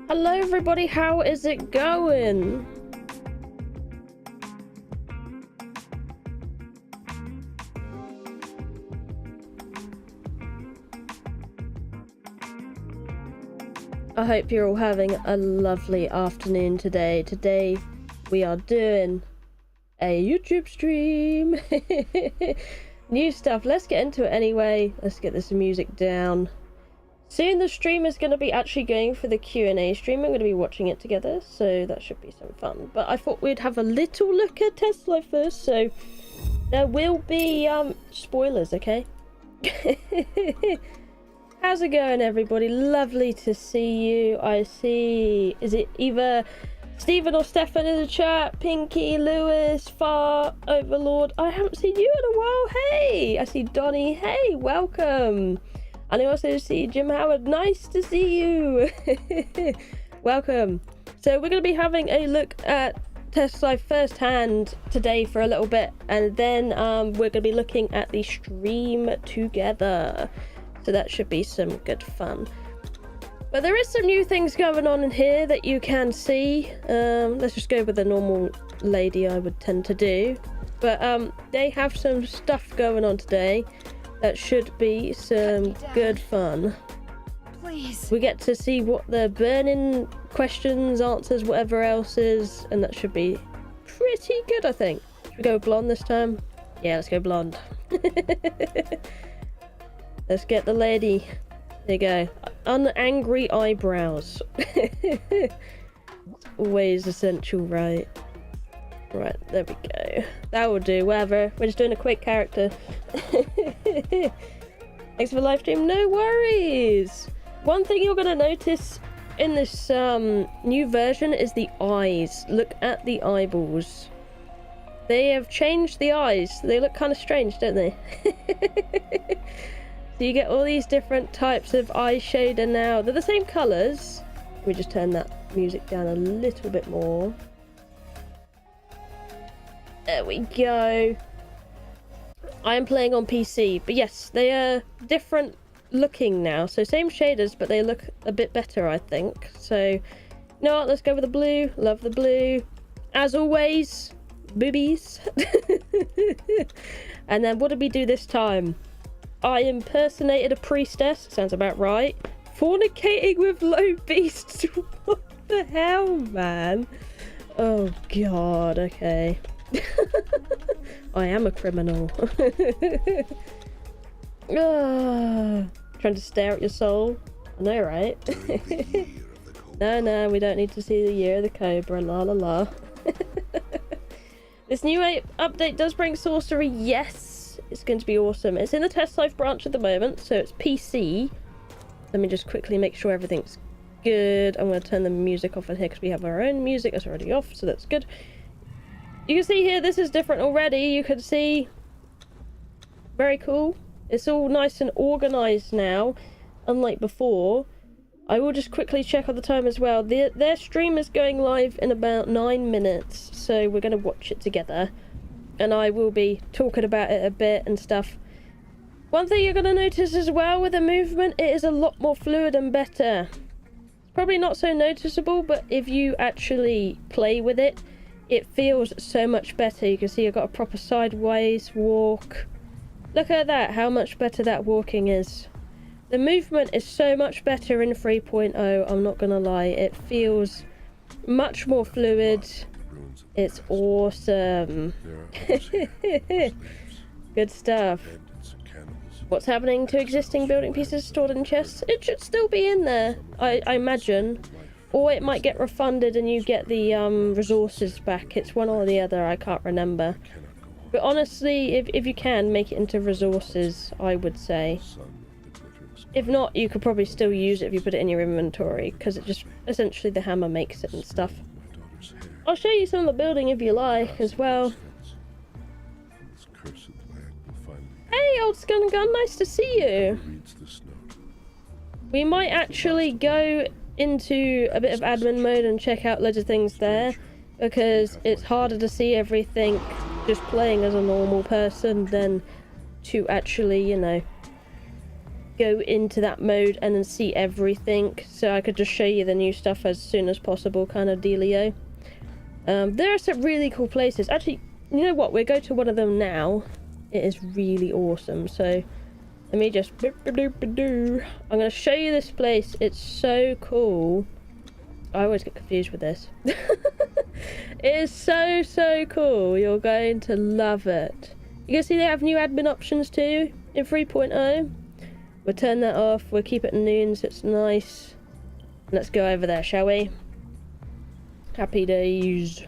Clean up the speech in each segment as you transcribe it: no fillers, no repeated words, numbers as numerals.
Hello everybody, how is it going? I hope you're all having a lovely afternoon today. Today we are doing a YouTube stream. New stuff. Let's get into it anyway. Let's get this music down. Soon the stream is going to be actually going for the Q&A stream. I'm going to be watching it together, so that should be some fun. But I thought we'd have a little look at TESTLIVE first, so there will be spoilers, okay? How's it going, everybody? Lovely to see you. I see, is it either Stephen or Stefan in the chat? Pinky, Lewis, Far, Overlord. I haven't seen you in a while. Hey, I see Donnie. Hey, welcome. And I also see Jim Howard. Nice to see you. Welcome. So we're going to be having a look at TESTLIVE firsthand today for a little bit, and then we're going to be looking at the stream together. So that should be some good fun. But there is some new things going on in here that you can see. Let's just go with the normal lady I would tend to do. But they have some stuff going on today that should be some good fun. Please. We get to see what the burning questions, answers, whatever else is, and that should be pretty good, I think. Should we go blonde this time? Yeah, let's go blonde. Let's get the lady. There you go. Unangry eyebrows. Always essential, right? Right, there we go. That will do, whatever. We're just doing a quick character. Thanks for the live stream. No worries. One thing you're going to notice in this new version is the eyes. Look at the eyeballs. They have changed the eyes. They look kind of strange, don't they? So you get all these different types of eye shader now. They're the same colours. Let me just turn that music down a little bit more. There we go. I am playing on PC, but yes, they are different looking now. So same shaders, but they look a bit better, I think. So, you know what? Let's go with the blue. Love the blue. As always, boobies. And then what did we do this time? I impersonated a priestess. Sounds about right. Fornicating with low beasts. What the hell, man? Oh, God. Okay. I am a criminal. Trying to stare at your soul. I know, right? No, we don't need to see the year of the cobra. La la la. This new update does bring sorcery. Yes, it's going to be awesome. It's in the TESTLIVE branch at the moment, so it's PC. Let me just quickly make sure everything's good. I'm going to turn the music off in here because we have our own music. That's already off, so that's good. You can see here, this is different already. You can see, very cool. It's all nice and organized now, unlike before. I will just quickly check on the time as well. Their stream is going live in about 9 minutes, so we're going to watch it together. And I will be talking about it a bit and stuff. One thing you're going to notice as well with the movement, it is a lot more fluid and better. It's probably not so noticeable, but if you actually play with it, it feels so much better. You can see I've got a proper sideways walk. Look at that, how much better that walking is. The movement is so much better in 3.0, I'm not gonna lie. It feels much more fluid. It's awesome. Good stuff. What's happening to existing building pieces stored in chests? It should still be in there, I imagine. Or it might get refunded and you get the resources back. It's one or the other, I can't remember. But honestly, if you can, make it into resources, I would say. If not, you could probably still use it if you put it in your inventory, because it just, essentially the hammer makes it and stuff. I'll show you some of the building if you like, as well. Hey, old Skun Gun, nice to see you! We might actually go into a bit of admin mode and check out loads of things there, because it's harder to see everything just playing as a normal person than to actually, you know, go into that mode and then see everything, so I could just show you the new stuff as soon as possible, kind of dealio. There are some really cool places. Actually, you know what? We'll go to one of them now. It is really awesome. So let me just... I'm going to show you this place. It's so cool. I always get confused with this. It is so cool. You're going to love it. You can see they have new admin options too in 3.0. We'll turn that off. We'll keep it noon so it's nice. Let's go over there, shall we? Happy days.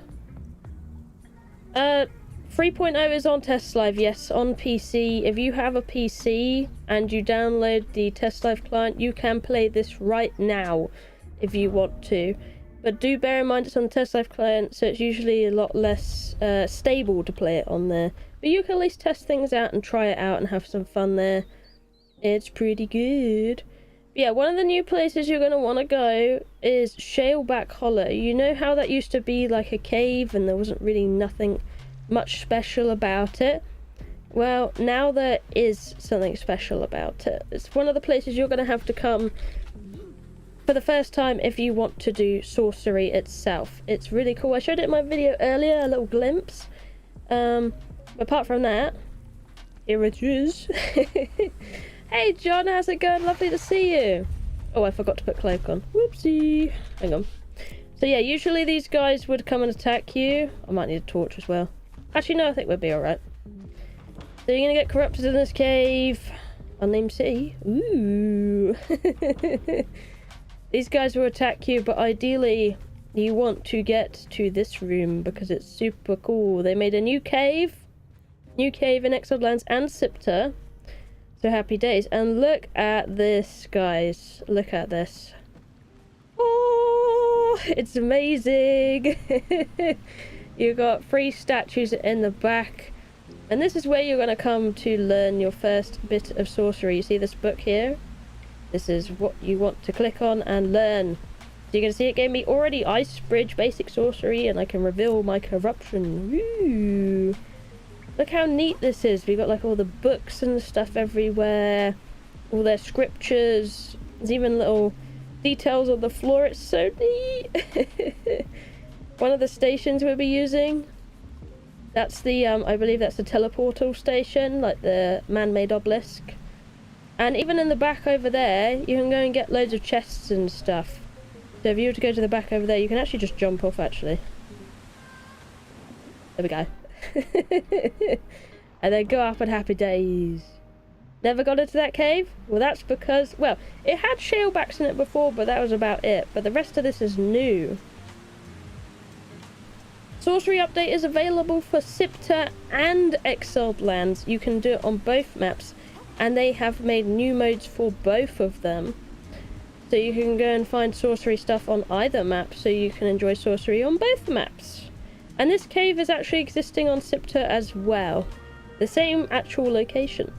3.0 is on TESTLIVE, yes, on PC. If you have a PC and you download the TESTLIVE client, you can play this right now if you want to. But do bear in mind it's on the TESTLIVE client, so it's usually a lot less stable to play it on there. But you can at least test things out and try it out and have some fun there. It's pretty good. But yeah, one of the new places you're going to want to go is 𝐃𝐢𝐬𝐝 Hollow. You know how that used to be like a cave and there wasn't really nothing much special about it? Well, now there is something special about it. It's one of the places you're going to have to come for the first time if you want to do sorcery itself. It's really cool. I showed it in my video earlier, a little glimpse. Apart from that, here it is. Hey John, how's it going? Lovely to see you. Oh, I forgot to put cloak on. Whoopsie. Hang on. So yeah, usually these guys would come and attack you. I might need a torch as well. Actually, no, I think we'll be alright. So you're gonna get corrupted in this cave. Unnamed city. Ooh. These guys will attack you, but ideally you want to get to this room because it's super cool. They made a new cave in Exiled Lands and Sipta. So happy days. And look at this, guys. Look at this. Oh, it's amazing. You got 3 statues in the back. And this is where you're going to come to learn your first bit of sorcery. You see this book here? This is what you want to click on and learn. So you can see it gave me already Ice Bridge basic sorcery, and I can reveal my corruption. Woo! Look how neat this is. We got like all the books and stuff everywhere, all their scriptures. There's even little details on the floor. It's so neat. One of the stations we'll be using. That's the I believe that's the teleportal station, like the man-made obelisk. And even in the back over there, you can go and get loads of chests and stuff. So if you were to go to the back over there, you can actually just jump off, actually. There we go. And then go up and happy days. Never got into that cave? Well, that's because, well, it had 𝐃𝐢𝐬𝐝s in it before, but that was about it. But the rest of this is new. Sorcery update is available for Sipta and Exiled Lands. You can do it on both maps. And they have made new modes for both of them. So you can go and find sorcery stuff on either map, so you can enjoy sorcery on both maps. And this cave is actually existing on Sipta as well. The same actual location.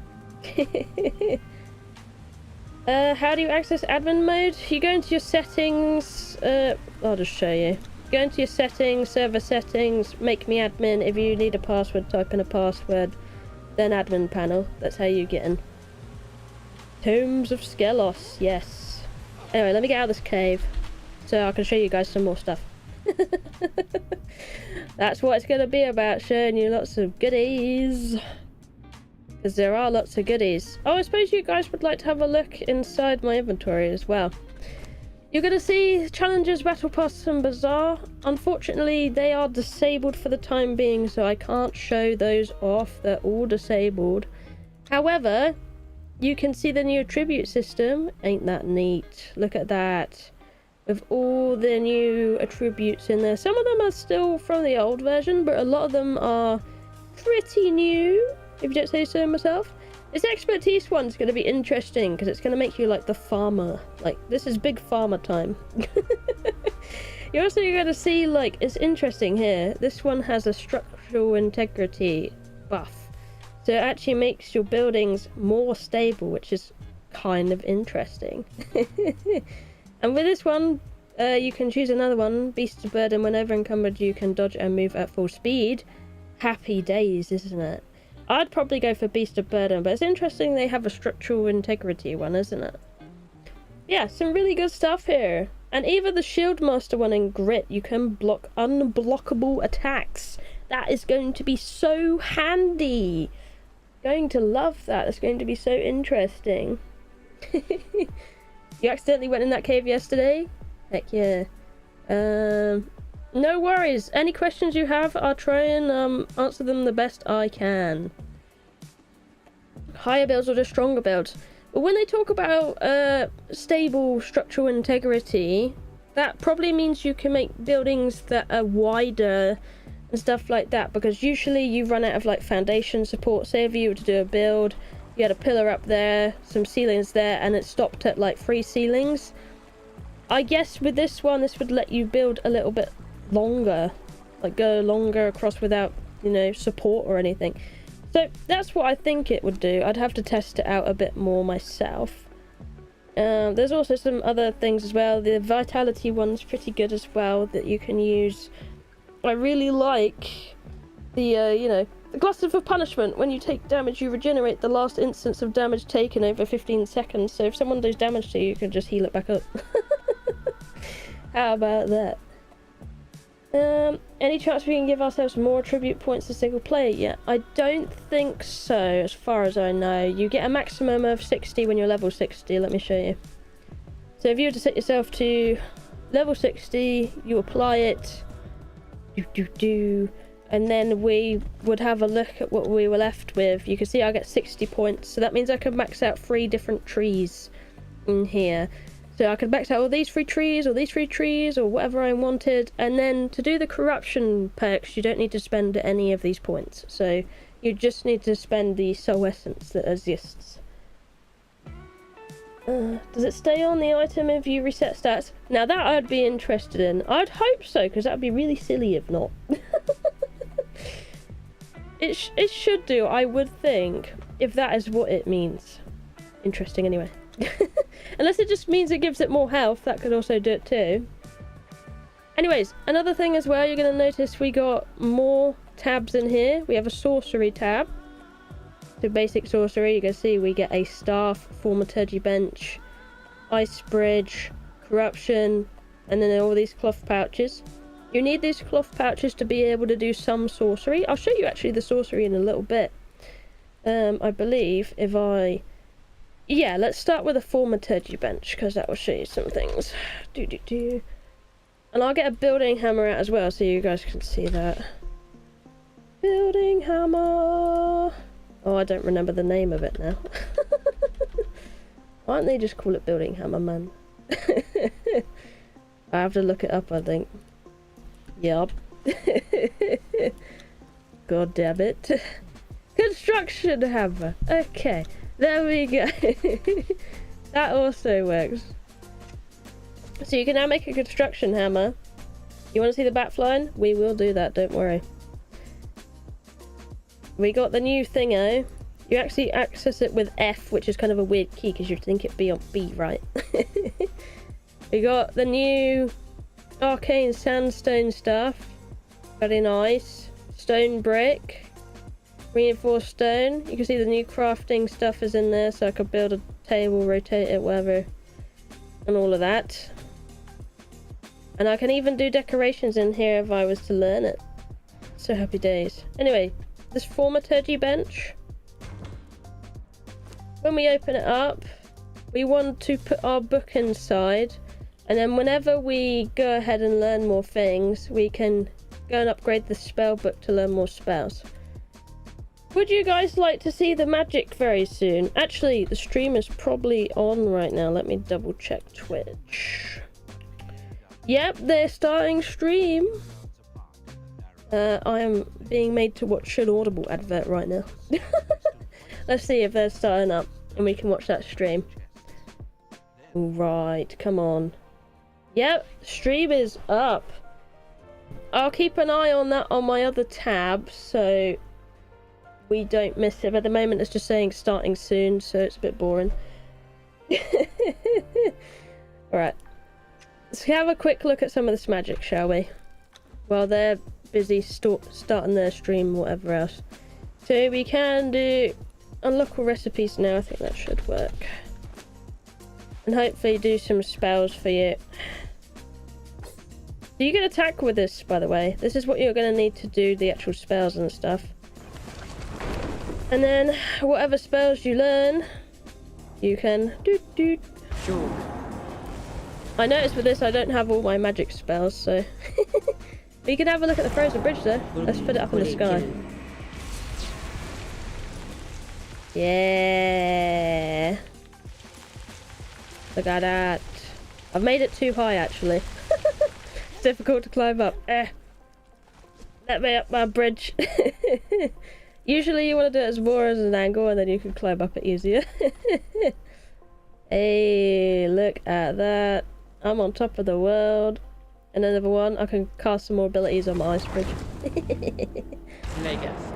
How do you access admin mode? You go into your settings. I'll just show you. Go into your settings, server settings, make me admin. If you need a password, type in a password. Then admin panel. That's how you get in. Tomes of 𝐃𝐢𝐬𝐝, yes. Anyway, let me get out of this cave so I can show you guys some more stuff. That's what it's going to be about, showing you lots of goodies. Because there are lots of goodies. Oh, I suppose you guys would like to have a look inside my inventory as well. You're going to see challenges, battle pass and bazaar. Unfortunately, they are disabled for the time being, so I can't show those off. They're all disabled. However, you can see the new attribute system. Ain't that neat? Look at that. With all the new attributes in there. Some of them are still from the old version, but a lot of them are pretty new, if you don't say so myself. This expertise one's going to be interesting because it's going to make you like the farmer. Like, this is big farmer time. You're also going to see, like, it's interesting here. This one has a structural integrity buff. So it actually makes your buildings more stable, which is kind of interesting. And with this one, you can choose another one. Beast of Burden. Whenever encumbered, you can dodge and move at full speed. Happy days, isn't it? I'd probably go for Beast of Burden, but it's interesting they have a structural integrity one, isn't it? Yeah, some really good stuff here. And even the Shield Master one in Grit, you can block unblockable attacks. That is going to be so handy. Going to love that. It's going to be so interesting. You accidentally went in that cave yesterday? Heck yeah. No worries. Any questions you have, I'll try and answer them the best I can. Higher builds or just stronger builds? But when they talk about stable structural integrity, that probably means you can make buildings that are wider and stuff like that, because usually you run out of like foundation support. Say if you were to do a build, you had a pillar up there, some ceilings there, and it stopped at like 3 ceilings. I guess with this one, this would let you build a little bit longer, like go longer across without, you know, support or anything. So that's what I think it would do. I'd have to test it out a bit more myself. There's also some other things as well. The vitality one's pretty good as well that you can use. I really like the, you know, the Glasses for Punishment. When you take damage, you regenerate the last instance of damage taken over 15 seconds. So if someone does damage to you, you can just heal it back up. How about that? Any chance we can give ourselves more attribute points to single player? Yeah, I don't think so, as far as I know. You get a maximum of 60 when you're level 60. Let me show you. So if you were to set yourself to level 60, you apply it, and then we would have a look at what we were left with. You can see I get 60 points, so that means I can max out 3 different trees in here. So I could max out all these 3 trees, or these 3 trees, or whatever I wanted. And then to do the corruption perks, you don't need to spend any of these points. So you just need to spend the soul essence that exists. Does it stay on the item if you reset stats? Now that I'd be interested in. I'd hope so, because that'd be really silly if not. It should do, I would think, if that is what it means. Interesting anyway. Unless it just means it gives it more health, that could also do it too. Anyways, another thing as well, you're going to notice we got more tabs in here. We have a sorcery tab. So basic sorcery, you can see we get a staff, thaumaturgy bench, ice bridge, corruption, and then all these cloth pouches. You need these cloth pouches to be able to do some sorcery. I'll show you actually the sorcery in a little bit. I believe if I... Yeah, let's start with a thaumaturgy bench, because that will show you some things. And I'll get a building hammer out as well, so you guys can see that. Building hammer! Oh, I don't remember the name of it now. Why don't they just call it building hammer, man? I have to look it up, I think. Yup. God damn it. Construction hammer. Okay. There we go. That also works. So you can now make a construction hammer. You want to see the bat flying? We will do that, don't worry. We got the new thingo. You actually access it with F, which is kind of a weird key because you'd think it'd be on B, right? We got the new arcane sandstone stuff. Very nice. Stone brick. Reinforced stone. You can see the new crafting stuff is in there, so I could build a table, rotate it, whatever, and all of that. And I can even do decorations in here if I was to learn it. So happy days. Anyway, this thaumaturgy bench, when we open it up, we want to put our book inside, and then whenever we go ahead and learn more things, we can go and upgrade the spell book to learn more spells. Would you guys like to see the magic very soon? Actually, the stream is probably on right now. Let me double check Twitch. Yep, they're starting stream. I am being made to watch an Audible advert right now. Let's see if they're starting up and we can watch that stream. Right, come on. Yep, stream is up. I'll keep an eye on that on my other tab, so we don't miss it. At the moment it's just saying starting soon, so it's a bit boring. Alright, let's have a quick look at some of this magic, shall we? While they're busy starting their stream or whatever else. So we can do unlockable recipes now. I think that should work. And hopefully do some spells for you. So you can attack with this, by the way. This is what you're going to need to do the actual spells and stuff. And then whatever spells you learn, you can do. Sure. I noticed with this I don't have all my magic spells, so... But you can have a look at the frozen bridge though. Let's put it up in the sky. Yeah. Look at that. I've made it too high actually. It's difficult to climb up. Let me up my bridge. Usually you want to do it as more as an angle and then you can climb up it easier. Hey, look at that. I'm on top of the world. And then number one, I can cast some more abilities on my ice bridge. Vegas.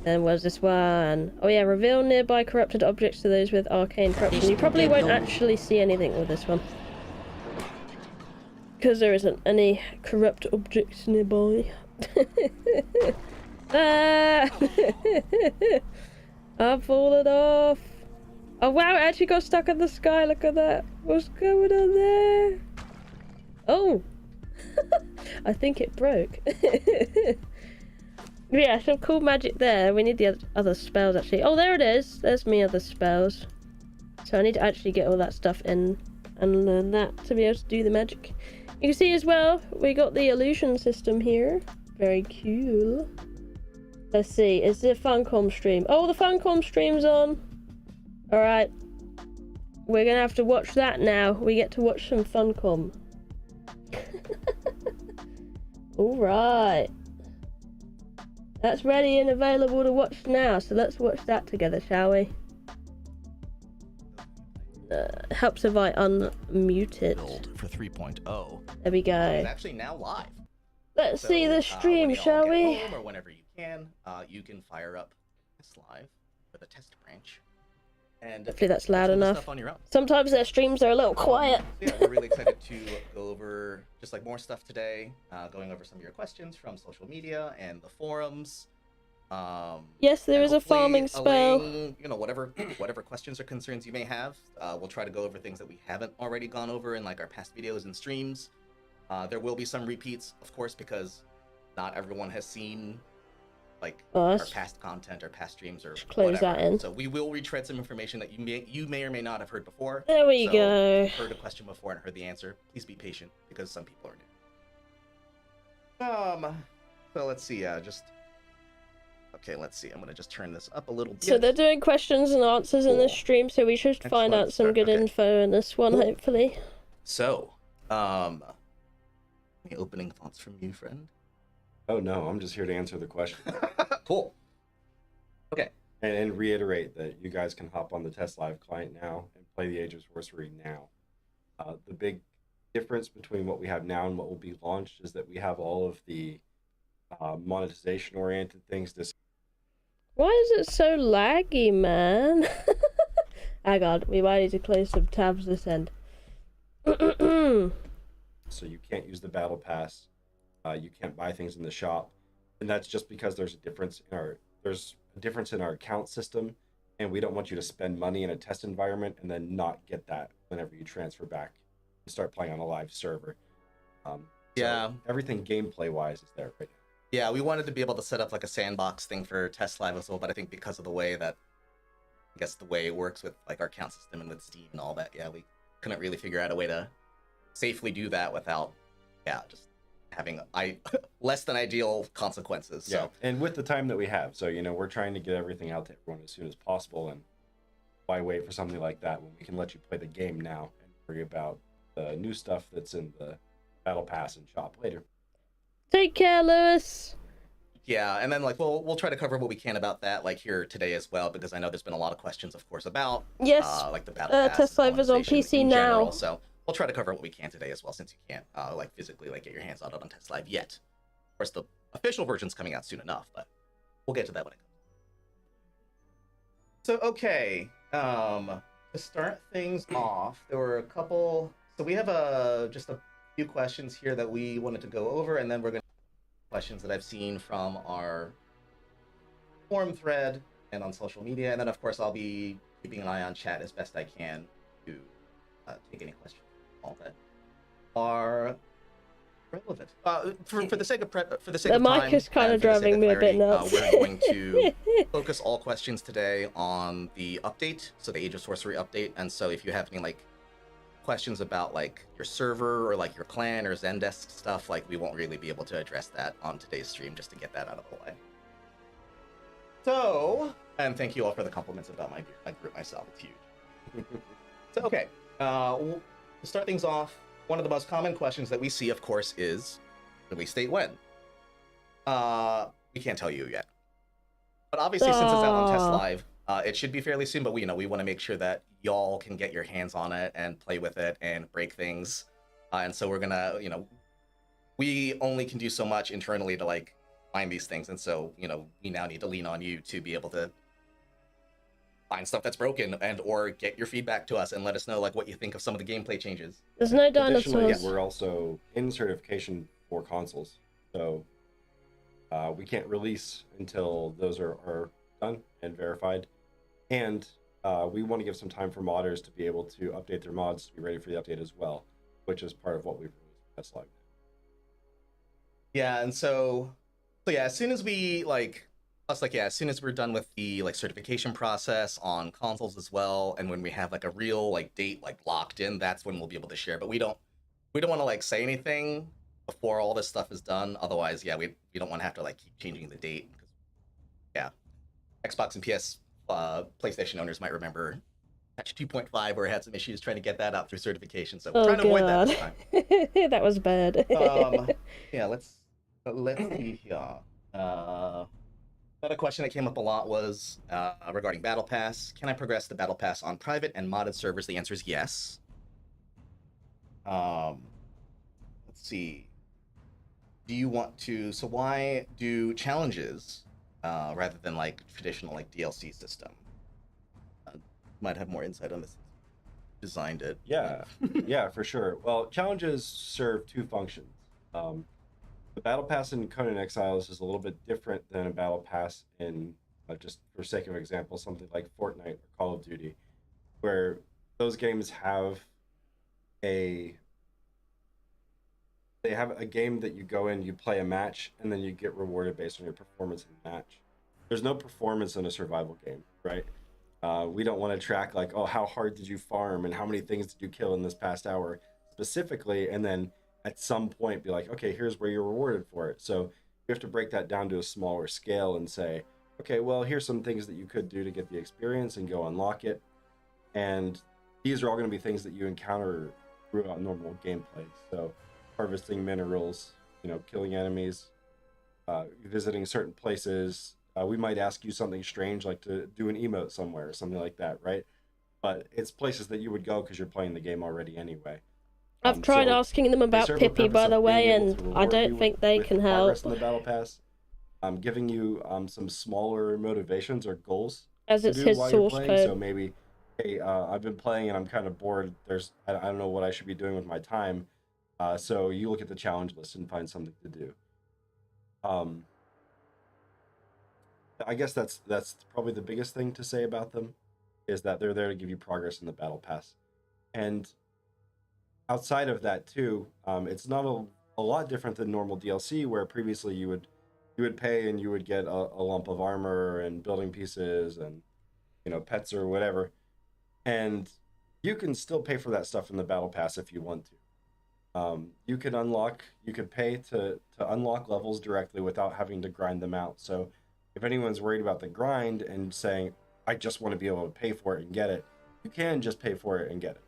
Then where's this one? Oh yeah, reveal nearby corrupted objects to those with arcane corruption. You probably won't actually see anything with this one. Because there isn't any corrupt objects nearby. Ah! I've fallen off. Oh wow, it actually got stuck in the sky. Look at that. What's going on there? Oh! I think it broke. Yeah, some cool magic there. We need the other spells actually. Oh, there it is. There's me other spells. So I need to actually get all that stuff in and learn that to be able to do the magic. You can see as well, we got the illusion system here. Very cool. Let's see, is the funcom stream? Oh, the funcom stream's on. Alright. We're gonna have to watch that now. We get to watch some funcom. Alright. That's ready and available to watch now, so let's watch that together, shall we? Helps if I unmute it. Build for 3.0. There we go. It's actually now live. Let's see the stream, when you all shall get we? home or whenever you can fire up TESTLIVE for the test branch. And Hopefully that's loud turn the enough. stuff on your own. Sometimes their streams are a little quiet. Yeah, we're really excited to go over just like more stuff today, going over some of your questions from social media and the forums. Yes, there and is a hopefully farming spell. allaying, you know, whatever questions or concerns you may have. We'll try to go over things that we haven't already gone over in like our past videos and streams. There will be some repeats, of course, because not everyone has seen like our past content or past streams or close whatever. that in. So we will retread some information that you may or may not have heard before. There we So go. if you've heard a question before and heard the answer, please be patient because some people are new. So let's see. Okay, let's see. I'm gonna just turn this up a little bit. So they're doing questions and answers in this stream, so we should find out some good info in this one, hopefully. So, any opening thoughts from you, friend? Oh no, I'm just here to answer the question. Cool. Okay. And reiterate that you guys can hop on the TESTLIVE client now and play the Age of Sorcery now. The big difference between what we have now and what will be launched is that we have all of the monetization-oriented things. Why is it so laggy, man? Hang on, we might need to close some tabs this end. So you can't use the battle pass. You can't buy things in the shop, and that's just because there's a difference in our account system, and we don't want you to spend money in a test environment and then not get that whenever you transfer back and start playing on a live server. Yeah. So everything gameplay wise is there right now. Yeah, we wanted to be able to set up like a sandbox thing for TESTLIVE as well, but I think because of the way that, I guess the way it works with like our account system and with Steam and all that, yeah, we couldn't really figure out a way to safely do that without, just having less than ideal consequences. Yeah, So and with the time that we have, so we're trying to get everything out to everyone as soon as possible, and why wait for something like that when we can let you play the game now and worry about the new stuff that's in the battle pass and shop later. Take care, Lewis. yeah, and then like we'll try to cover what we can about that like here today as well, because I know there's been a lot of questions, of course, about like the battle pass. TESTLIVE is on monetization PC in now. general, so we'll try to cover what we can today as well, since you can't like physically like get your hands on it on TESTLIVE yet. Of course, the official version's coming out soon enough, but we'll get to that when it comes. So okay, to start things off, there were a couple. So we have just a few questions here that we wanted to go over, and then we're going to questions that I've seen from our forum thread and on social media. And then, of course, I'll be keeping an eye on chat as best I can to take any questions, all that are relevant. For the sake of for the sake of time, mic is kind of and for the sake driving me a bit clarity, nuts. we're going to focus all questions today on the update, so the Age of Sorcery update. And so if you have any like questions about like your server or like your clan or Zendesk stuff, like we won't really be able to address that on today's stream, just to get that out of the way. So, and thank you all for the compliments about my beard. I grew it myself, it's huge. So, okay, to start things off, one of the most common questions that we see, of course, is release date when? We can't tell you yet. But obviously, since it's out on TESTLIVE, it should be fairly soon, but we want to make sure that y'all can get your hands on it and play with it and break things. And so we're gonna, we only can do so much internally to like find these things. And so, we now need to lean on you to be able to find stuff that's broken and or get your feedback to us and let us know like what you think of some of the gameplay changes. There's no Additionally, dinosaurs. we're also in certification for consoles, so we can't release until those are done and verified. And we want to give some time for modders to be able to update their mods to be ready for the update as well, which is part of what we've released for TESTLIVE. Yeah, and so yeah, as soon as we as soon as we're done with the like certification process on consoles as well, and when we have like a real like date like locked in, that's when we'll be able to share. But we don't want to like say anything before all this stuff is done. Otherwise, yeah, we don't want to have to like keep changing the date. Yeah, Xbox and PS PlayStation owners might remember patch 2.5 where it had some issues trying to get that out through certification. So we're trying to avoid that this time. That was bad. Yeah, let's see here. Another question that came up a lot was regarding Battle Pass. Can I progress the Battle Pass on private and modded servers? The answer is yes. Let's see. Do you want to? So why do challenges rather than like traditional like DLC system? Might have more insight on this. Designed it. Yeah, yeah, for sure. Well, challenges serve two functions. The Battle Pass in Conan Exiles is a little bit different than a Battle Pass in, just for sake of example, something like Fortnite or Call of Duty, where those games have they have a game that you go in, you play a match, and then you get rewarded based on your performance in the match. There's no performance in a survival game, right? We don't want to track like, oh, how hard did you farm and how many things did you kill in this past hour specifically, and then at some point be like, okay, here's where you're rewarded for it. So you have to break that down to a smaller scale and say, okay, well, here's some things that you could do to get the experience and go unlock it. And these are all going to be things that you encounter throughout normal gameplay. So harvesting minerals, killing enemies, visiting certain places. We might ask you something strange, like to do an emote somewhere or something like that, right? But it's places that you would go because you're playing the game already anyway. I've tried asking them about Pippi, by the way, and I don't think they can help. In the Battle Pass, giving you some smaller motivations or goals as it's his source code. So maybe, hey, I've been playing and I'm kind of bored. I don't know what I should be doing with my time. So you look at the challenge list and find something to do. I guess that's probably the biggest thing to say about them, is that they're there to give you progress in the Battle Pass. And outside of that too, it's not a lot different than normal DLC, where previously you would pay and you would get a lump of armor and building pieces and pets or whatever, and you can still pay for that stuff in the Battle Pass if you want to. You could pay to unlock levels directly without having to grind them out. So if anyone's worried about the grind and saying, I just want to be able to pay for it and get it, you can just pay for it and get it.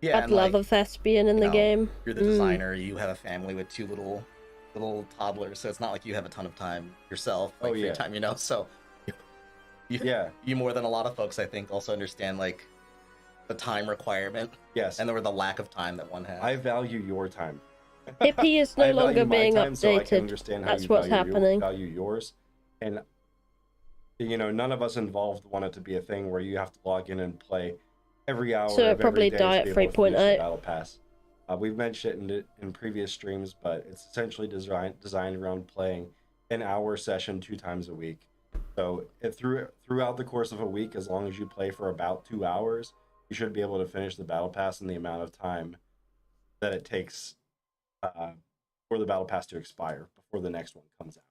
Yeah, I'd love a thespian in the game. You're the designer. You have a family with two little toddlers, so it's not like you have a ton of time yourself. Like, free time, So you more than a lot of folks, I think, also understand like the time requirement. Yes, and the lack of time that one has. I value your time. Pippi is no longer being updated. So I can understand how That's you what's value happening. Value yours, and none of us involved want it to be a thing where you have to log in and play every hour. So it'll probably die at 3.8. Battle Pass. We've mentioned it in previous streams, but it's essentially designed around playing an hour session 2 times a week. So throughout the course of a week, as long as you play for about 2 hours, you should be able to finish the battle pass in the amount of time that it takes for the battle pass to expire before the next one comes out.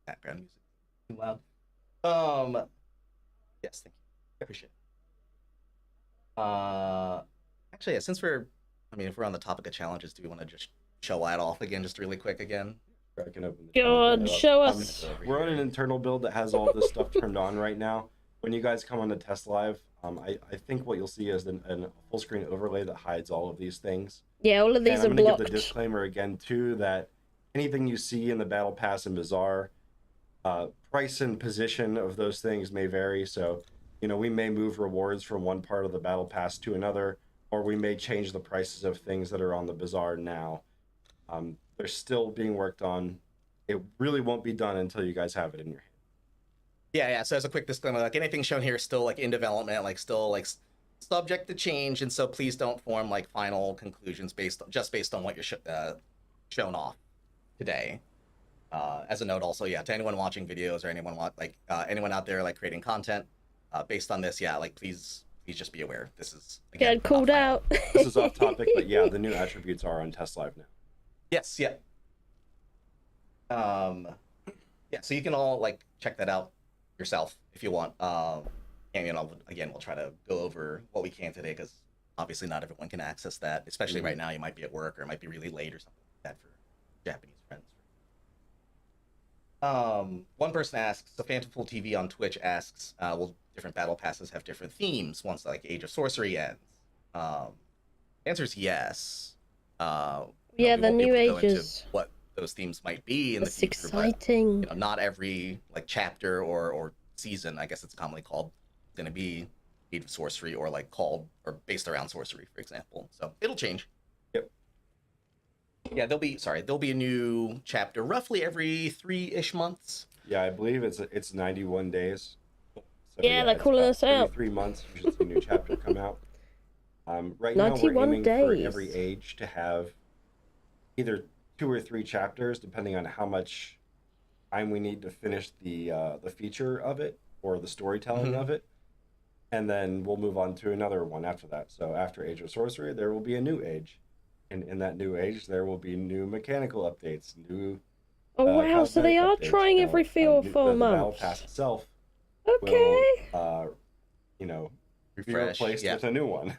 Background music too loud. Yes, thank you. I appreciate it. Actually, yeah, since if we're on the topic of challenges, do we want to just show that off again, just really quick again? I can open the God, show us. We're on an internal build that has all this stuff turned on right now. When you guys come on to TESTLIVE, I think what you'll see is a full screen overlay that hides all of these things. Yeah, all of these and are I'm gonna blocked. give the disclaimer again too that anything you see in the battle pass and bazaar, price and position of those things may vary. So, we may move rewards from one part of the battle pass to another, or we may change the prices of things that are on the bazaar now. They're still being worked on. It really won't be done until you guys have it in your hand. Yeah. So as a quick disclaimer, like anything shown here is still like in development, like still like subject to change, and so please don't form like final conclusions based on what you're shown off today. As a note, also, yeah, to anyone watching videos or anyone anyone out there like creating content based on this, yeah, like please just be aware this is again Get called out. This is off topic, but yeah, the new attributes are on TESTLIVE now. Yes, yeah. Yeah, so you can all like check that out yourself if you want. And again, we'll try to go over what we can today because obviously not everyone can access that, especially right now. You might be at work or it might be really late or something like that for Japanese friends. One person asks, the Phantomful TV on Twitch asks, will different battle passes have different themes once like Age of Sorcery ends? The answer is yes. Yeah, we the won't be new able to go into ages. what those themes might be in That's the future, exciting. but not every like chapter or season, I guess it's commonly called, is going to be Age of Sorcery or like called or based around sorcery, for example. So it'll change. Yep. Yeah, there'll be a new chapter roughly every 3-ish months. Yeah, I believe it's 91 days. So, yeah, they're calling us every out. 3 months, you should see a new chapter come out. Right now, we're 91 aiming days. for every age to have either 2 or 3 chapters, depending on how much time we need to finish the feature of it or the storytelling of it, and then we'll move on to another one after that. So after Age of Sorcery, there will be a new age, and in that new age, there will be new mechanical updates, new. Oh wow! So they are updates, trying every 3 or 4 the battle months. pass itself Okay. will, be Refresh, replaced with a new one.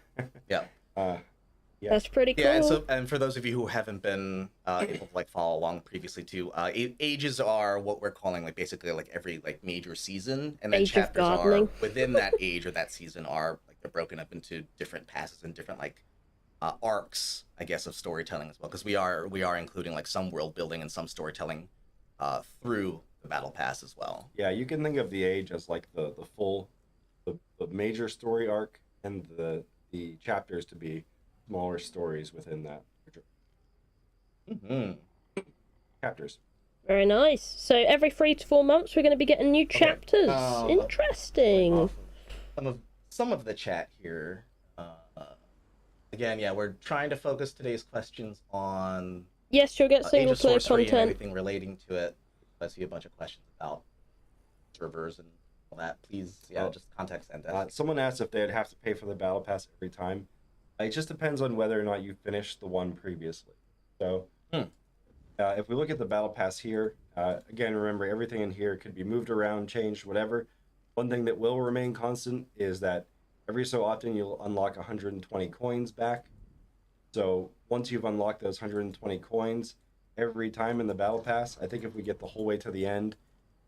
Yeah. Yeah. That's pretty cool. Yeah, and for those of you who haven't been able to like follow along previously too, ages are what we're calling like basically like every like major season, and then Age of chapters are gardening. within that age or that season are like they're broken up into different passes and different like arcs, I guess, of storytelling as well, because we are including like some world building and some storytelling through the battle pass as well. Yeah, you can think of the age as like the full the major story arc, and the chapters to be smaller stories within that chapters. Very nice. So every 3 to 4 months, we're going to be getting new chapters. Interesting. Some of the chat here. Again, yeah, we're trying to focus today's questions on Yes, you'll get Age single of player Sorcery and content. anything relating to it. I see a bunch of questions about servers and all that. Please, yeah, just context and Someone asked if they'd have to pay for the battle pass every time. It just depends on whether or not you finished the one previously. So, if we look at the battle pass here, again, remember everything in here could be moved around, changed, whatever. One thing that will remain constant is that every so often you'll unlock 120 coins back. So once you've unlocked those 120 coins, every time in the battle pass, I think if we get the whole way to the end,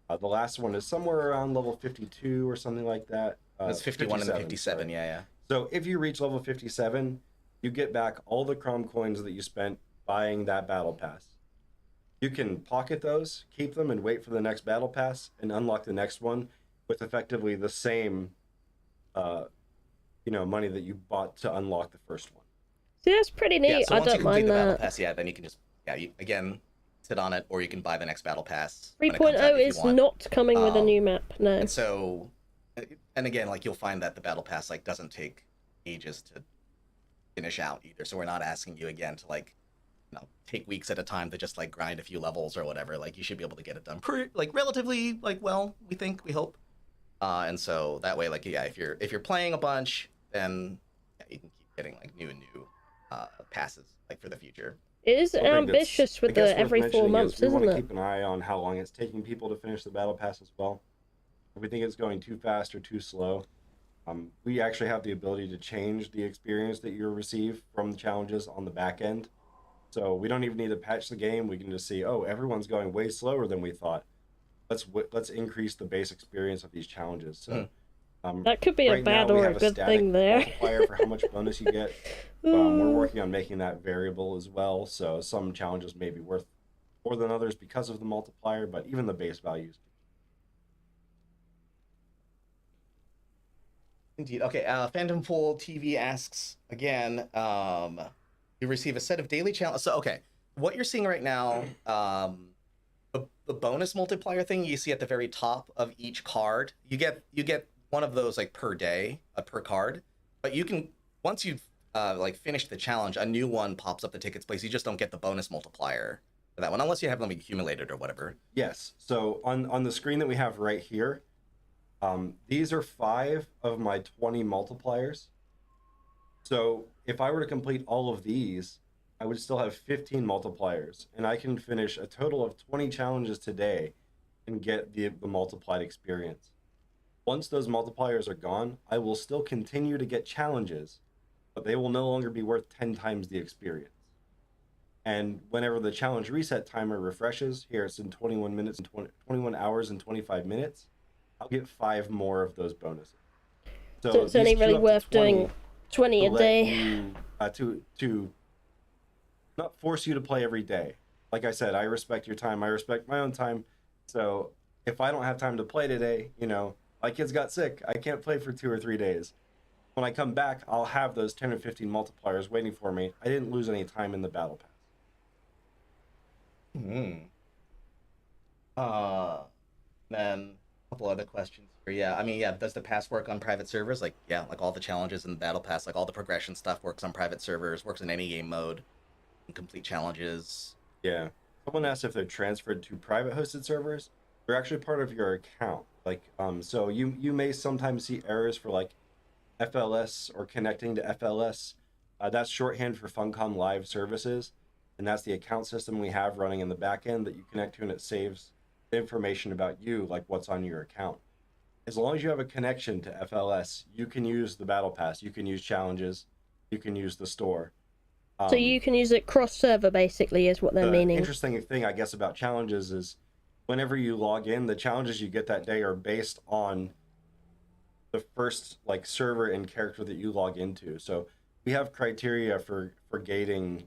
the last one is somewhere around level 52 or something like that. It's 51 and 57, sorry. yeah. So if you reach level 57, you get back all the Crom coins that you spent buying that battle pass. You can pocket those, keep them, and wait for the next battle pass and unlock the next one with effectively the same, money that you bought to unlock the first one. See, that's pretty neat. Yeah, so I once you don't complete mind the battle that. pass, yeah, then you can just again sit on it, or you can buy the next battle pass. 3.0 is not coming with a new map, no. And so, and again, like you'll find that the battle pass like doesn't take ages to finish out either. So we're not asking you again to like take weeks at a time to just like grind a few levels or whatever. Like you should be able to get it done like relatively like well, we hope. And so that way, like, yeah, if you're playing a bunch, then yeah, you can keep getting like new passes like for the future. It is ambitious with the every 4 months, we isn't want to it? keep an eye on how long it's taking people to finish the battle pass as well. If we think it's going too fast or too slow, we actually have the ability to change the experience that you receive from the challenges on the back end. So we don't even need to patch the game. We can just see, oh, everyone's going way slower than we thought. Let's increase the base experience of these challenges. So that could be a bad or a good thing there. Multiplier for how much bonus you get. We're working on making that variable as well. So some challenges may be worth more than others because of the multiplier, but even the base values. Indeed. Okay. Phantom Full TV asks again. You receive a set of daily challenges. So okay, what you're seeing right now, the bonus multiplier thing you see at the very top of each card, you get one of those like per day, per card. But you can, once you've like finished the challenge, a new one pops up that takes its place. You just don't get the bonus multiplier for that one unless you have them accumulated or whatever. Yes. So on the screen that we have right here, these are 5 of my 20 multipliers. So if I were to complete all of these, I would still have 15 multipliers, and I can finish a total of 20 challenges today and get the multiplied experience. Once those multipliers are gone, I will still continue to get challenges, but they will no longer be worth 10 times the experience. And whenever the challenge reset timer refreshes, here it's in 21 minutes and 21 hours and 25 minutes, I'll get 5 more of those bonuses. So it's only really worth doing 20 a day. To not force you to play every day. Like I said, I respect your time. I respect my own time. So if I don't have time to play today, my kids got sick. I can't play for 2 or 3 days. When I come back, I'll have those 10 or 15 multipliers waiting for me. I didn't lose any time in the battle pass. Then a couple other questions here. Yeah, I mean, yeah, does the pass work on private servers? Like, yeah, like all the challenges in the battle pass, like all the progression stuff works on private servers, works in any game mode, complete challenges. Yeah. Someone asked if they're transferred to private hosted servers. They're actually part of your account. Like, so you may sometimes see errors for like FLS or connecting to FLS. That's shorthand for Funcom Live services, and that's the account system we have running in the back end that you connect to, and it saves information about you, like what's on your account. As long as you have a connection to FLS, you can use the battle pass, you can use challenges, you can use the store. So you can use it cross-server, basically, is what they're meaning. The interesting thing, I guess, about challenges is whenever you log in, the challenges you get that day are based on the first like server and character that you log into. So we have criteria for gating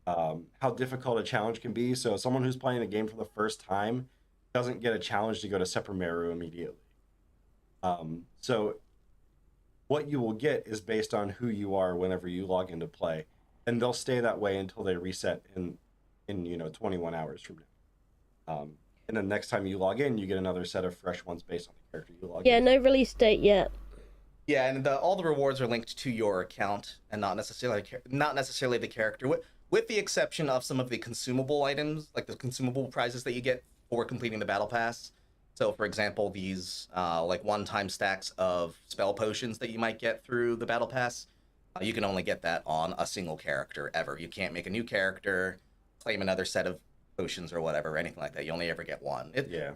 how difficult a challenge can be. So someone who's playing the game for the first time doesn't get a challenge to go to Seprimeru immediately. So what you will get is based on who you are whenever you log into play, and they'll stay that way until they reset in 21 hours from now. And then next time you log in, you get another set of fresh ones based on the character you log in. Yeah, no release date yet. Yeah, and all the rewards are linked to your account and not necessarily the character, with the exception of some of the consumable items, like the consumable prizes that you get for completing the battle pass. So, for example, these like one-time stacks of spell potions that you might get through the battle pass, you can only get that on a single character ever. You can't make a new character, claim another set of potions or whatever, or anything like that. You only ever get one. Yeah.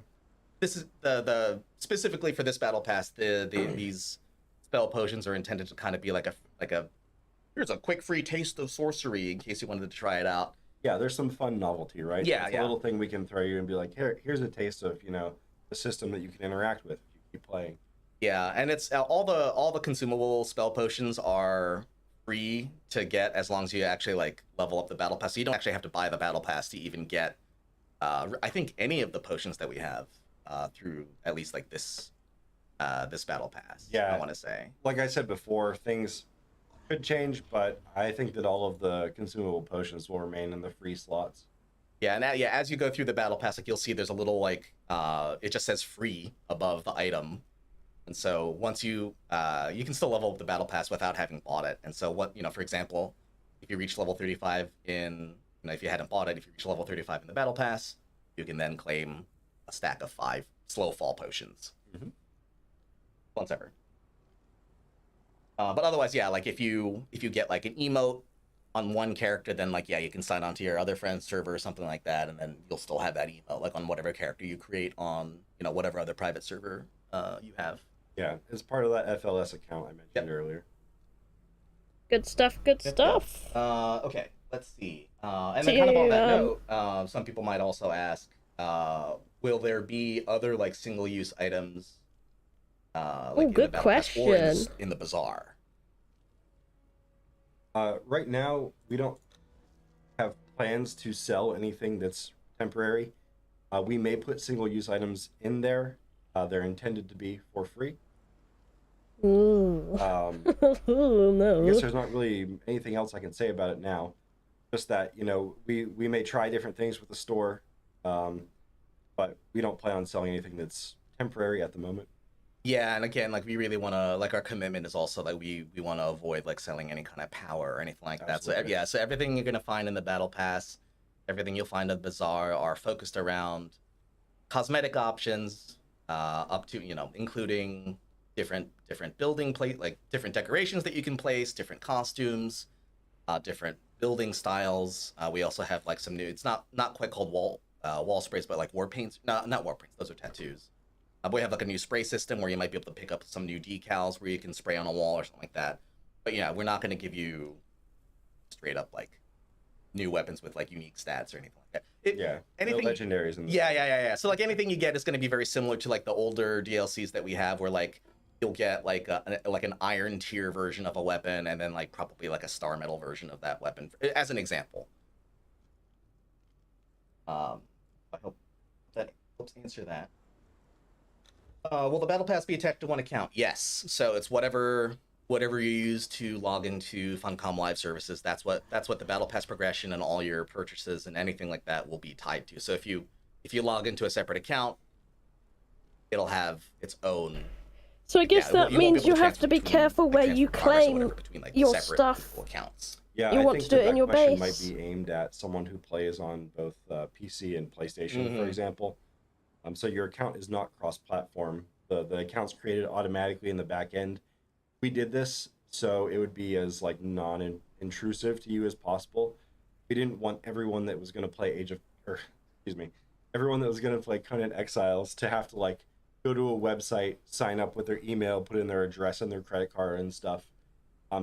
This is the specifically for this battle pass. These spell potions are intended to kind of be like a here's a quick free taste of sorcery in case you wanted to try it out. Yeah, there's some fun novelty, right? Yeah, it's a little thing we can throw you and be like, here's a taste of the system that you can interact with if you keep playing. Yeah, and it's all the consumable spell potions are free to get as long as you actually like level up the battle pass. So you don't actually have to buy the battle pass to even get I think any of the potions that we have through at least like this battle pass. Yeah, I want to say. Like I said before, things could change, but I think that all of the consumable potions will remain in the free slots. Yeah, and as you go through the battle pass, like you'll see there's a little like it just says free above the item. And so once you can still level up the battle pass without having bought it. And so for example, if you reach level 35 in You know, if you hadn't bought it, if you reach level 35 in the battle pass, you can then claim a stack of 5 slow fall potions. Mm-hmm. Once ever. But otherwise, yeah, like if you get like an emote on one character, then like, yeah, you can sign on to your other friend's server or something like that, and then you'll still have that emote like on whatever character you create on, you know, whatever other private server you have. Yeah, it's part of that FLS account I mentioned earlier. Good stuff, good stuff. Okay, let's see. And then kind of on that note, some people might also ask, will there be other like single-use items like in good the battle pass or question. in the bazaar? Right now, we don't have plans to sell anything that's temporary. We may put single-use items in there. They're intended to be for free. Ooh. Ooh, no. I guess there's not really anything else I can say about it now. Just that, you know, we may try different things with the store, but we don't plan on selling anything that's temporary at the moment. Yeah, and again, like we really want to, like our commitment is also like we want to avoid like selling any kind of power or anything like that. So yeah, so everything you're gonna find in the battle pass, everything you'll find in the bazaar are focused around cosmetic options, up to, you know, including different building plate, like different decorations that you can place, different costumes, different building styles. We also have like some new, it's not quite called wall sprays, but like war paints. No, not war paints, those are tattoos. We have like a new spray system where you might be able to pick up some new decals where you can spray on a wall or something like that. But yeah, we're not going to give you straight up like new weapons with like unique stats or anything like that. Anything, no legendaries. Yeah. So like anything you get is going to be very similar to like the older DLCs that we have, where like you'll get like an iron tier version of a weapon, and then like probably like a star metal version of that weapon, as an example. I hope that helps answer that. Will the battle pass be attached to one account? Yes. So it's whatever you use to log into Funcom Live services. That's what the battle pass progression and all your purchases and anything like that will be tied to. So if you log into a separate account, it'll have its own. So I guess that means you have to be careful where you claim your stuff. Accounts. Yeah, you want to do it in your base. Might be aimed at someone who plays on both PC and PlayStation, for example. So your account is not cross-platform. The account's created automatically in the back end. We did this so it would be as like non-intrusive to you as possible. We didn't want everyone that was going to play everyone that was going to play Conan Exiles to have to like go to a website, sign up with their email, put in their address and their credit card and stuff.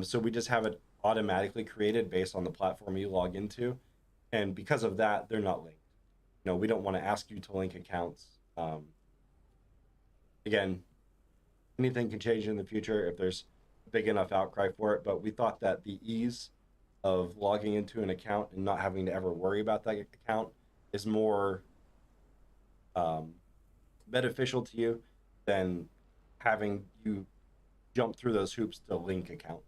So we just have it automatically created based on the platform you log into, and because of that, they're not linked. You know, we don't want to ask you to link accounts. Again, anything can change in the future if there's a big enough outcry for it, but we thought that the ease of logging into an account and not having to ever worry about that account is more beneficial to you than having you jump through those hoops to link accounts.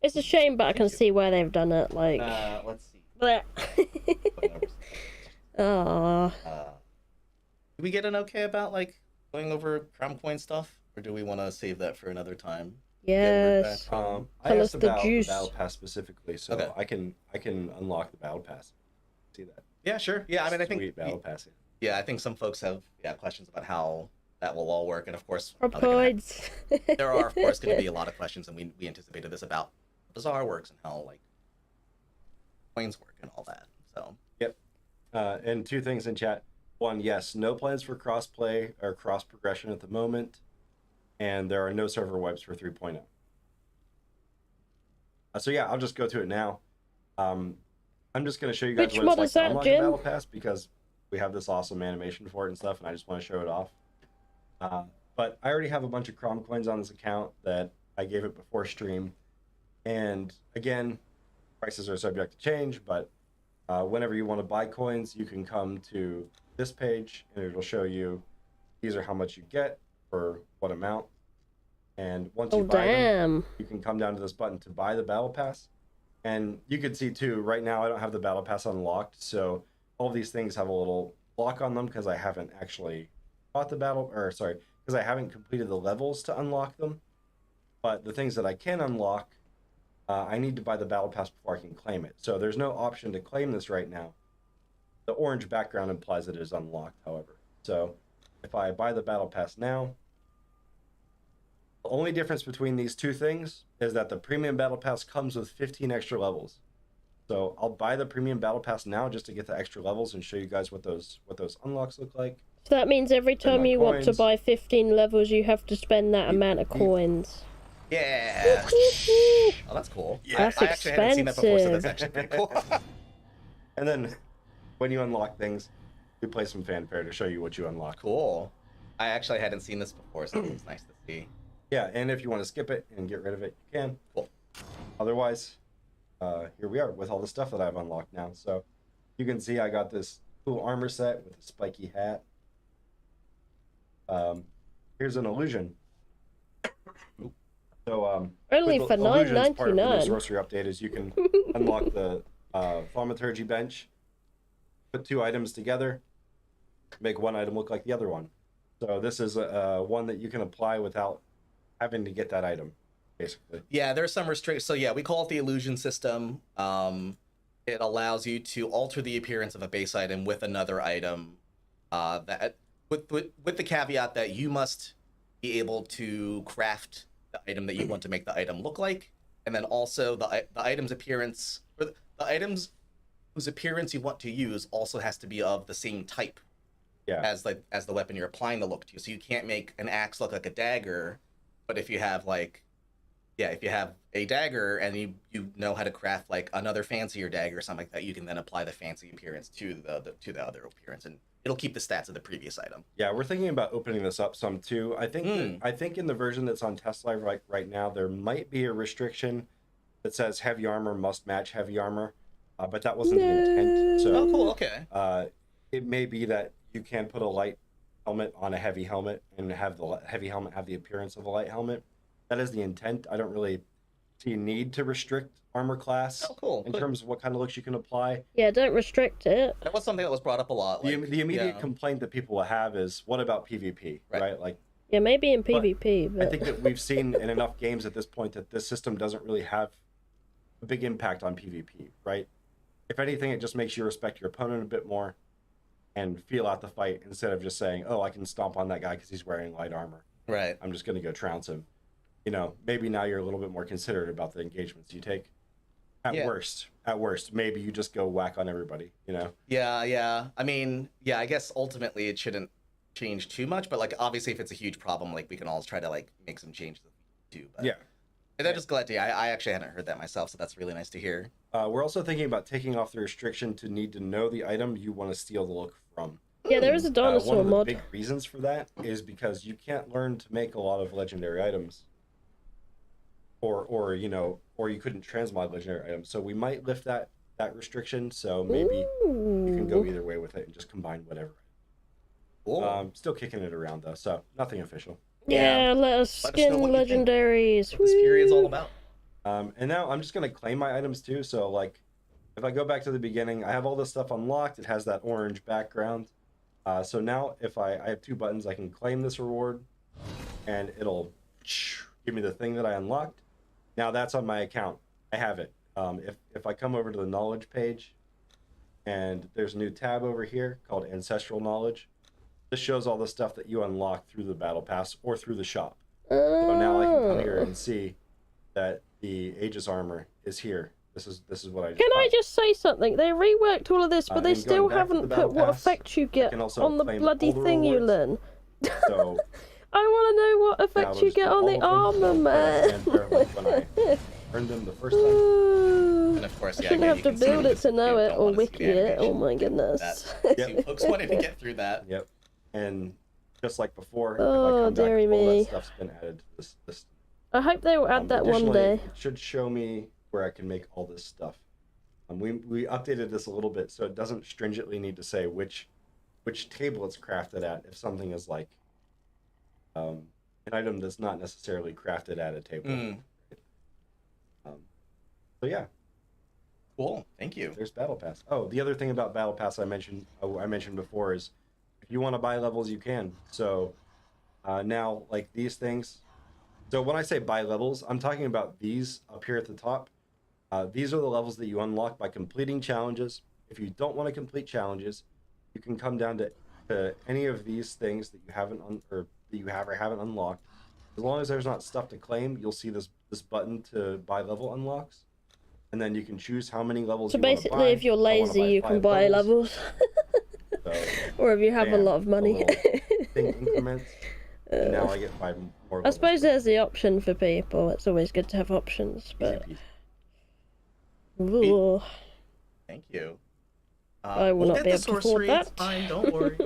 It's a shame, but I can see where they've done it. Like, let's see. Aww. Do we get an okay about like going over crown coin stuff, or do we want to save that for another time? Yes. I asked about the battle pass specifically, so okay. I can unlock the battle pass. See that? Yeah, sure. Yeah, I mean, I think battle pass. Yeah, I think some folks have questions about how that will all work, and of course, there are of course going to be a lot of questions, and we anticipated this about Bazaar works and how like coins work and all that. So yep. And two things in chat. One, yes, no plans for cross-play or cross-progression at the moment, and there are no server wipes for 3.0. So yeah, I'll just go to it now. I'm just going to show you guys what it's like to unlock the battle pass, because we have this awesome animation for it and stuff, and I just want to show it off. But I already have a bunch of Crom coins on this account that I gave it before stream, and again, prices are subject to change, but whenever you want to buy coins, you can come to this page and it'll show you these are how much you get for what amount, and once you buy them, you can come down to this button to buy the battle pass. And you can see too, right now I don't have the battle pass unlocked, so all of these things have a little block on them because I haven't actually bought the because I haven't completed the levels to unlock them. But the things that I can unlock I need to buy the battle pass before I can claim it. So there's no option to claim this right now. The orange background implies it is unlocked, however. So if I buy the battle pass now, the only difference between these two things is that the premium battle pass comes with 15 extra levels. So I'll buy the premium battle pass now just to get the extra levels and show you guys what those unlocks look like. So that means every time you want to buy 15 levels, you have to spend that amount of coins. Yeah. Oh, that's cool. Yeah. That's I actually hadn't seen that before, so that's actually pretty cool. And then when you unlock things, we play some fanfare to show you what you unlock. Cool. I actually hadn't seen this before, so it's nice to see. Yeah, and if you want to skip it and get rid of it, you can. Cool. Otherwise, here we are with all the stuff that I've unlocked now. So you can see I got this cool armor set with a spiky hat. Here's an illusion. So only for illusions, part of the new $9.99. sorcery update is you can unlock the thaumaturgy bench, put two items together, make one item look like the other one. So this is one that you can apply without having to get that item, basically. Yeah, there's some restrictions. So yeah, we call it the illusion system. It allows you to alter the appearance of a base item with another item. That with the caveat that you must be able to craft the item that you want to make the item look like, and then also the item's appearance, or the items whose appearance you want to use also has to be of the same type as the weapon you're applying the look to. So you can't make an axe look like a dagger, but if you have if you have a dagger and you know how to craft like another fancier dagger or something like that, you can then apply the fancy appearance to the other appearance, and it'll keep the stats of the previous item. Yeah, we're thinking about opening this up some too. I think in the version that's on TESTLIVE right now, there might be a restriction that says heavy armor must match heavy armor, but that wasn't the intent. So cool. Okay. It may be that you can put a light helmet on a heavy helmet and have the heavy helmet have the appearance of a light helmet. That is the intent. I don't really see a need to restrict armor class in terms of what kind of looks you can apply. Yeah, don't restrict it. That was something that was brought up a lot. The immediate complaint that people will have is, what about PvP, right? Like, yeah, maybe in PvP, but I think that we've seen in enough games at this point that this system doesn't really have a big impact on PvP, right? If anything, it just makes you respect your opponent a bit more and feel out the fight instead of just saying, oh, I can stomp on that guy because he's wearing light armor. Right. I'm just going to go trounce him. You know, maybe now you're a little bit more considerate about the engagements you take. At worst, maybe you just go whack on everybody, you know? Yeah. I mean, yeah, I guess ultimately it shouldn't change too much, but like obviously if it's a huge problem, like we can always try to like make some changes too. But yeah. And I'm just glad to hear. I actually hadn't heard that myself, so that's really nice to hear. We're also thinking about taking off the restriction to need to know the item you want to steal the look from. Yeah, there is a dinosaur mod. One of the mod. big reasons for that is because you can't learn to make a lot of legendary items. Or you couldn't transmog legendary items. So we might lift that restriction, so maybe you can go either way with it and just combine whatever. Cool. Still kicking it around though, so nothing official. Yeah, let us skin legendaries. What this period's all about. And now I'm just gonna claim my items too. So like, if I go back to the beginning, I have all this stuff unlocked. It has that orange background. So now if I have two buttons, I can claim this reward, and it'll give me the thing that I unlocked. Now that's on my account. I have it. If I come over to the knowledge page, and there's a new tab over here called Ancestral Knowledge. This shows all the stuff that you unlock through the Battle Pass or through the shop. So now I can come here and see that the Aegis armor is here. This is what I just Can got. I just say something? They reworked all of this, but they still haven't put what effect you get on the bloody thing you learn. So I want to know what effect you get on the armor, man. When I earned them the first time. And of course, I shouldn't have to build it to know it or wiki it. Oh my goodness. You folks wanted to get through that. Yep. And just like before, oh, if I come dearie back, all me. that stuff's been added to this. I hope they will add that one day. It should show me where I can make all this stuff. We updated this a little bit, so it doesn't stringently need to say which table it's crafted at if something is like an item that's not necessarily crafted at a table. So yeah. Cool. Thank you. There's Battle Pass. Oh, the other thing about Battle Pass I mentioned before is if you want to buy levels, you can. So now, like these things. So when I say buy levels, I'm talking about these up here at the top. These are the levels that you unlock by completing challenges. If you don't want to complete challenges, you can come down to any of these things that you haven't or that you have or haven't unlocked. As long as there's not stuff to claim, you'll see this button to buy level unlocks, and then you can choose how many levels So you want to buy. basically, if you're lazy, you can buy levels. So, or if you have a lot of money. thing increments. And now I get 5 more I levels. suppose there's the option for people. It's always good to have options, but... Ooh. Thank you. I will we'll not get be the able to afford sorcery. It's that. fine. Don't worry.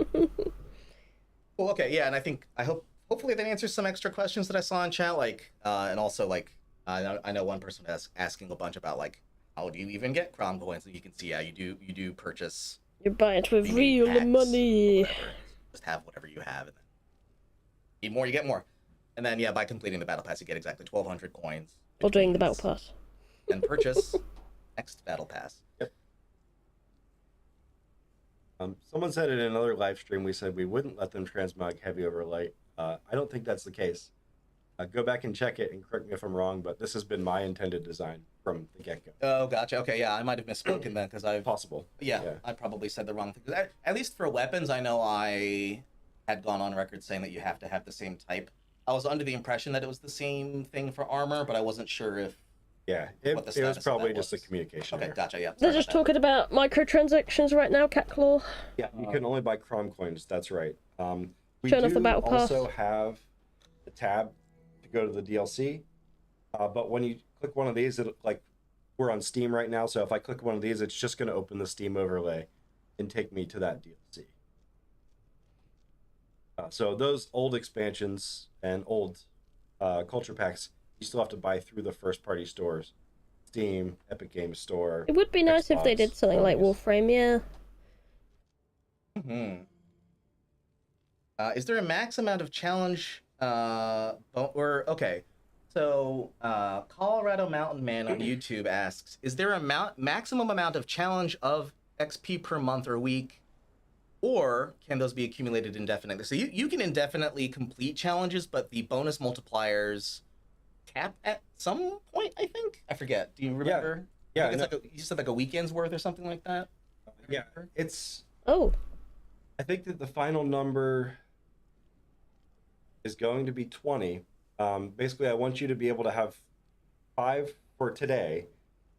Well, okay, yeah, and I hope hopefully that answers some extra questions that I saw in chat, like, and also like I know one person was asking a bunch about like how do you even get Crom coins, and you can see you do purchase. You buy it with premium real packs money. or whatever. Just have whatever you have, and then need more, you get more, and then by completing the battle pass, you get exactly 1,200 coins. Or doing the battle pass. And purchase next battle pass. Yep. Someone said in another live stream, we said we wouldn't let them transmog heavy over light. I don't think that's the case. Go back and check it and correct me if I'm wrong, but this has been my intended design from the get-go. Oh, gotcha. Okay, yeah, I might have misspoken then, because I've... Possible. Yeah, I probably said the wrong thing. At least for weapons, I know I had gone on record saying that you have to have the same type. I was under the impression that it was the same thing for armor, but I wasn't sure if... Yeah, it was probably just a communication Okay, error. gotcha, yeah. They're just talking about microtransactions right now, 𝐃𝐢𝐬𝐜𝐸. Yeah, you can only buy Crom coins, that's right. We Showing off the do battle pass. also have a tab to go to the DLC, but when you click one of these, like we're on Steam right now, so if I click one of these, it's just going to open the Steam overlay and take me to that DLC. So those old expansions and old culture packs, you still have to buy through the first-party stores. Steam, Epic Games Store. It would be nice if they Xbox, did something like Windows. Warframe, yeah. Mm-hmm. Is there a max amount of challenge, okay. So, Colorado Mountain Man on YouTube asks, is there a maximum amount of challenge of XP per month or week, or can those be accumulated indefinitely? So you can indefinitely complete challenges, but the bonus multipliers cap at some point, I think? I forget. Do you remember? Yeah, it's you said like a weekend's worth or something like that? Yeah, it's... Oh. I think that the final number is going to be 20. Basically, I want you to be able to have 5 for today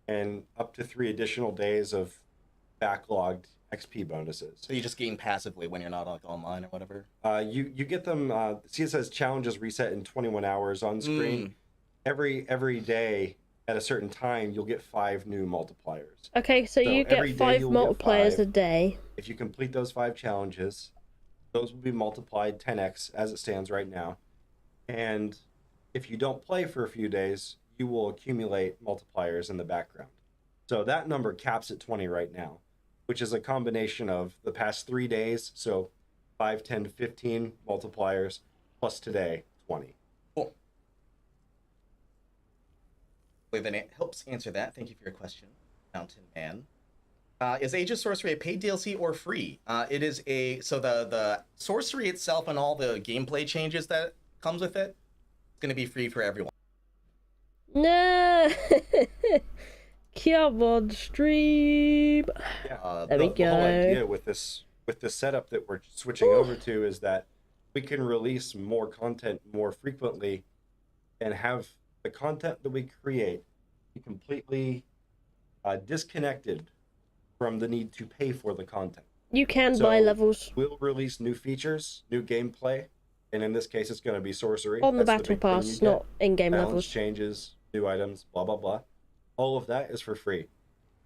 and up to 3 additional days of backlogged XP bonuses. So you just gain passively when you're not like online or whatever? You get them, see it says challenges reset in 21 hours on screen. Every day at a certain time, you'll get 5 new multipliers. Okay, so you every get day 5 you'll get multipliers 5. a day. If you complete those 5 challenges, those will be multiplied 10x as it stands right now. And if you don't play for a few days, you will accumulate multipliers in the background. So that number caps at 20 right now, which is a combination of the past 3 days, so 5, 10, 15 multipliers, plus today, 20. Cool. Well, then it helps answer that. Thank you for your question, Mountain Man. Is Age of Sorcery a paid DLC or free? It is so the sorcery itself and all the gameplay changes that comes with it, it's going to be free for everyone. No! Come on, stream! Yeah, There we the whole go. idea with this setup that we're switching over to is that we can release more content more frequently and have the content that we create be completely disconnected from the need to pay for the content. You can So, buy levels We'll release new features, new gameplay, and in this case, it's going to be sorcery. on the That's battle big thing you pass, get. not in-game Balance levels. changes, new items, blah, blah, blah. All of that is for free.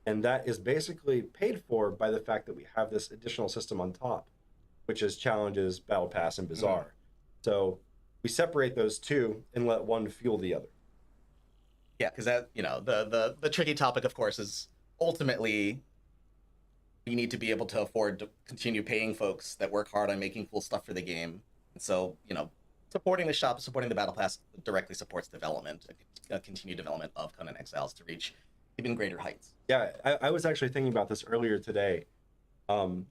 And that is basically paid for by the fact that we have this additional system on top, which is challenges, battle pass, and bazaar. So we separate those two and let one fuel the other. Yeah, because that, the tricky topic, of course, is ultimately you need to be able to afford to continue paying folks that work hard on making cool stuff for the game. And so, supporting the shop, supporting the battle pass directly supports development, continued development of Conan Exiles to reach even greater heights. Yeah, I was actually thinking about this earlier today. One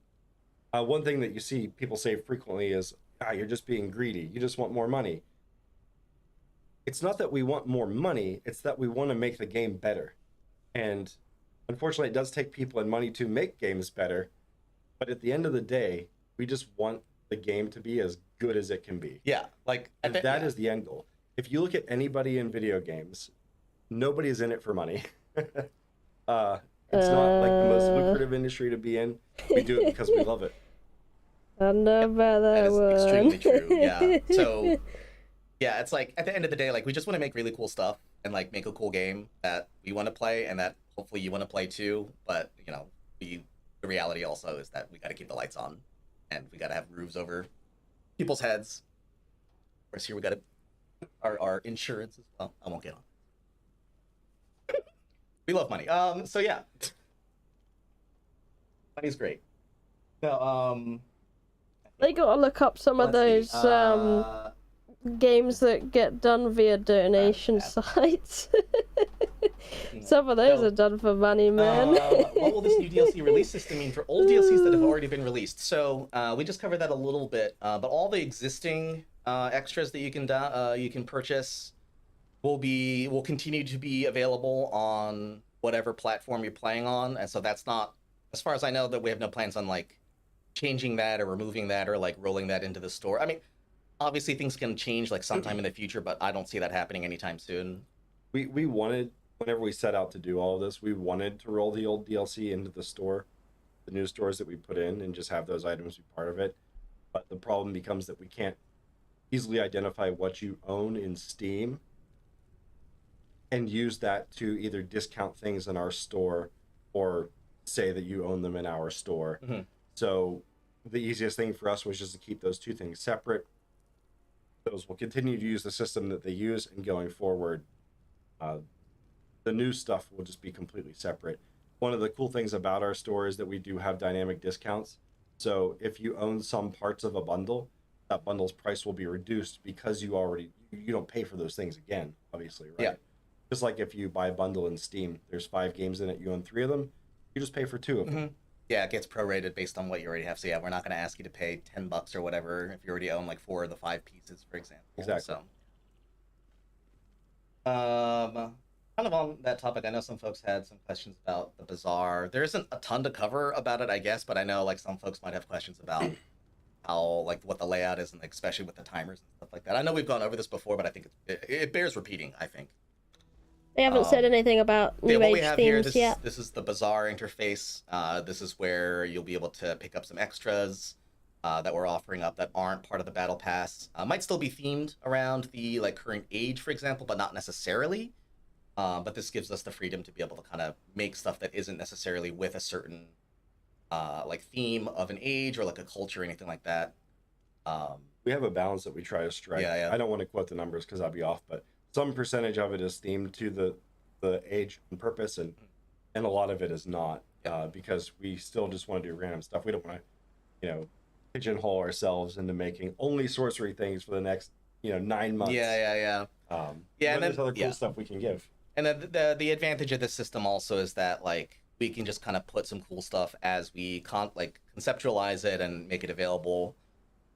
thing that you see people say frequently is, you're just being greedy. You just want more money. It's not that we want more money. It's that we want to make the game better. And unfortunately, it does take people and money to make games better. But at the end of the day, we just want the game to be as good as it can be. Yeah, like And that is the end goal. If you look at anybody in video games, nobody is in it for money. It's not like the most lucrative industry to be in. We do it because we love it. I know about that that is one. extremely true. Yeah. So yeah, it's like at the end of the day, like we just want to make really cool stuff and like make a cool game that we want to play and that hopefully you want to play too. But you know, the reality also is that we got to keep the lights on and we got to have roofs over people's heads. Of course, here we got our insurance as well. I won't get on. We love money. So yeah, money's great. No, They gotta look up some of let's those see. games that get done via donation sites. Some of those So, are done for money, man. What will this new DLC release system mean for old DLCs that have already been released? So we just covered that a little bit, but all the existing extras that you can purchase will continue to be available on whatever platform you're playing on, and so that's not, as far as I know, that we have no plans on like changing that or removing that or like rolling that into the store. I mean, obviously things can change like sometime in the future, but I don't see that happening anytime soon. We wanted, whenever we set out to do all of this, we wanted to roll the old DLC into the store, the new stores that we put in, and just have those items be part of it. But the problem becomes that we can't easily identify what you own in Steam and use that to either discount things in our store or say that you own them in our store. Mm-hmm. So the easiest thing for us was just to keep those two things separate. Those will continue to use the system that they use, and going forward, the new stuff will just be completely separate. One of the cool things about our store is that we do have dynamic discounts. So if you own some parts of a bundle, that bundle's price will be reduced because you don't pay for those things again, obviously, right? Yeah. Just like if you buy a bundle in Steam, there's 5 games in it, you own 3 of them, you just pay for 2 of them. Mm-hmm. Yeah, it gets prorated based on what you already have. So yeah, we're not going to ask you to pay $10 or whatever if you already own like 4 of the 5 pieces, for example. Exactly. So, kind of on that topic, I know some folks had some questions about the Bazaar. There isn't a ton to cover about it, I guess, but I know like some folks might have questions about how, like, what the layout is, and like, especially with the timers and stuff like that. I know we've gone over this before, but I think it bears repeating, I think. They haven't said anything about new what we age have here, themes yet. this is the Bazaar interface. This is where you'll be able to pick up some extras that we're offering up that aren't part of the Battle Pass. Might still be themed around the like current age, for example, but not necessarily. But this gives us the freedom to be able to kind of make stuff that isn't necessarily with a certain like theme of an age or like a culture or anything like that. We have a balance that we try to strike. Yeah. I don't want to quote the numbers because I'll be off, but some percentage of it is themed to the age and purpose, and a lot of it is not, because we still just want to do random stuff. We don't want to, pigeonhole ourselves into making only sorcery things for the next, 9 months. Yeah. And then there's other cool stuff we can give. And then the advantage of this system also is that like we can just kind of put some cool stuff as we conceptualize it and make it available.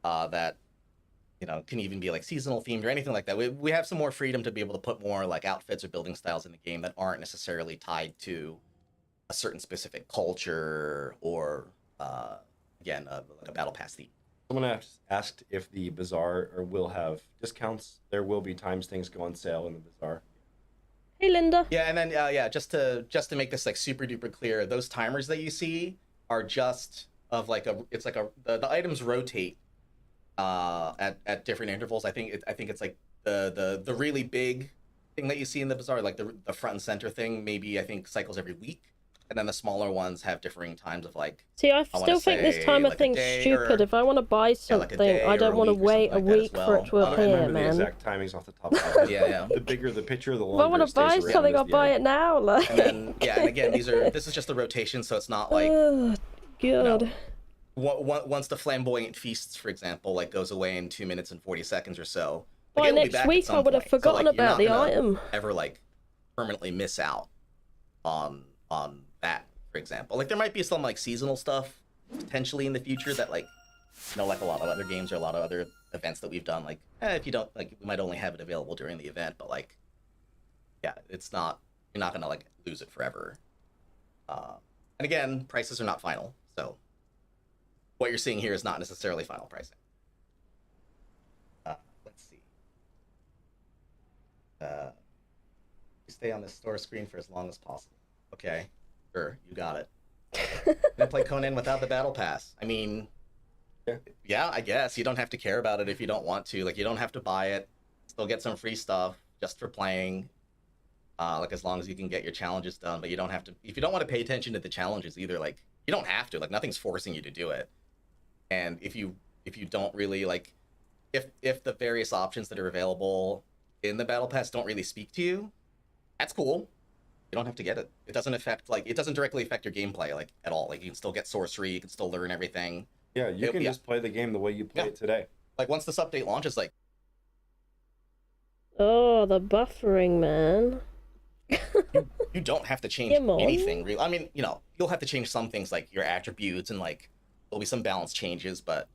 That can even be like seasonal themed or anything like that. We have some more freedom to be able to put more like outfits or building styles in the game that aren't necessarily tied to a certain specific culture or like a battle pass theme. Someone asked if the Bazaar will have discounts. There will be times things go on sale in the Bazaar. Hey, Linda. Yeah, and then just to make this like super duper clear, those timers that you see are just of like the items rotate at different intervals. I think it's like the really big thing that you see in the Bazaar, like the front and center thing, maybe I think cycles every week. And then the smaller ones have differing times of like. See, I still think this timer thing's stupid. If I want to buy something, I don't want to wait a week for it to appear, I don't remember man. the exact timings off the top of my head. Yeah. The bigger the picture, the If I longer. want to buy something, I'll buy it now. Like. And then and again, this is just the rotation, so it's not like. Oh, God. Once the flamboyant feasts, for example, like goes away in 2 minutes and 40 seconds or so. By next week, I would have forgotten about the item. Ever like permanently miss out on that, for example. Like there might be some like seasonal stuff potentially in the future that like like a lot of other games or a lot of other events that we've done. Like if you don't like, we might only have it available during the event, but like it's not You're not gonna like lose it forever. And again, prices are not final, so what you're seeing here is not necessarily final pricing. Let's see. Stay on this store screen for as long as possible. Okay, sure, you got it. Gonna play Conan without the battle pass. I mean, yeah, I guess you don't have to care about it if you don't want to. Like, you don't have to buy it. Still get some free stuff just for playing. Like, as long as you can get your challenges done, but you don't have to. If you don't want to pay attention to the challenges either, like, you don't have to. Like, nothing's forcing you to do it. And if you don't really like, if the various options that are available in the battle pass don't really speak to you, that's cool. You don't have to get it. It doesn't affect, like, it doesn't directly affect your gameplay, like, at all. Like, you can still get sorcery, you can still learn everything. Yeah, you can just play the game the way you play it today. Like, once this update launches, like... Oh, the buffering, man. you don't have to change anything, really. I mean, you know, you'll have to change some things, like your attributes, and, like, there'll be some balance changes, but,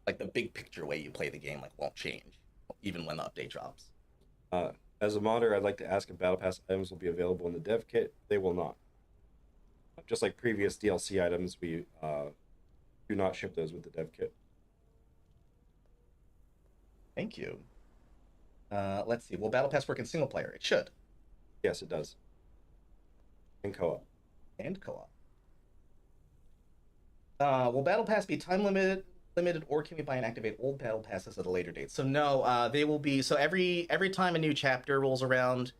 like, the big picture way you play the game, like, won't change, even when the update drops. As a modder, I'd like to ask if Battle Pass items will be available in the dev kit. They will not. Just like previous DLC items, we do not ship those with the dev kit. Thank you. Let's see. Will Battle Pass work in single player? It should. Yes, it does. And co-op. And co-op. Will Battle Pass be time limited, or can we buy and activate old Battle Passes at a later date? So no, they will be. So every time a new chapter rolls around,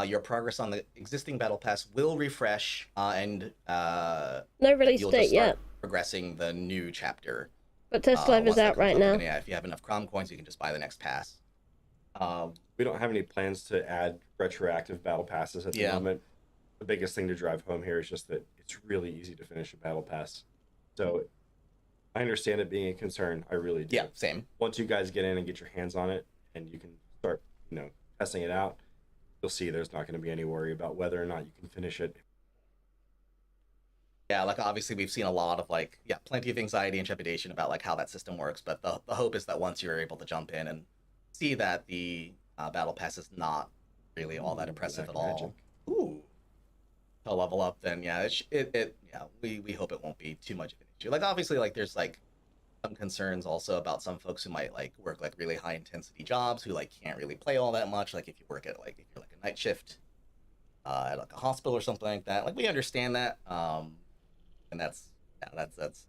your progress on the existing Battle Pass will refresh, and no release you'll date just start yet. Progressing the new chapter. But TESTLIVE is out right now. And yeah, if you have enough Crom coins, you can just buy the next pass. We don't have any plans to add retroactive Battle Passes at the moment. The biggest thing to drive home here is just that it's really easy to finish a Battle Pass. So I understand it being a concern. I really do. Yeah, same. Once you guys get in and get your hands on it and you can start, testing it out, you'll see there's not going to be any worry about whether or not you can finish it. Yeah, like, obviously we've seen a lot of, like, plenty of anxiety and trepidation about, like, how that system works, but the hope is that once you're able to jump in and see that the Battle Pass is not really all that impressive at all. Ooh. To level up, then we hope it won't be too much of an issue. Like, obviously, like, there's, like, some concerns also about some folks who might, like, work, like, really high intensity jobs who, like, can't really play all that much. Like, if you work at, like, if you're like a night shift at, like, a hospital or something like that. Like, we understand that. And that's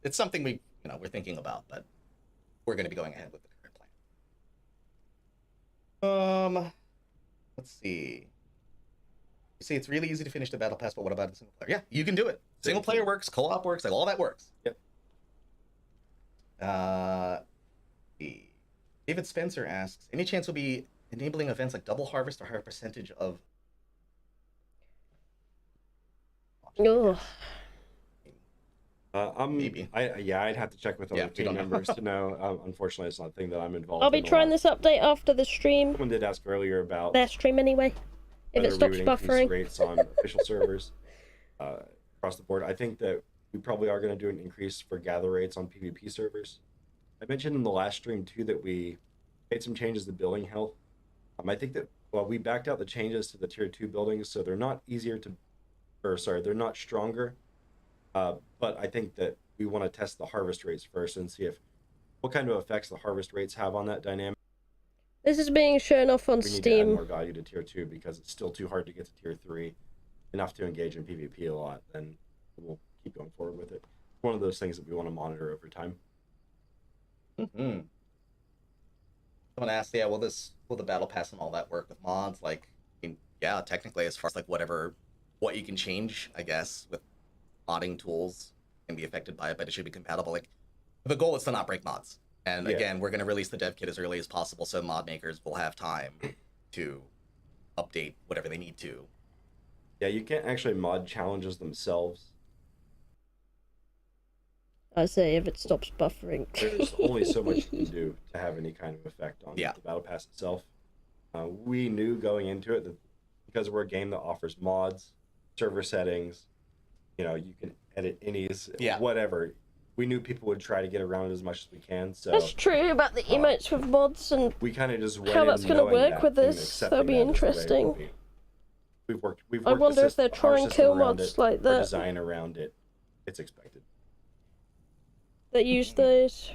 it's something we're thinking about, but we're going to be going ahead with the current plan. Let's see. You see, it's really easy to finish the Battle Pass, but what about the single player? Yeah, you can do it. Single player works, co-op works, like, all that works. Yep. David Spencer asks, any chance we'll be enabling events like Double Harvest or higher percentage of... Oh. Maybe. I'd have to check with other team members to know. Unfortunately, it's not a thing that I'm involved in. I'll be trying this update after the stream. Someone did ask earlier about their stream anyway. If it stops buffering. Rates on official servers across the board. I think that we probably are going to do an increase for gather rates on PvP servers. I mentioned in the last stream too that we made some changes to building health. I think that we backed out the changes to the tier 2 buildings, so they're not they're not stronger. But I think that we want to test the harvest rates first and see what kind of effects the harvest rates have on that dynamic. This is being shown off on Steam. We need to add more value to tier 2 because it's still too hard to get to tier 3 enough to engage in PvP a lot. Then we'll keep going forward with it. One of those things that we want to monitor over time. Someone asked, will the Battle Pass and all that work with mods? Like, I mean, yeah, technically, as far as like what you can change, I guess, with modding tools can be affected by it, but it should be compatible. Like, the goal is to not break mods. And again, we're going to release the dev kit as early as possible, so mod makers will have time to update whatever they need to. Yeah, you can't actually mod challenges themselves. I say if it stops buffering. There's only so much you can do to have any kind of effect on the Battle Pass itself. We knew going into it that because we're a game that offers mods, server settings, you can edit innies, whatever. We knew people would try to get around it as much as we can. So that's true about the emotes with mods and we kind of just went how that's going to work with this. That'll be interesting. we've worked I wonder if they're our trying system kill around mods it, like our that design around it. It's expected. that use those.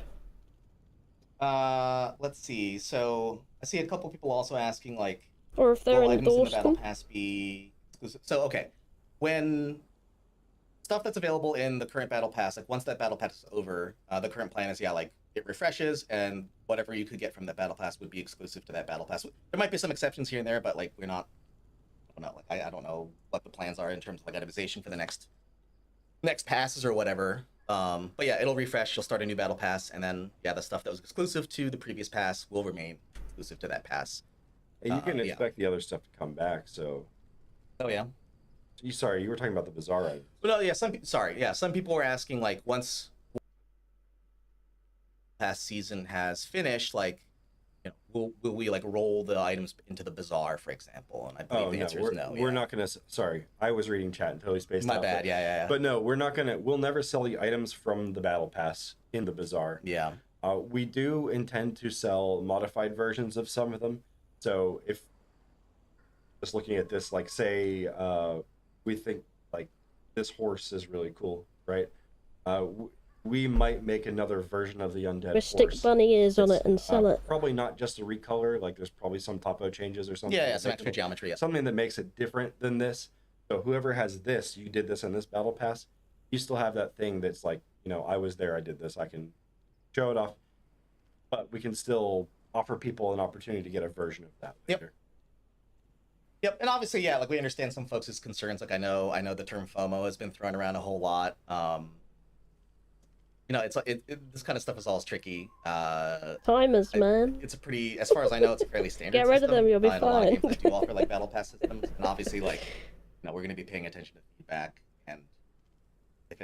Let's see. So I see a couple people also asking like, Or if they're will items in the endorsed battle them. pass be exclusive? So okay, when stuff that's available in the current battle pass, like once that battle pass is over, the current plan is like it refreshes and whatever you could get from that battle pass would be exclusive to that battle pass. There might be some exceptions here and there, but like we're not. I don't know. Like I don't know what the plans are in terms of like itemization for the next passes or whatever. But yeah, it'll refresh. You'll start a new battle pass, and then yeah, the stuff that was exclusive to the previous pass will remain exclusive to that pass. And you can expect the other stuff to come back. So. Oh yeah. Sorry, you were talking about the bizarre items. Well, no, yeah. Some people were asking like once past season has finished, like will we like roll the items into the bazaar, for example? And I believe the answer is no. We're not gonna. Sorry, I was reading chat and totally spaced out. My bad. Yeah. But no, we're not gonna. We'll never sell the items from the battle pass in the bazaar. Yeah. We do intend to sell modified versions of some of them. So if just looking at this, like say we think like this horse is really cool, right? We might make another version of the undead We stick bunny ears on it and sell it. Probably not just a recolor, like there's probably some topo changes or something. Yeah, some extra geometry. Yeah. Something that makes it different than this. So whoever has this, you did this in this battle pass, you still have that thing that's like, I was there, I did this, I can show it off. But we can still offer people an opportunity to get a version of that later. Yep, and obviously, yeah, like we understand some folks' concerns. Like I know the term FOMO has been thrown around a whole lot. It's like this kind of stuff is always tricky. Timers, man. It's a pretty, as far as I know, it's a fairly standard. Get rid of them, you'll be fine. A lot of fine. games that do offer like battle pass systems, and obviously, like, we're going to be paying attention to feedback, and if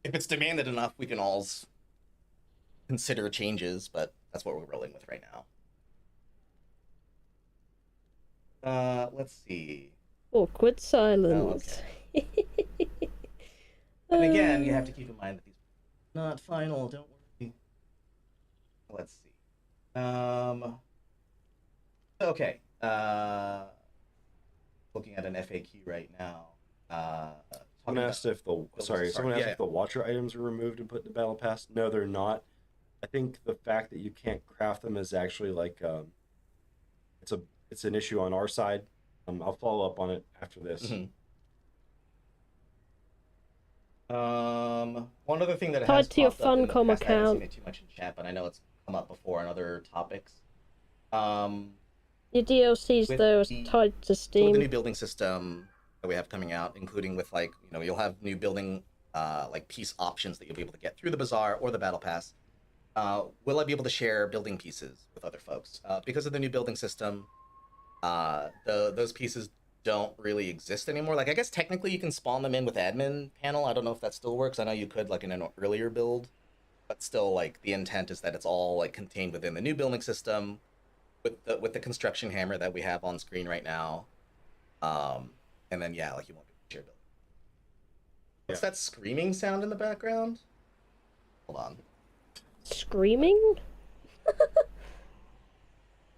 it's demanded enough, we can all consider changes. But that's what we're rolling with right now. Let's see. Awkward silence. Oh, okay. And again, you have to keep in mind that these are not final. Don't worry. Let's see. Okay. Looking at an FAQ right now. Someone asked if if the Watcher items are removed and put in the battle pass. No, they're not. I think the fact that you can't craft them is actually like it's an issue on our side. I'll follow up on it after this. Mm-hmm. One other thing that tied has to your funcom account. I haven't seen it too much in chat, but I know it's come up before on other topics. Your DLCs though is tied to Steam. So with the new building system that we have coming out, including with like you'll have new building like piece options that you'll be able to get through the bazaar or the battle pass. Will I be able to share building pieces with other folks? Because of the new building system, those pieces don't really exist anymore. Like I guess technically you can spawn them in with admin panel. I don't know if that still works. I know you could like in an earlier build, but still like the intent is that it's all like contained within the new building system with the construction hammer that we have on screen right now. And then yeah, like you won't be able to share building. What's that screaming sound in the background? Hold on. Screaming?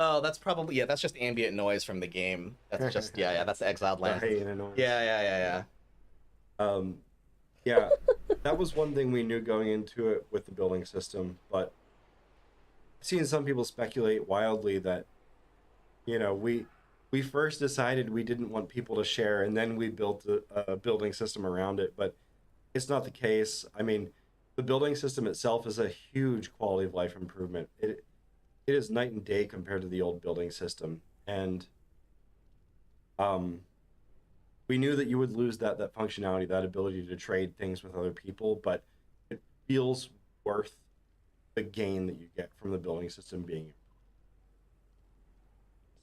Oh, that's probably that's just ambient noise from the game. That's just that's the Exiled land. Yeah. Yeah, that was one thing we knew going into it with the building system, but I've seen some people speculate wildly that we first decided we didn't want people to share, and then we built a building system around it, but it's not the case. I mean, the building system itself is a huge quality of life improvement. It is night and day compared to the old building system, and we knew that you would lose that functionality, that ability to trade things with other people, but it feels worth the gain that you get from the building system being.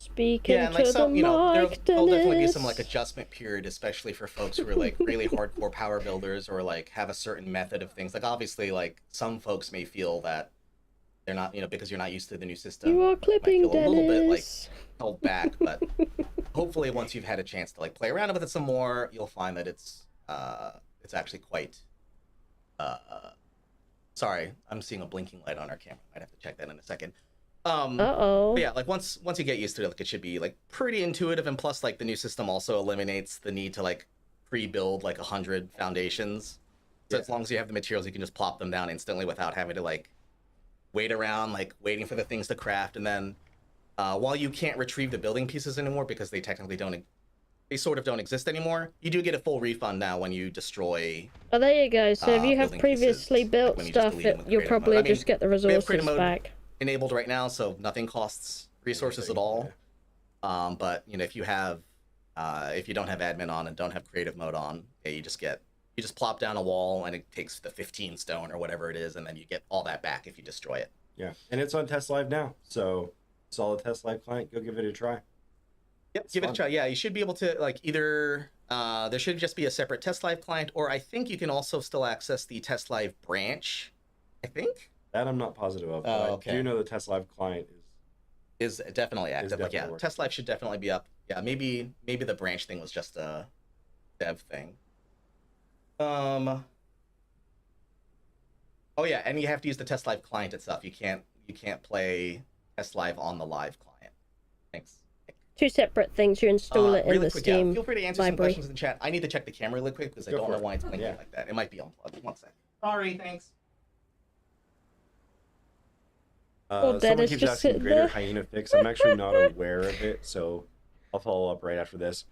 Speaking and like to some, the mic, there'll definitely be some Dennis. like adjustment period, especially for folks who are like really hardcore power builders or like have a certain method of things. Like obviously, like some folks may feel that they're not, because you're not used to the new system. You are clipping, might feel a little bit like Dennis. held back, but hopefully once you've had a chance to like play around with it some more, you'll find that it's actually quite. Sorry, I'm seeing a blinking light on our camera. Might have to check that in a second. Uh-oh. But yeah, like once you get used to it, like it should be like pretty intuitive, and plus like the new system also eliminates the need to like pre-build like 100 foundations. So as long as you have the materials, you can just plop them down instantly without having to like wait around, like waiting for the things to craft. And then while you can't retrieve the building pieces anymore because they technically don't, they sort of don't exist anymore, you do get a full refund now when you destroy. Oh, there you go. So if you have building previously pieces, built when you just stuff, delete them with you'll creative mode. probably I mean, just get the we have resources creative mode back. enabled right now, so nothing costs resources at all. But you know, if you have if you don't have admin on and don't have creative mode on, yeah, you just plop down a wall and it takes the 15 stone or whatever it is, and then you get all that back if you destroy it. Yeah, and it's on TESTLIVE now, so install the TESTLIVE client, go give it a try. Yep, give it a try. Yeah, you should be able to like either there should just be a separate TESTLIVE client, or I think you can also still access the TESTLIVE branch. I think That I'm not positive of, but I do know the TESTLIVE client is definitely active. Like, yeah, definitely working. TESTLIVE should definitely be up. Yeah, maybe the branch thing was just a dev thing. Oh yeah, and you have to use the TESTLIVE client itself. You can't play TESTLIVE on the live client. Thanks. Two separate things. You install it in really the quick, Steam yeah, feel free to answer library. some questions in the chat. I need to check the camera really quick because I don't know why it's blinking like that. It might be unplugged. One sec. Sorry, thanks. Well, Someone Dennis keeps just asking sitting Greater there. Hyena fix. I'm actually not aware of it, so I'll follow up right after this.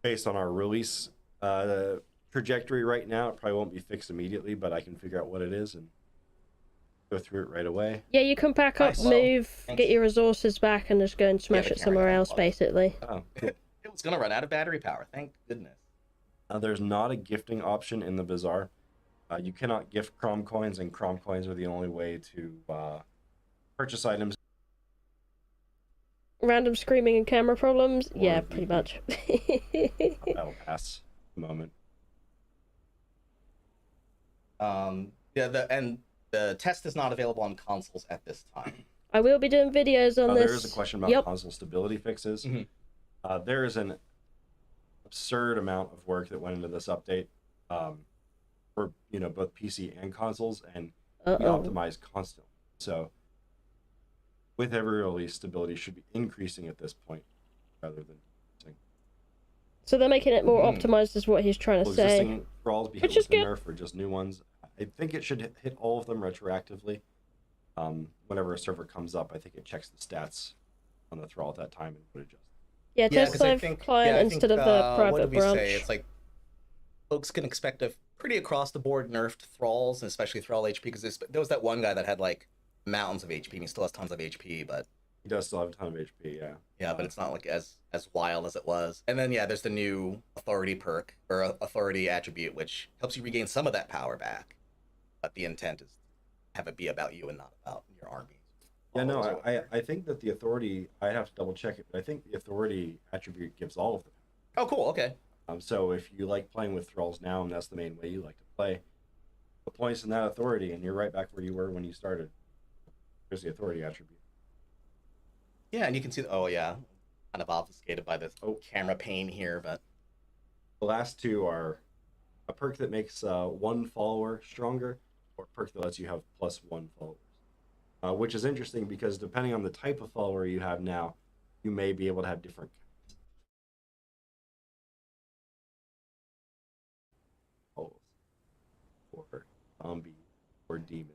Based on our release trajectory right now, it probably won't be fixed immediately, but I can figure out what it is and go through it right away. Yeah, you can back up, Nice. move, Thanks. get your resources back, and just go and smash the it camera somewhere got else, unplugged. basically. Oh, It was gonna run out of battery power. Thank goodness. there's not a gifting option in the bazaar. You cannot gift Crom coins, and Crom coins are the only way to purchase items. Random screaming and camera problems? Or Yeah, the- pretty much. Battle pass moment. Yeah, the test is not available on consoles at this time. I will be doing videos on this. There is a question about console stability fixes. Mhm. There is an absurd amount of work that went into this update for both PC and consoles, and we optimize constantly. So with every release, stability should be increasing at this point rather than decreasing. So they're making it more optimized, is what he's trying to Will say. existing thralls be hit Which is with the good. nerf or just new ones? I think it should hit all of them retroactively. Whenever a server comes up, I think it checks the stats on the thrall at that time and would adjust. Yeah, Yeah, 'cause I TESTLIVE think- client yeah, I think, instead of the what private did we branch. say? It's like folks can expect a pretty across the board nerfed thralls, and especially thrall HP, because there was that one guy that had like mountains of HP, and he still has tons of HP, but He does still have a ton of HP, yeah. yeah, but it's not like as wild as it was. And then yeah, there's the new authority perk or authority attribute, which helps you regain some of that power back. But the intent is to have it be about you and not about your army. Yeah, no, I think that the authority, I'd have to double check it, but I think the authority attribute gives all of them. Oh, cool. Okay. So if you like playing with thralls now, and that's the main way you like to play, the points in that authority, and you're right back where you were when you started. There's the authority attribute. Yeah, and you can see. Oh yeah, kind of obfuscated by this camera pane here, but The last two are a perk that makes one follower stronger, or a perk that lets you have +1 followers. Which is interesting because depending on the type of follower you have now, you may be able to have different followers, or zombie, or demon.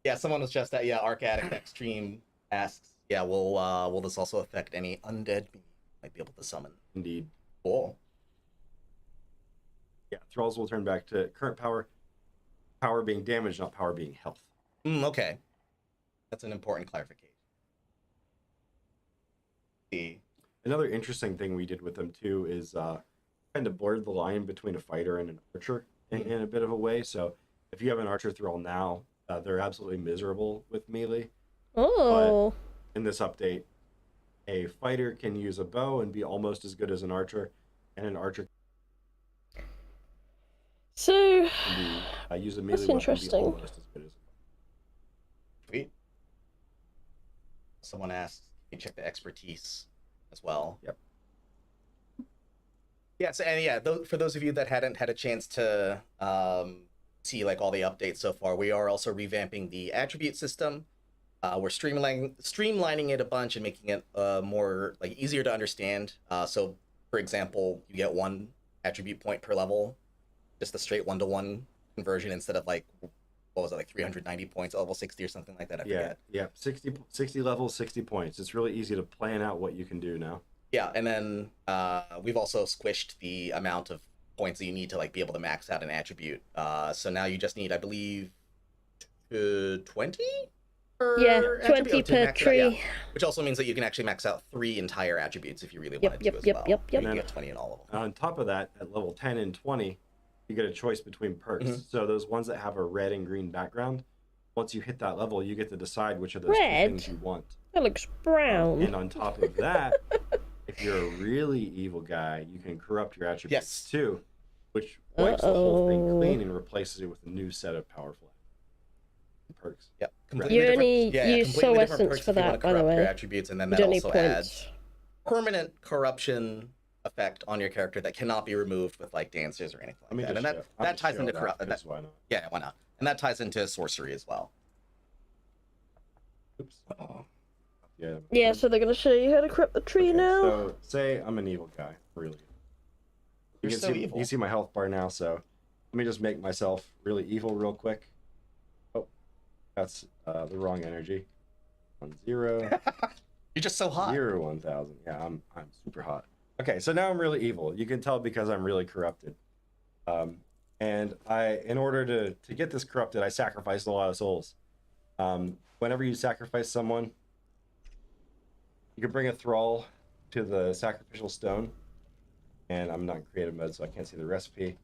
yeah, someone was just at Arc Addict Extreme asks, yeah, will this also affect any undead you might be able to summon? Indeed. Cool. Yeah, thralls will turn back to current power. Power being damage, not power being health. Okay. That's an important clarification. Another interesting thing we did with them too is kind of blurred the line between a fighter and an archer in a bit of a way. So if you have an archer thrall now, they're absolutely miserable with melee. Oh. But in this update, a fighter can use a bow and be almost as good as an archer, and an archer So, can be, use a melee that's weapon and be interesting. almost as good as. Sweet. Someone asked, can you check the expertise as well? Yep. Yes, and yeah, for those of you that hadn't had a chance to see like all the updates so far, we are also revamping the attribute system. we're streamlining it a bunch and making it more like easier to understand. So, for example, you get 1 attribute point per level, just a straight 1-to-1 conversion instead of like, what was it, like 390 points, level 60 or something like that. I forget. Yeah, 60 levels, 60 points. It's really easy to plan out what you can do now. Yeah, and then we've also squished the amount of points that you need to like be able to max out an attribute. So now you just need, I believe, 20 per Yeah, attribute 20 to per max it out, yeah. tree. Which also means that you can actually max out 3 entire attributes if you really wanted to as well. Yep. You can get 20 in all of them. On top of that, at level 10 and 20, you get a choice between perks. So those ones that have a red and green background, once you hit that level, you get to decide which of those two Red? things you want. That looks brown. And on top of that, if you're a really evil guy, you can corrupt your attributes too, which wipes the whole thing clean and replaces it with a new set of powerful perks. Yep. You only use soul completely different essence perks for if you wanna that, by the corrupt your way. attributes, and then You that don't need also points. adds permanent corruption effect on your character that cannot be removed with like dancers or anything like that. And that ties into corrupt. Why not? Yeah, why not? And that ties into sorcery as well. Oops. Oh. Yeah, so they're gonna show you how to corrupt the tree now. So say I'm an evil guy, really. You You're can so see, evil. You see my health bar now, so let me just make myself really evil real quick. Oh, that's the wrong energy. 1 0. You're just so hot. 0 1000. Yeah, I'm super hot. Okay, so now I'm really evil. You can tell because I'm really corrupted. And in order to get this corrupted, I sacrificed a lot of souls. Whenever you sacrifice someone, you can bring a thrall to the sacrificial stone. And I'm not in creative mode, so I can't see the recipe.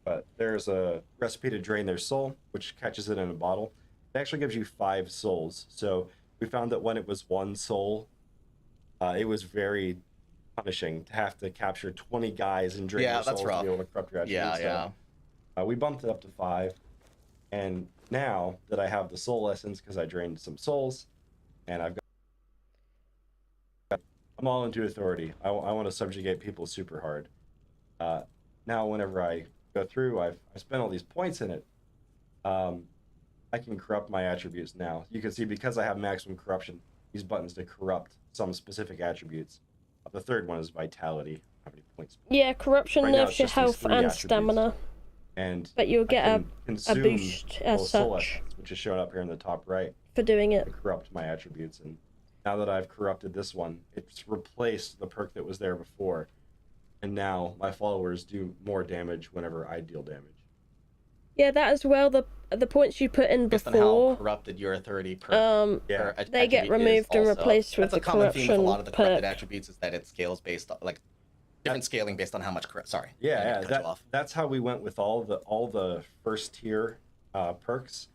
But there's a recipe to drain their soul, which catches it in a bottle. It actually gives you 5 souls. So we found that when it was 1 soul, it was very punishing to have to capture 20 guys and drain their souls to be able to corrupt your attributes. So, we bumped it up to 5. And now that I have the soul essence, because I drained some souls, and I'm all into authority. I want to subjugate people super hard. Now, whenever I go through, I spent all these points in it. I can corrupt my attributes now. You can see because I have maximum corruption, these buttons to corrupt some specific attributes. The third one is vitality. How many points? Yeah, corruption Right now, nerfs it's your just these health 3 and attributes. stamina. And But you'll I get can a consume boost as those soul such essence, which is shown up here in the top right, for doing it. to corrupt my attributes. And now that I've corrupted this one, it's replaced the perk that was there before. And now my followers do more damage whenever I deal damage. Yeah, that as well. The points you put in Based on how before, corrupted your authority per Yeah. they get removed and replaced with That's the a common theme with a corruption lot of the corrupted perk. attributes is that it scales based on like different scaling based on how much sorry. Yeah, cut you off. that's how we went with all the first tier perks,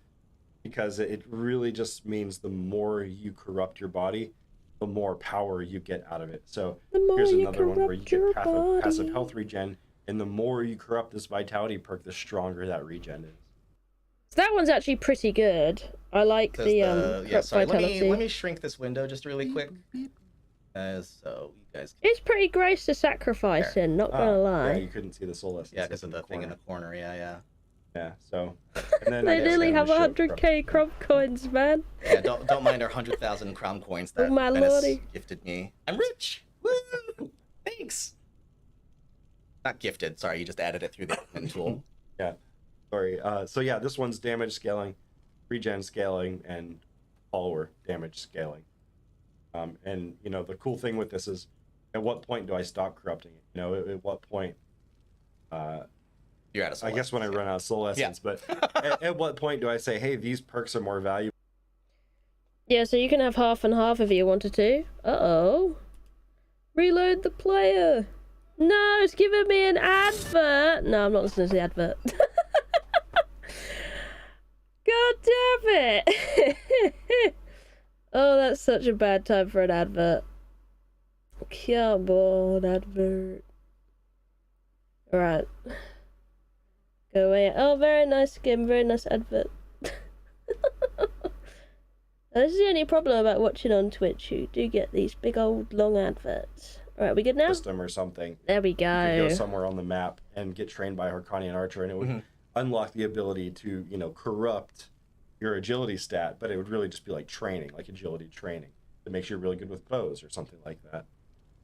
because it really just means the more you corrupt your body, the more power you get out of it. So The more here's you another one where you corrupt get your passive body. health regen, and the more you corrupt this vitality perk, the stronger that regen is. So that one's actually pretty good. I like Says the corrupt sorry, vitality. let me shrink this window just really quick. So you guys It's pretty gross to sacrifice in, not gonna lie. Yeah, you couldn't see the soul essence. because of the thing in the corner, yeah. Yeah, so and then They nearly have a 100k crop coins, man. Yeah, don't mind our 100,000 crown coins that Oh, my Venice lordy. gifted me. I'm rich. Woo! Thanks. Not gifted. Sorry, you just added it through the admin tool. Yeah, sorry. So yeah, this one's damage scaling, regen scaling, and follower damage scaling. And you know the cool thing with this is, at what point do I stop corrupting it? You know, at what point? You're out of soul I guess when I essence, run out of soul essence. But at what point do I say, hey, these perks are more valuable? Yeah, so you can have half and half if you wanted to. Uh-oh. Reload the player. No, it's giving me an advert. No, I'm not listening to the advert. God damn it. Oh, that's such a bad time for an advert. Come on, advert. Alright. Go away. Oh, very nice skin, very nice advert. This is the only problem about watching on Twitch. You do get these big old long adverts. Alright, we good now? System or something. There we You could go. go somewhere on the map and get trained by Harkonian Archer, and it would unlock the ability to, you know, corrupt your agility stat, but it would really just be like training, like agility training, that makes you really good with bows or something like that.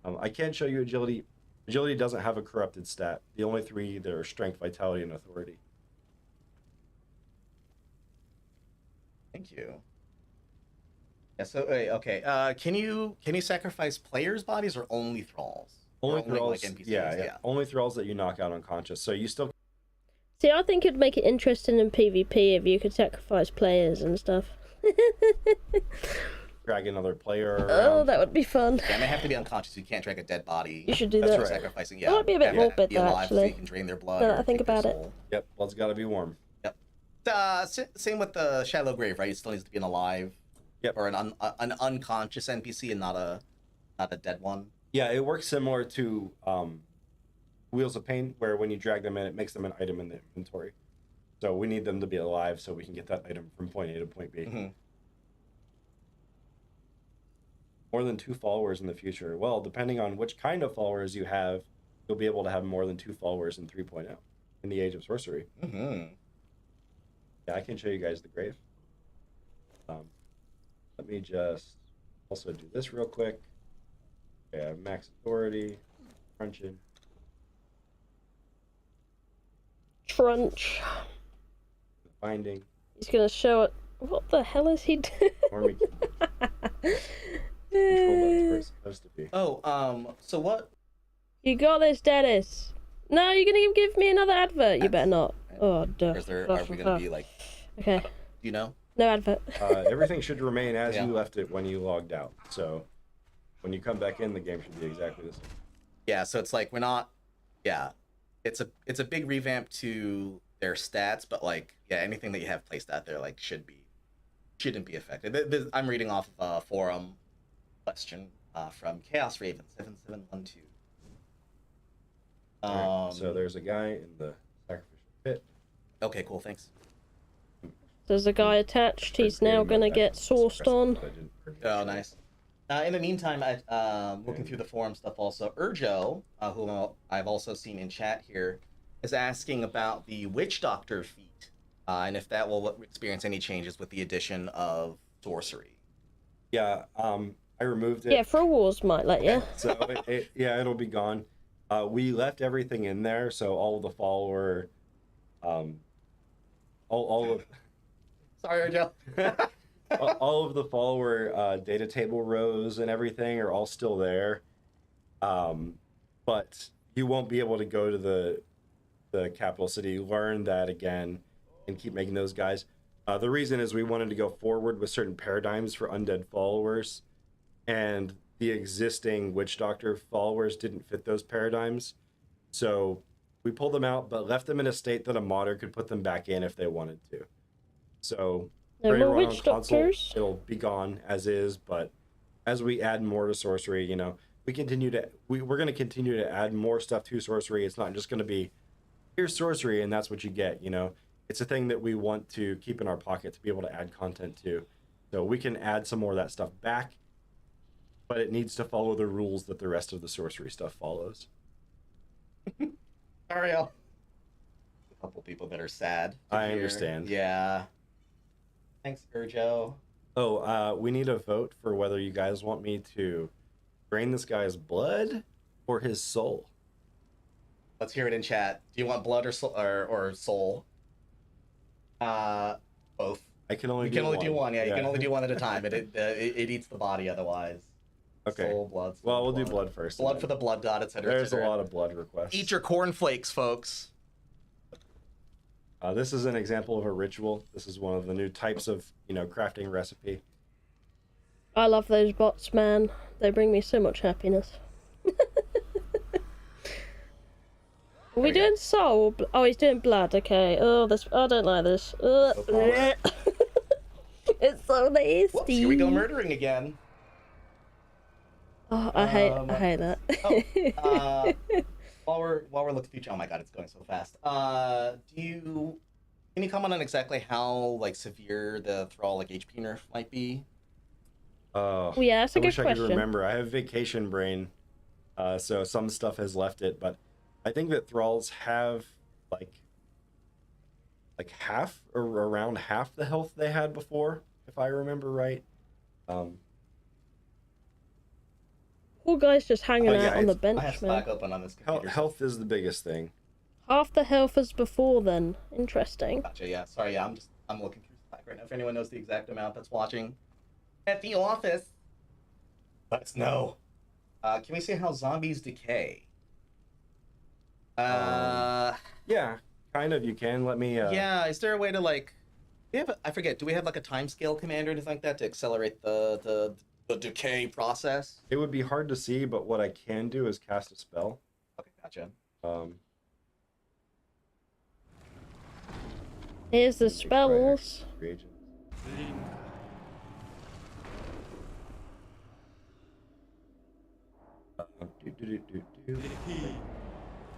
I can show you agility. Agility doesn't have a corrupted stat. The only three there are strength, vitality, and authority. Thank you. Yeah. So wait, okay. Can you sacrifice players' bodies or only thralls? Only Or thralls. like NPCs? Yeah. Only thralls that you knock out unconscious. So you still See, I think it'd make it interesting in PvP if you could sacrifice players and stuff. drag another player around. Oh, that would be fun. Yeah, and they have to be unconscious. You can't drag a dead body. You should do That's that. right. Sacrificing. That Yeah. might be a bit They have to morbid, be though, alive so actually. you can drain their blood. Now that or I think take their about it. soul. Yep, blood's got to be warm. Yep. Same with the shallow grave, right? It still needs to be an alive. Yep. Or an unconscious NPC and not a dead one. Yeah, it works similar to Wheels of Pain, where when you drag them in, it makes them an item in the inventory. So we need them to be alive so we can get that item from point A to point B. Mm-hmm. More than 2 followers in the future. Well, depending on which kind of followers you have, you'll be able to have more than 2 followers in 3.0 in the Age of Sorcery. Mm-hmm. Yeah, I can show you guys the grave. Let me just also do this real quick. Okay, I have max authority, crunching. Trunch. Binding. He's gonna show it. What the hell is he doing? Army control buttons where it's supposed to be. Oh, so what? You got this, Dennis. No, you're gonna give me another advert. You better not. Oh, duh. Are we gonna be like? Okay. Do you know? No advert. Everything should remain as Yeah. you left it when you logged out. So when you come back in, the game should be exactly the same. Yeah. So it's like we're not. Yeah, it's a big revamp to their stats, but like anything that you have placed out there like shouldn't be affected. I'm reading off of a forum question from Chaos Raven 7712. Alright, so there's a guy in the sacrificial pit. Okay, cool. Thanks. There's a guy attached. He's now gonna get sourced on. Oh, nice. In the meantime, I'm looking through the forum stuff also. Urjo, who I've also seen in chat here, is asking about the Witch Doctor feat, and if that will experience any changes with the addition of Sorcery. Yeah, I removed it. Yeah, for wars might let you. So it'll be gone. We left everything in there, so all of the follower, all of. Sorry, Urjo. all of the follower data table rows and everything are all still there, but you won't be able to go to the capital city, learn that again, and keep making those guys. The reason is we wanted to go forward with certain paradigms for undead followers, and the existing Witch Doctor followers didn't fit those paradigms, so we pulled them out, but left them in a state that a modder could put them back in if they wanted to. So No ready to more run on witch console, doctors. it'll be gone as is, but as we add more to Sorcery, we're going to continue to add more stuff to Sorcery. It's not just going to be, here's Sorcery and that's what you get, It's a thing that we want to keep in our pocket to be able to add content to. So we can add some more of that stuff back, but it needs to follow the rules that the rest of the Sorcery stuff follows. Ariel. A couple people that are sad. I understand. Yeah. Thanks, Urjo. Oh, we need a vote for whether you guys want me to drain this guy's blood or his soul. Let's hear it in chat. Do you want blood or soul? Both. I can only You can only do one. Yeah, you can only do one at a time. It eats the body otherwise. Okay. Soul, blood. Soul, Well, we'll do blood first. Blood for the blood god, etc. There's a lot of blood requests. Eat your cornflakes, folks. This is an example of a ritual. This is one of the new types of, crafting recipe. I love those bots, man. They bring me so much happiness. Are we doing soul? Oh, he's doing blood. Okay. Oh, this. I don't like this. It's so nasty. Whoops, here we go murdering again. Oh, I hate that. While we're looking through, oh my god, it's going so fast. Can you comment on exactly how severe the thrall HP nerf might be? Oh yeah, that's a I good wish question. I could remember. I have vacation brain, so some stuff has left it, but I think that thralls have like half or around half the health they had before, if I remember right. Poor guy's just hanging yeah, out on the I bench, have man. Slack open on this computer. Health is the biggest thing. Half the health as before, then. Interesting. Gotcha, yeah. Sorry, yeah, I'm looking through Slack right now. If anyone knows the exact amount that's watching at the office, let us know. Can we see how zombies decay? Yeah, kind of. You can let me. Yeah, is there a way to like? I forget. Do we have like a timescale command or anything like that to accelerate the decay process? It would be hard to see, but what I can do is cast a spell. Okay, gotcha. Here's the spells. Reagents.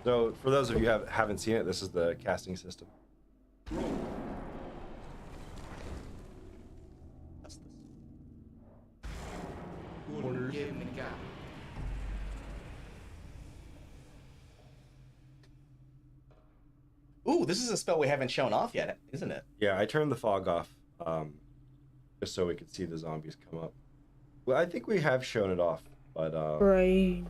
So, for those of you who haven't seen it, this is the casting system. That's this. Ooh, this is a spell we haven't shown off yet, isn't it? Yeah, I turned the fog off, just so we could see the zombies come up. Well, I think we have shown it off, but Brains.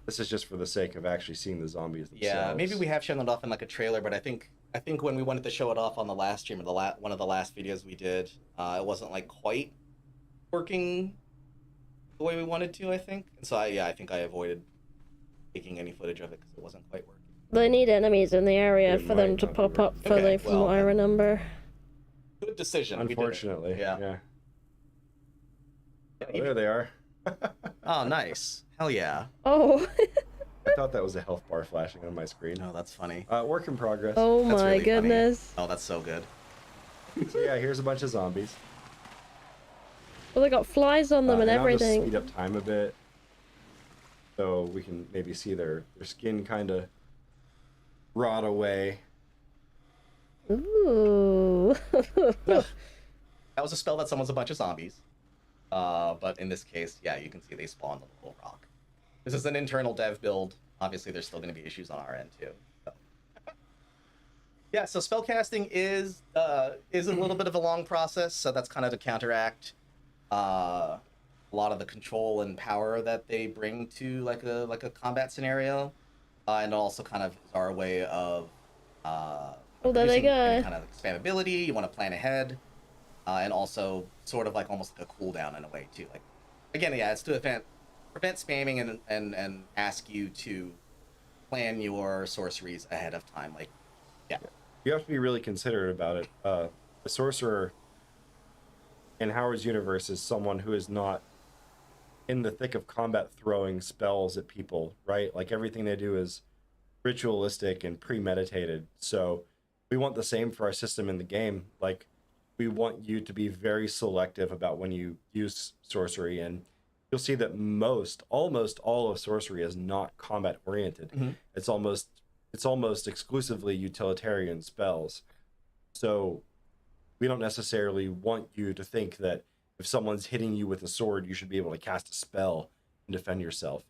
this is just for the sake of actually seeing the zombies themselves. Yeah, maybe we have shown it off in like a trailer, but I think when we wanted to show it off on the last stream or one of the last videos we did, it wasn't like quite working the way we wanted to. I think, and so I think I avoided taking any footage of it because it wasn't quite working. They need enemies in the area It for them might to not be pop up working. fully, Okay, from well, what I remember. Good decision. we did it. Unfortunately, Yeah. yeah. Yeah, Oh, there they are. Oh, nice. Hell yeah. Oh. I thought that was a health bar flashing on my screen. No, that's funny. Work in progress. Oh That's my really funny. goodness. Oh, that's so good. So yeah, here's a bunch of zombies. Well, they got flies on them and I'll just everything. speed up time a bit, so we can maybe see their skin kind of rot away. Ooh. That was a spell that summons a bunch of zombies. But in this case, yeah, you can see they spawn the little rock. This is an internal dev build. Obviously, there's still going to be issues on our end too. So. Yeah, so spellcasting is a little bit of a long process, so that's kind of to counteract a lot of the control and power that they bring to like a combat scenario, and also kind of is our way of Oh, there they reducing any go. kind of spammability. You want to plan ahead, and also sort of like almost like a cooldown in a way too. Like again, yeah, it's to prevent spamming and ask you to plan your sorceries ahead of time. Like, yeah. You have to be really considerate about it. A sorcerer in Howard's universe is someone who is not in the thick of combat throwing spells at people, right? Like everything they do is ritualistic and premeditated. So we want the same for our system in the game. Like we want you to be very selective about when you use sorcery, and you'll see that almost all of sorcery is not combat oriented. Mm-hmm. It's almost exclusively utilitarian spells. So we don't necessarily want you to think that if someone's hitting you with a sword, you should be able to cast a spell and defend yourself.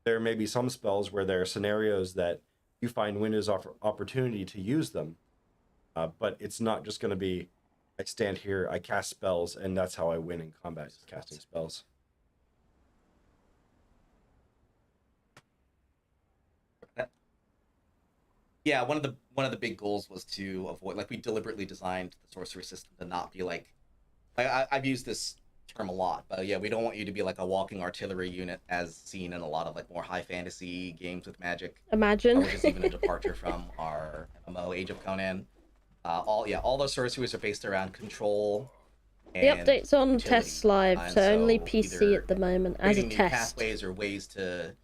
There may be some spells where there are scenarios that you find windows of opportunity to use them, but it's not just going to be, I stand here, I cast spells, and that's how I win in combat, is casting spells. Yeah, one of the big goals was to avoid, like, we deliberately designed the sorcery system to not be like I've used this term a lot, but yeah, we don't want you to be like a walking artillery unit as seen in a lot of like more high fantasy games with magic. Imagine. Which is even a departure from our MMO Age of Conan. All those sorceries are based around control. The update's on utility. TESTLIVE, so only PC either at the moment as a creating new test. pathways or ways to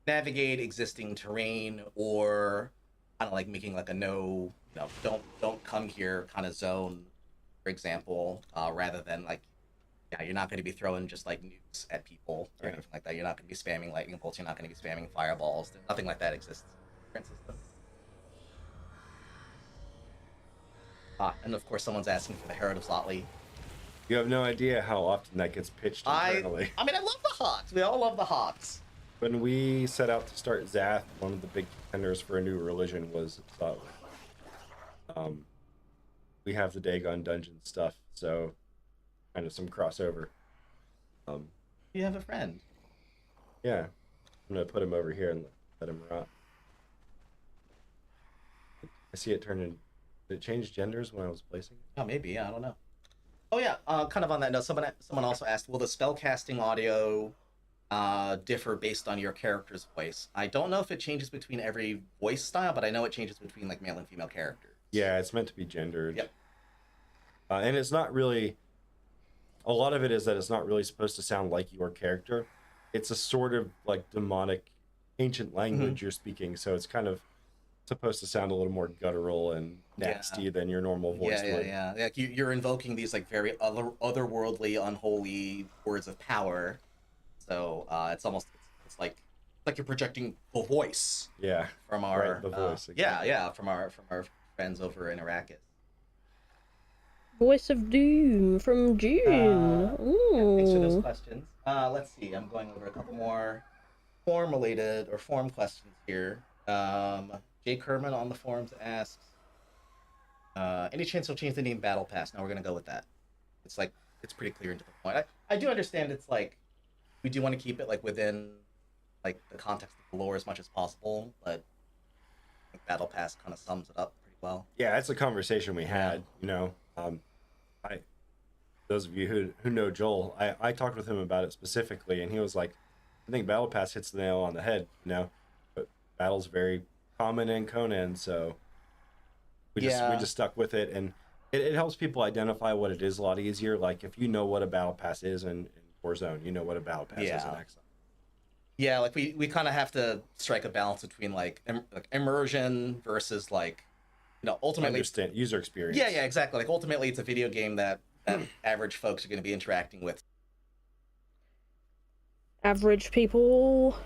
navigate existing terrain, or kind of like making like a don't come here kind of zone, for example, rather than like, yeah, you're not going to be throwing just like nukes at people or anything like that. You're not going to be spamming lightning bolts. You're not going to be spamming fireballs. Nothing like that exists in the current system. And of course, someone's asking for the Herald of Zlotley. You have no idea how often that gets pitched internally. I mean, I love the Hawks. We all love the Hawks. When we set out to start Zath, one of the big contenders for a new religion was Zotli. we have the Dagon dungeon stuff, so kind of some crossover. You have a friend. Yeah, I'm gonna put him over here and let him rot. I see it turn in. Did it change genders when I was placing it? Oh, maybe. Yeah, I don't know. Oh yeah. Kind of on that note, someone also asked, will the spellcasting audio differ based on your character's voice? I don't know if it changes between every voice style, but I know it changes between like male and female characters. Yeah, it's meant to be gendered. Yep. And it's not really. A lot of it is that it's not really supposed to sound like your character. It's a sort of like demonic, ancient language you're speaking, so it's kind of supposed to sound a little more guttural and nasty than your normal voice would. Yeah. Like you're invoking these like very otherworldly, unholy words of power. So it's almost it's like you're projecting the voice. Yeah. From our the voice. Exactly. From our friends over in Arrakis. Voice of Doom from June. Thanks for those questions. Let's see. I'm going over a couple more form-related or form questions here. Jay Kerman on the forums asks, any chance you'll change the name Battle Pass? No, we're going to go with that. It's pretty clear and to the point. I do understand it's like, we do want to keep it like within like the context of the lore as much as possible, but I think Battle Pass kind of sums it up pretty well. Yeah, that's a conversation we had, you know. Those of you who know Joel, I talked with him about it specifically, and he was like, I think Battle Pass hits the nail on the head, you know. But battle's very common in Conan, so we just stuck with it, and it helps people identify what it is a lot easier. Like if you know what a Battle Pass is in Warzone, you know what a Battle Pass is in Exile. Yeah, like we kind of have to strike a balance between like immersion versus like, you know, ultimately understand user experience. Yeah, exactly. Like ultimately it's a video game that average folks are going to be interacting with. Average people.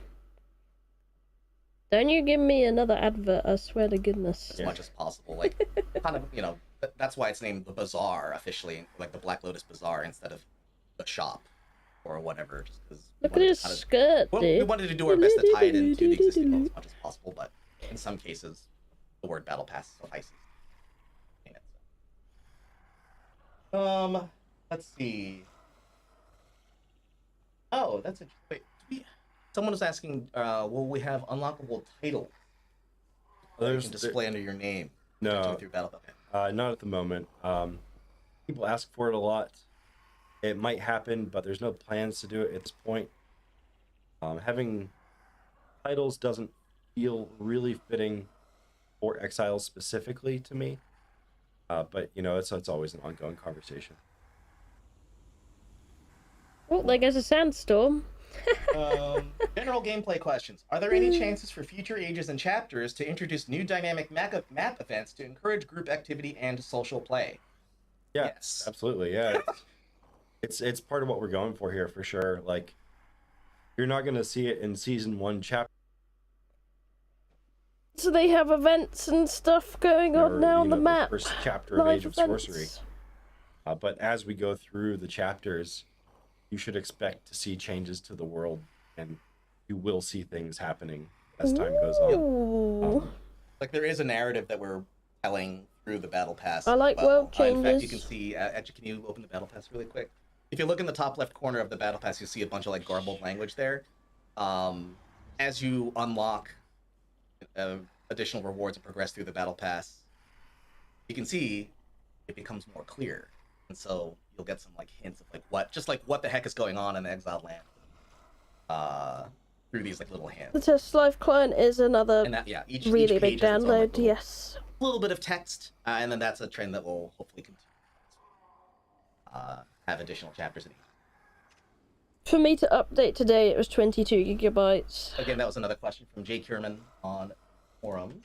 Don't you give me another advert, I swear to goodness. As much as possible. Like, kind of, you know, that's why it's named the Bazaar officially, like the Black Lotus Bazaar instead of the shop or whatever. Just because look at his skirt, dude. We wanted to do our best to tie it into the existing world as much as possible, but in some cases, the word Battle Pass suffices. Let's see. Oh, that's interesting. Wait, someone was asking, will we have unlockable titles that you can display under your name? No, through Battle not at the moment. People ask for it a lot. It might happen, but there's no plans to do it at this point. Having titles doesn't feel really fitting for Exiles specifically to me. But you know, it's always an ongoing conversation. Oh, there goes a sandstorm. General gameplay questions. Are there any chances for future ages and chapters to introduce new dynamic map events to encourage group activity and social play? Yeah, yes, absolutely. Yeah, it's part of what we're going for here for sure. Like, you're not going to see it in season 1 chapter. So they have events and stuff going on now on the map. The first chapter of Age of Sorcery. But as we go through the chapters, you should expect to see changes to the world, and you will see things happening as time goes on. Like there is a narrative that we're telling through the Battle Pass. I like world changes. In fact, you can see. Actually, can you open the Battle Pass really quick? If you look in the top left corner of the Battle Pass, you'll see a bunch of like garbled language there. As you unlock additional rewards and progress through the Battle Pass, you can see it becomes more clear, and so you'll get some like hints of like what the heck is going on in the Exiled land through these like little hints. The TESTLIVE client is another each really big page has its own, download. like, Yes, a little bit of text, and then that's a trend that will hopefully continue. Have additional chapters in each. for me to update today, it was 22 gigabytes. Again, that was another question from Jay Kierman on forums.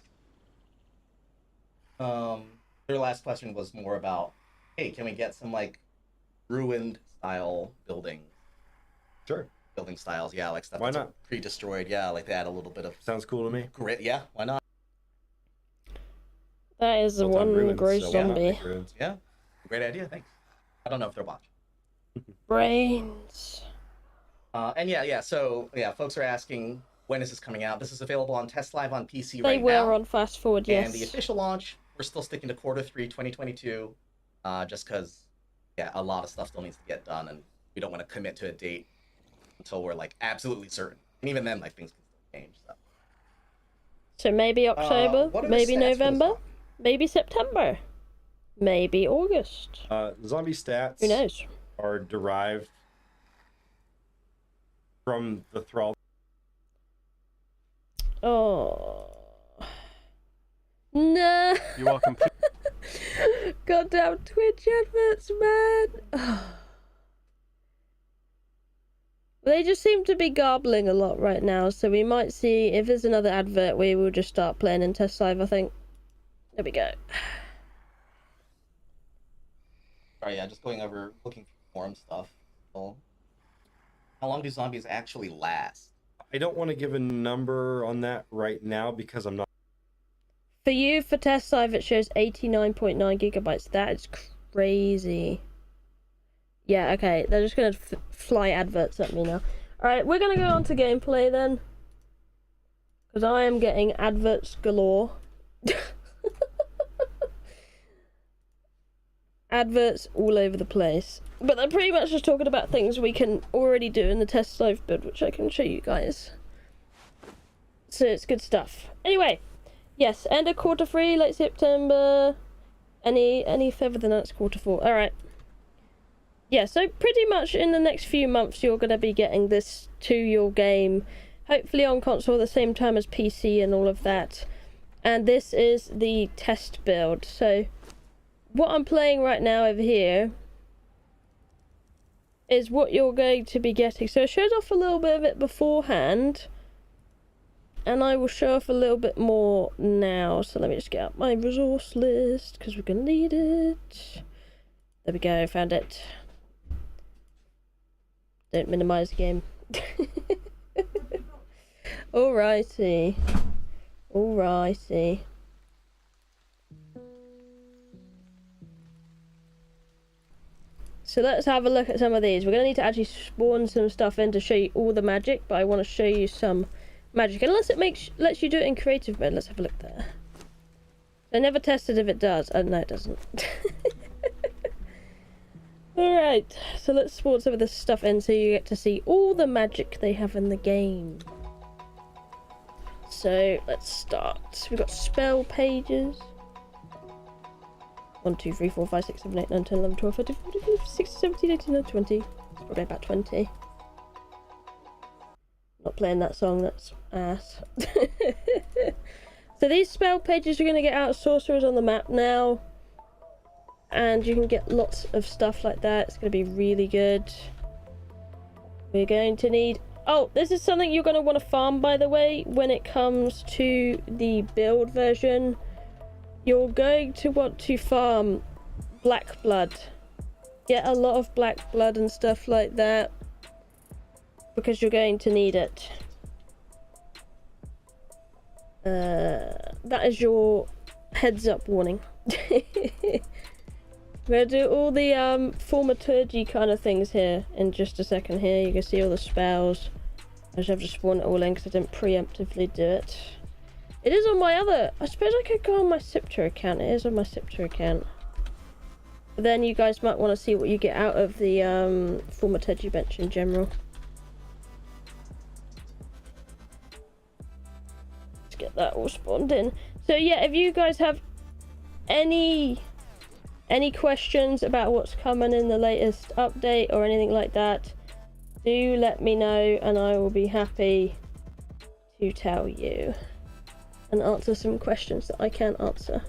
Their last question was more about, hey, can we get some like ruined style building? Sure. Building styles, yeah, like stuff Why that's not? Pre-destroyed, yeah, like they add a little bit of Sounds cool to me. grit, yeah, why not? That is the Built on one ruins, gross so why not zombie. make ruins? Yeah, great idea, thanks. I don't know if they're watching. Brains. And so folks are asking, when is this coming out? This is available on TESTLIVE on PC They right now. were on fast forward, yes. And the official launch, we're still sticking to Q3 2022. just because, yeah, a lot of stuff still needs to get done, and we don't want to commit to a date until we're like absolutely certain. And even then, like things can still change. So maybe October, what are the maybe stats for this November, one? maybe September, maybe August. Zombie stats. Who knows? Are derived from the thrall. Oh no! You are complete. Goddamn Twitch adverts, man. They just seem to be garbling a lot right now, so we might see if there's another advert. We will just start playing in test live. I think. There we go. Sorry, yeah, just going over looking for forum stuff. So, how long do zombies actually last? I don't want to give a number on that right now because I'm not. For you, for test live, it shows 89.9 gigabytes. That is crazy. Yeah, okay. They're just gonna fly adverts at me now. Alright, we're gonna go on to gameplay then. Because I am getting adverts galore. Adverts all over the place. But they're pretty much just talking about things we can already do in the test live build, which I can show you guys. So it's good stuff. Anyway, yes, end of quarter 3, late September. Any further than that's quarter 4. Alright. Yeah, so pretty much in the next few months you're going to be getting this to your game. Hopefully on console at the same time as PC and all of that. And this is the test build. So what I'm playing right now over here is what you're going to be getting. So it shows off a little bit of it beforehand. And I will show off a little bit more now. So let me just get up my resource list because we're going to need it. There we go, found it. Don't minimize the game. Alrighty. Alrighty. So let's have a look at some of these. We're going to need to actually spawn some stuff in to show you all the magic, but I want to show you some magic. Unless it lets you do it in creative mode. Let's have a look there. I never tested if it does. Oh, no, it doesn't. Alright, so let's spawn some of this stuff in so you get to see all the magic they have in the game. So, let's start. We've got spell pages. 1, 2, 3, 4, 5, 6, 7, 8, 9, 10, 11, 12, 13, 14, 15, 16, 17, 18, 19, 20. It's probably about 20. Not playing that song, that's ass. So these spell pages you're going to get out of sorcerers on the map now. And you can get lots of stuff like that. It's going to be really good. We're going to need... Oh, this is something you're going to want to farm, by the way, when it comes to the build version. You're going to want to farm black blood. Get a lot of black blood and stuff like that. Because you're going to need it. That is your heads up warning. We're going to do all the thaumaturgy kind of things here in just a second here. You can see all the spells. I just have to spawn it all in because I didn't preemptively do it. It is on my other... I suppose I could go on my Scepter account. It is on my Scepter account. But then you guys might want to see what you get out of the thaumaturgy bench in general. Let's get that all spawned in. So yeah, if you guys have any questions about what's coming in the latest update or anything like that, do let me know and I will be happy to tell you and answer some questions that I can't answer.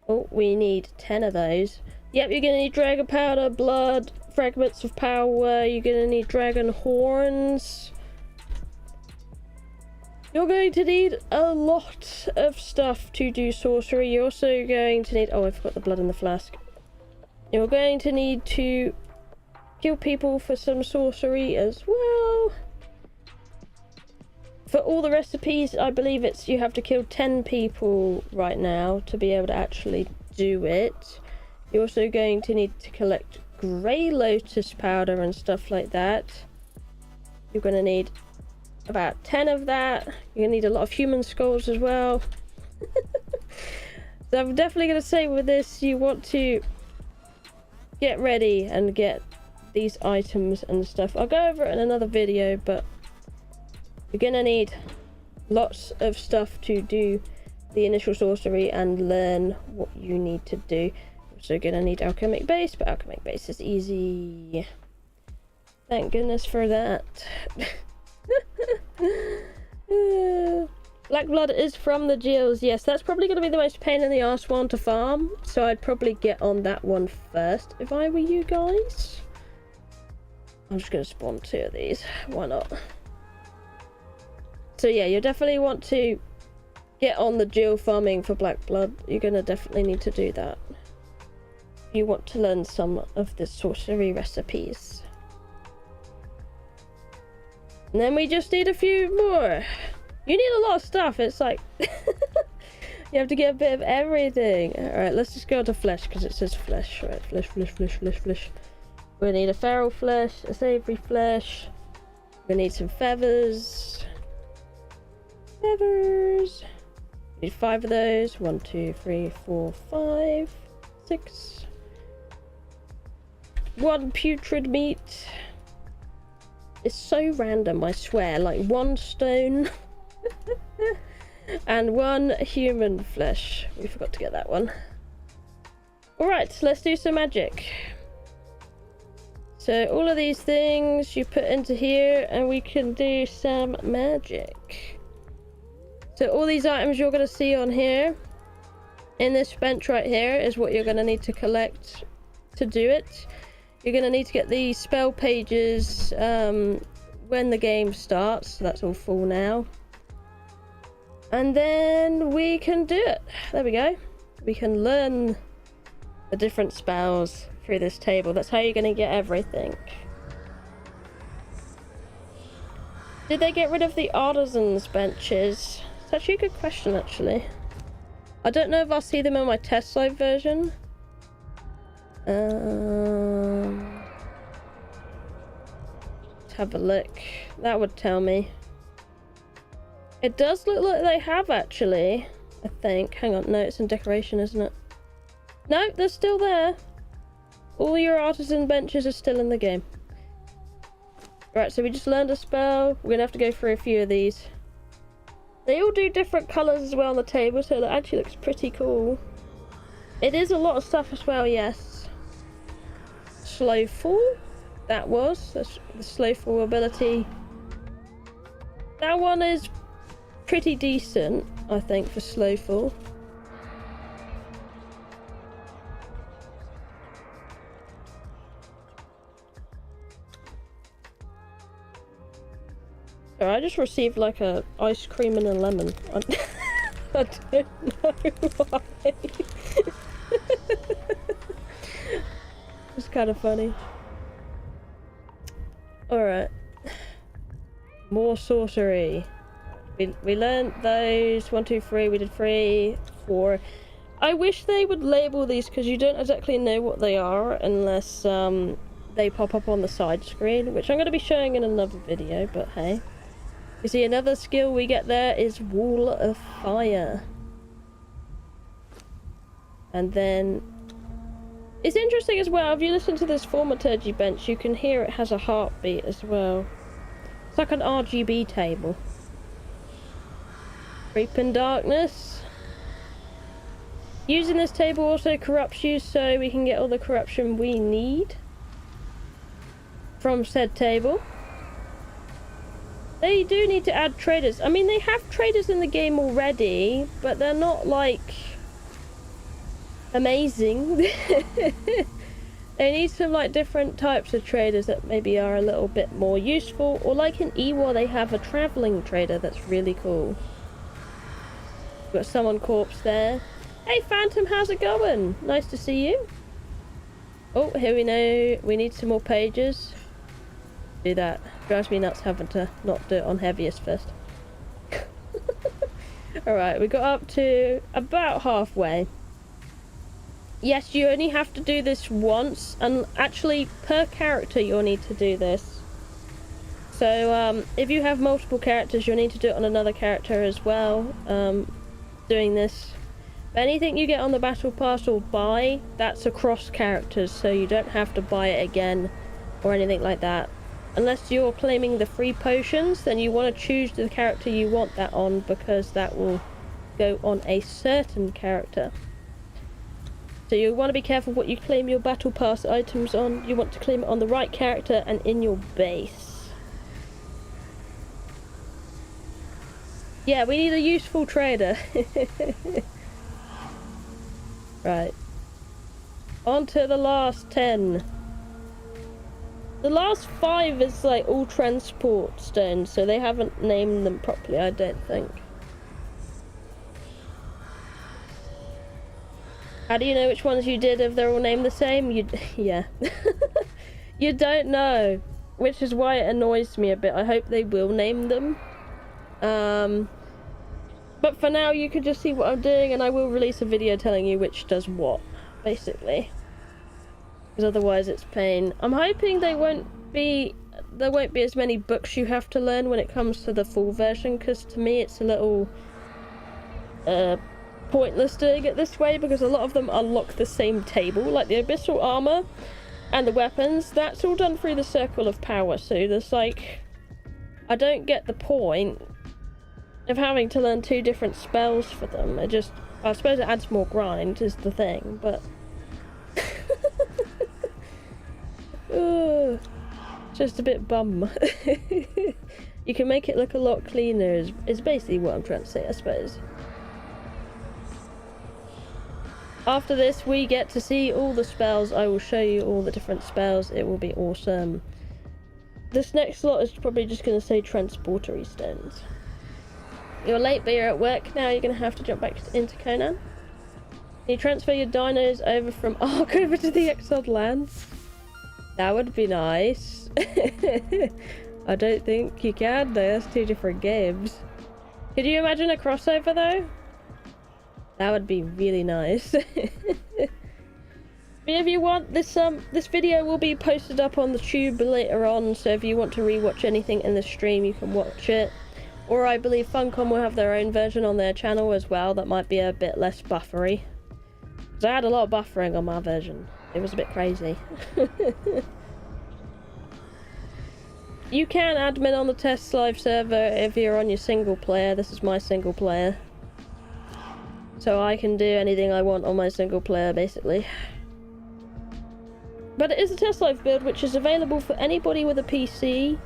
Oh, we need 10 of those. Yep, you're gonna need dragon powder, blood, fragments of power, you're gonna need dragon horns. You're going to need a lot of stuff to do sorcery. You're also going to need... Oh, I forgot the blood in the flask. You're going to need to kill people for some sorcery as well. For all the recipes, I believe it's you have to kill 10 people right now to be able to actually do it. You're also going to need to collect grey lotus powder and stuff like that. You're going to need about 10 of that. You're gonna need a lot of human skulls as well. So I'm definitely going to say with this, you want to get ready and get these items and stuff. I'll go over it in another video, but you're going to need lots of stuff to do the initial sorcery and learn what you need to do. So you're going to need alchemic base, but alchemic base is easy. Thank goodness for that. Black blood is from the Jills. Yes, that's probably going to be the most pain in the arse one to farm. So I'd probably get on that one first if I were you guys. I'm just going to spawn 2 of these. Why not? So yeah, you definitely want to get on the Jill farming for black blood. You're going to definitely need to do that. You want to learn some of the sorcery recipes. And then we just need a few more. You need a lot of stuff. It's like you have to get a bit of everything. Alright, let's just go to flesh because it says flesh. Right, flesh. We need a feral flesh, a savory flesh. We need some feathers. We need 5 of those. 1, 2, 3, 4, 5, 6. 1 putrid meat. It's so random, I swear. Like 1 stone and 1 human flesh. We forgot to get that one. Alright, let's do some magic. So all of these things you put into here and we can do some magic. So all these items you're going to see on here in this bench right here is what you're going to need to collect to do it. You're going to need to get the spell pages when the game starts. So that's all full now. And then we can do it. There we go. We can learn the different spells through this table. That's how you're going to get everything. Did they get rid of the artisans benches? It's actually a good question, actually. I don't know if I'll see them in my TESTLIVE version. Let's have a look. That would tell me. It does look like they have, actually. I think. Hang on. No, it's in decoration, isn't it? No, they're still there. All your artisan benches are still in the game. Right, so we just learned a spell. We're gonna have to go through a few of these. They all do different colours as well on the table, so it actually looks pretty cool. It is a lot of stuff as well, yes. Slow fall. That's the slow fall ability. That one is pretty decent, I think, for slow fall. So I just received like a ice cream and a lemon. I don't know why. It's kind of funny. Alright. More sorcery. We learned those. 1, 2, 3. We did 3, 4. I wish they would label these because you don't exactly know what they are unless they pop up on the side screen, which I'm going to be showing in another video, but hey. You see, another skill we get there is Wall of Fire. And then it's interesting as well, if you listen to this Thaumaturgy bench, you can hear it has a heartbeat as well. It's like an RGB table. Creeping Darkness. Using this table also corrupts you, so we can get all the corruption we need from said table. They do need to add traders. I mean, they have traders in the game already, but they're not, like, amazing. They need some, like, different types of traders that maybe are a little bit more useful. Or like in EWA, they have a traveling trader that's really cool. Got Summon Corpse there. Hey, Phantom, how's it going? Nice to see you. Oh, here we know we need some more pages. Do that. Drives me nuts having to not do it on heaviest first. Alright, we got up to about halfway. Yes, you only have to do this once, and actually per character you'll need to do this. So if you have multiple characters, you'll need to do it on another character as well, doing this. Anything you get on the battle pass or buy, that's across characters, so you don't have to buy it again or anything like that. Unless you're claiming the free potions, then you want to choose the character you want that on, because that will go on a certain character. So you want to be careful what you claim your battle pass items on. You want to claim it on the right character and in your base. Yeah, we need a useful trader. Right. On to the last 10. The last 5 is like all transport stones, so they haven't named them properly, I don't think. How do you know which ones you did if they're all named the same? Yeah. You don't know, which is why it annoys me a bit. I hope they will name them. But for now, you can just see what I'm doing, and I will release a video telling you which does what, basically. Because otherwise it's pain. I'm hoping there won't be as many books you have to learn when it comes to the full version, because to me it's a little pointless doing it this way, because a lot of them unlock the same table, like the abyssal armor and the weapons. That's all done through the circle of power, so there's like, I don't get the point of having to learn 2 different spells for them. I suppose it adds more grind is the thing, but just a bit bum. You can make it look a lot cleaner is basically what I'm trying to say, I suppose. After this, we get to see all the spells. I will show you all the different spells. It will be awesome. This next slot is probably just going to say transportery stones. You're late, but you're at work now. You're going to have to jump back into Conan. You transfer your dinos over from Ark over to the Exiled lands. That would be nice. I don't think you can though. That's 2 different games. Could you imagine a crossover though? That would be really nice. If you want, this video will be posted up on the tube later on, so if you want to rewatch anything in the stream, you can watch it. Or I believe Funcom will have their own version on their channel as well, that might be a bit less buffery. Because I had a lot of buffering on my version. It was a bit crazy. You can admin on the TESTLIVE server if you're on your single player. This is my single player. So I can do anything I want on my single player, basically. But it is a TESTLIVE build, which is available for anybody with a PC,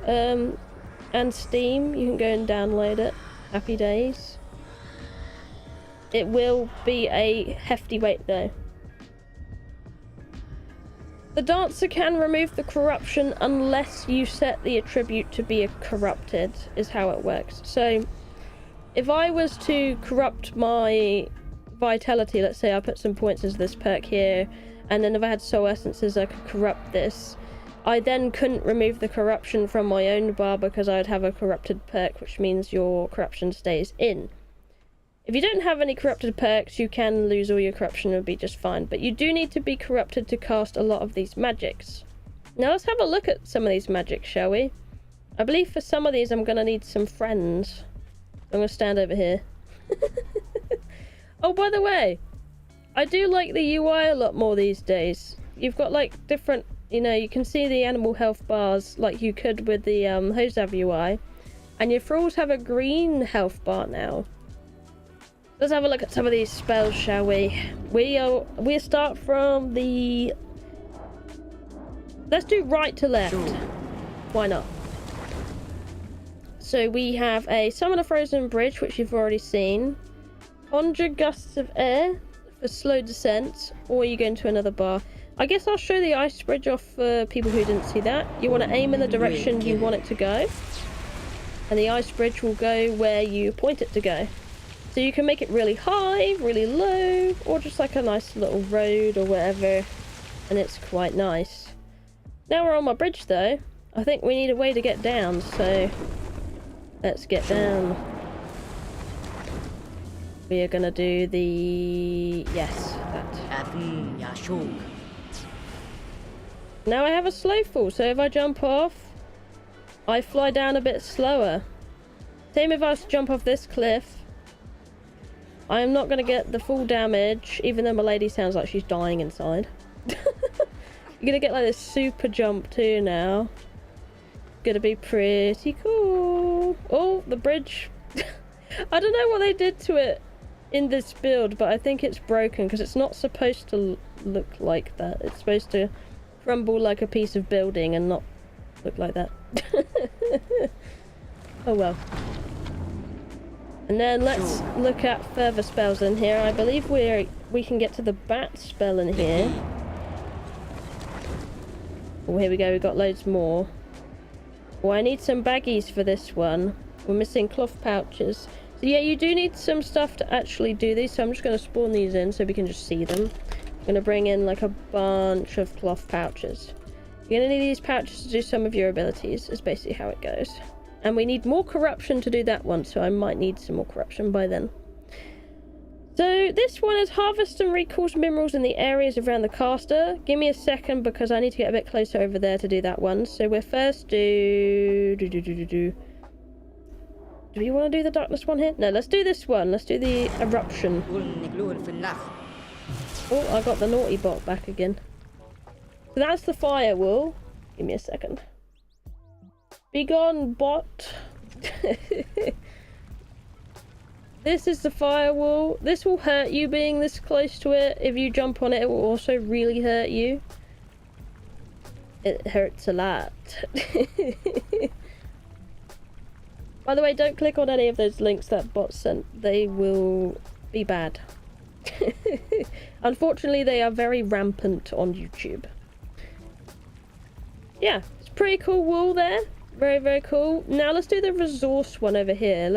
and Steam. You can go and download it. Happy days. It will be a hefty weight, though. The Dancer can remove the corruption unless you set the attribute to be corrupted, is how it works. So, if I was to corrupt my vitality, let's say I put some points as this perk here, and then if I had soul essences I could corrupt this, I then couldn't remove the corruption from my own bar because I'd have a corrupted perk, which means your corruption stays in. If you don't have any corrupted perks, you can lose all your corruption, it would be just fine. But you do need to be corrupted to cast a lot of these magics. Now let's have a look at some of these magics, shall we? I believe for some of these I'm going to need some friends. I'm going to stand over here. Oh, by the way, I do like the UI a lot more these days. You've got like different, you know, you can see the animal health bars like you could with the 𝐃𝐢𝐬𝐜𝐵 UI. And your thralls have a green health bar now. Let's have a look at some of these spells, shall we? We start from the... Let's do right to left. Sure. Why not? So we have a Summon a Frozen Bridge, which you've already seen. Conjure Gusts of Air for slow descent, or you go into another bar. I guess I'll show the Ice Bridge off for people who didn't see that. You want to aim in the direction you want it to go. And the Ice Bridge will go where you point it to go. So you can make it really high, really low, or just like a nice little road or whatever. And it's quite nice. Now we're on my bridge though. I think we need a way to get down, so let's get down. We are gonna do the... yes, that. Now I have a slow fall, so if I jump off, I fly down a bit slower. Same if I was to jump off this cliff. I am not going to get the full damage, even though my lady sounds like she's dying inside. You're going to get like this super jump too now. Gonna be pretty cool. Oh, the bridge. I don't know what they did to it in this build, but I think it's broken because it's not supposed to look like that. It's supposed to crumble like a piece of building and not look like that. Oh well. And then let's look at further spells in here. I believe we can get to the bat spell in here. Oh, here we go. We've got loads more. Oh, I need some baggies for this one. We're missing cloth pouches. So yeah, you do need some stuff to actually do these. So I'm just going to spawn these in so we can just see them. I'm going to bring in like a bunch of cloth pouches. You're going to need these pouches to do some of your abilities. Is basically how it goes. And we need more corruption to do that one. So I might need some more corruption by then. So this one is harvest and recalls minerals in the areas around the caster. Give me a second because I need to get a bit closer over there to do that one. So we'll first do we want to do the darkness one here? No, let's do this one. Let's do the eruption. Oh, I got the naughty bot back again. So that's the firewall. Give me a second. Be gone, bot. This is the firewall. This will hurt you being this close to it. If you jump on it, it will also really hurt you. It hurts a lot. By the way, don't click on any of those links that bot sent. They will be bad. Unfortunately, they are very rampant on YouTube. Yeah, it's pretty cool wall there. Very, very cool. Now let's do the resource one over here.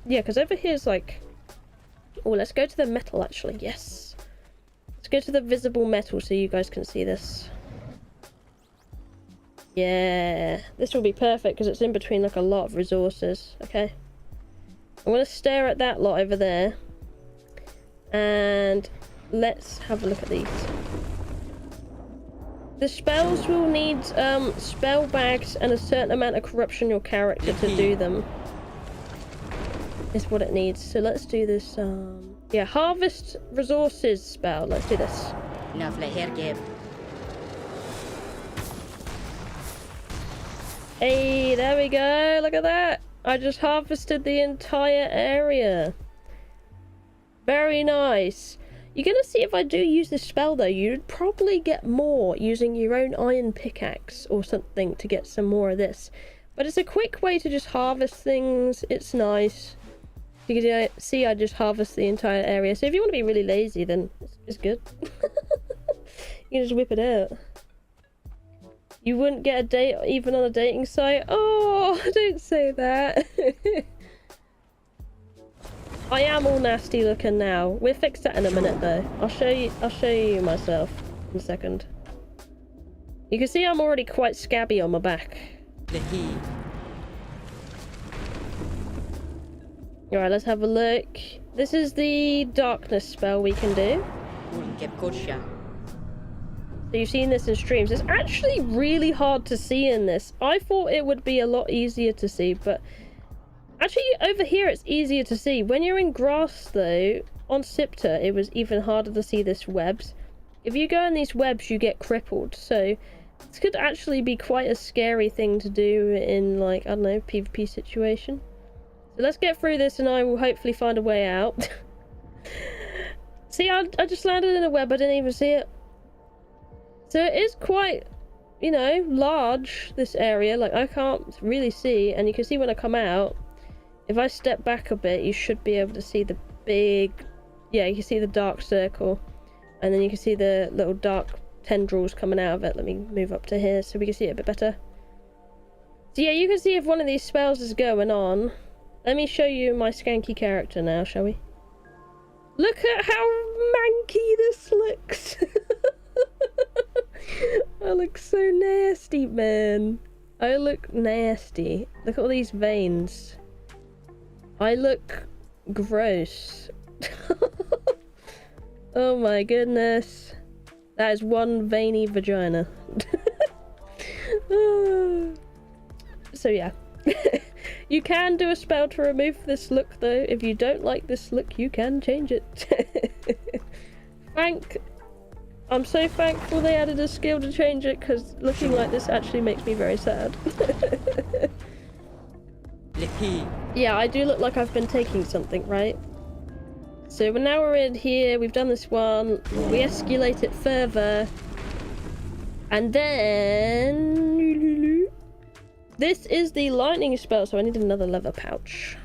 Yeah, because over here is like... Oh, let's go to the metal, actually. Yes. Let's go to the visible metal so you guys can see this. Yeah. This will be perfect because it's in between like a lot of resources. Okay. I'm going to stare at that lot over there. And let's have a look at these. The spells will need spell bags and a certain amount of corruption in your character to do them. Is what it needs. So let's do this. Yeah, harvest resources spell. Let's do this. Hey, there we go. Look at that. I just harvested the entire area. Very nice. You're gonna see if I do use this spell though, you'd probably get more using your own iron pickaxe or something to get some more of this. But it's a quick way to just harvest things. It's nice. You can see I just harvest the entire area. So if you want to be really lazy, then it's good. You can just whip it out. You wouldn't get a date even on a dating site. Oh, don't say that. I am all nasty looking now. We'll fix that in a minute though. I'll show you myself in a second. You can see I'm already quite scabby on my back. Alright, let's have a look. This is the darkness spell we can do. So you've seen this in streams. It's actually really hard to see in this. I thought it would be a lot easier to see, but actually over here it's easier to see. When you're in grass though, on Sipta, it was even harder to see this webs. If you go in these webs, you get crippled. So this could actually be quite a scary thing to do in like, I don't know, PvP situation. So let's get through this and I will hopefully find a way out. See, I just landed in a web, I didn't even see it. So it is quite, you know, large, this area. Like, I can't really see, and you can see when I come out, if I step back a bit, you should be able to see the big, yeah, you can see the dark circle, and then you can see the little dark tendrils coming out of it. Let me move up to here so we can see it a bit better. So yeah, you can see if one of these spells is going on. Let me show you my skanky character now, shall we? Look at how manky this looks. I look so nasty, man. I look nasty. Look at all these veins. I look gross. Oh my goodness. That is one veiny vagina. So yeah. You can do a spell to remove this look, though. If you don't like this look, you can change it. I'm so thankful they added a skill to change it, because looking like this actually makes me very sad. Yeah, I do look like I've been taking something, right? So now we're in here, we've done this one, we escalate it further, and then... This is the lightning spell, so I need another leather pouch.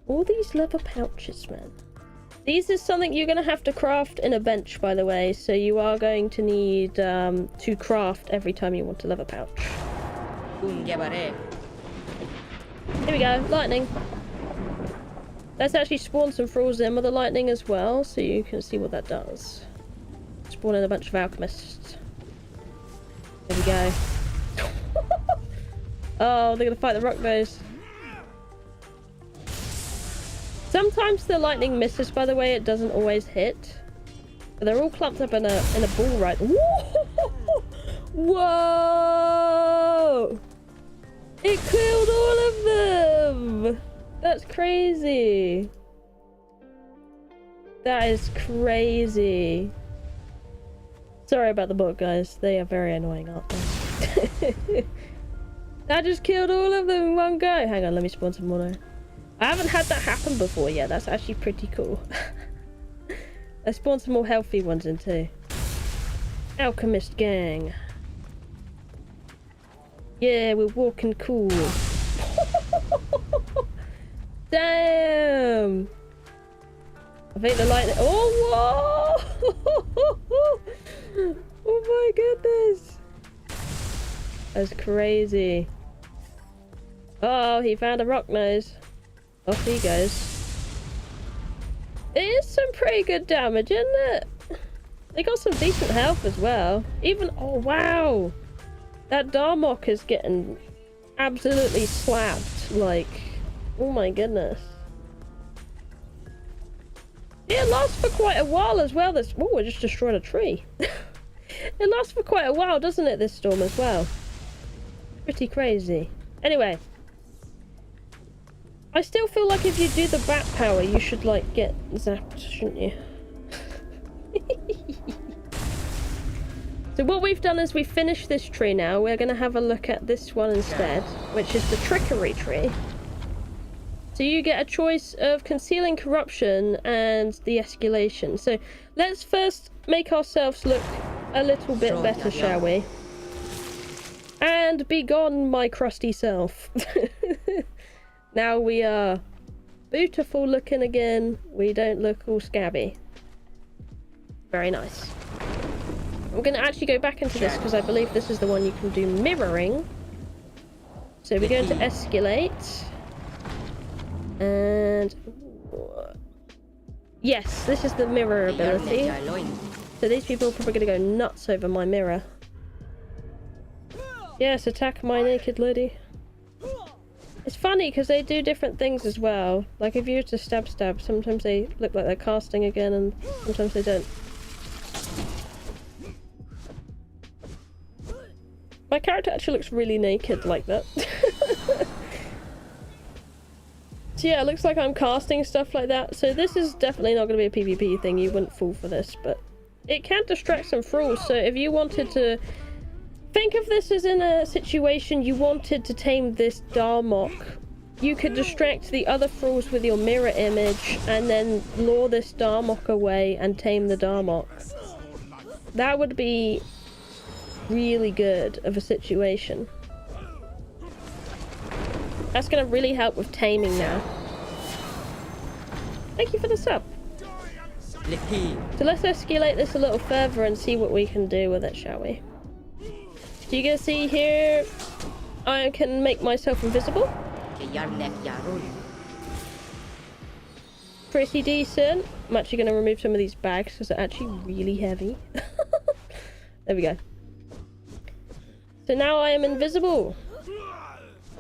All these leather pouches, man. These is something you're going to have to craft in a bench, by the way, so you are going to need to craft every time you want a leather pouch. Here we go, lightning. Let's actually spawn some thralls in with the lightning as well, so you can see what that does. Spawn in a bunch of alchemists. There we go. Oh, they're gonna fight the rock nose. Sometimes the lightning misses, by the way, it doesn't always hit. But they're all clumped up in a ball right. Whoa! It killed all of them! That's crazy. That is crazy. Sorry about the bot, guys. They are very annoying, aren't they? That just killed all of them in one go. Hang on, let me spawn some more now. I haven't had that happen before yet. That's actually pretty cool. Let's spawn some more healthy ones in too. Alchemist gang. Yeah, we're walking cool. Damn! I think the lightning... Oh, whoa! Oh my goodness! That's crazy. Oh, he found a rock nose. Off he goes. It is some pretty good damage, isn't it? They got some decent health as well. Even... Oh, wow! That Darmok is getting absolutely slapped. Like... Oh my goodness. It lasts for quite a while as well. This... Oh, I just destroyed a tree. It lasts for quite a while, doesn't it, this storm as well? Pretty crazy. Anyway. I still feel like if you do the bat power, you should, like, get zapped, shouldn't you? So what we've done is we've finished this tree now. We're going to have a look at this one instead, which is the Trickery Tree. So you get a choice of concealing corruption and the escalation. So let's first make ourselves look a little bit better, shall we? And be gone, my crusty self. Now we are beautiful looking again. We don't look all scabby. Very nice. I'm going to actually go back into this because I believe this is the one you can do mirroring. So we're going to escalate. And... Yes, this is the mirror ability. So these people are probably going to go nuts over my mirror. Yes, attack my naked lady. It's funny because they do different things as well. Like if you were to stab, sometimes they look like they're casting again and sometimes they don't. My character actually looks really naked like that. So yeah, it looks like I'm casting stuff like that. So this is definitely not going to be a PvP thing. You wouldn't fall for this, but it can distract some thralls. So if you wanted to... Think of this as in a situation you wanted to tame this Darmok. You could distract the other thralls with your mirror image and then lure this Darmok away and tame the Darmok. That would be really good of a situation. That's going to really help with taming now. Thank you for the sub. So let's escalate this a little further and see what we can do with it, shall we? So you can see here, I can make myself invisible. Pretty decent. I'm actually going to remove some of these bags because they're actually really heavy. There we go. So now I am invisible.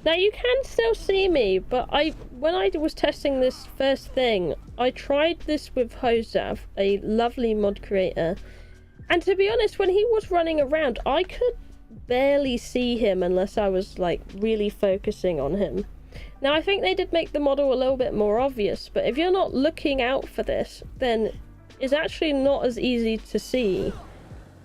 Now you can still see me, but when I was testing this first thing, I tried this with 𝐃𝐢𝐬𝐜𝐝, a lovely mod creator. And to be honest, when he was running around, I could barely see him unless I was like really focusing on him. Now, I think they did make the model a little bit more obvious, but if you're not looking out for this, then it's actually not as easy to see.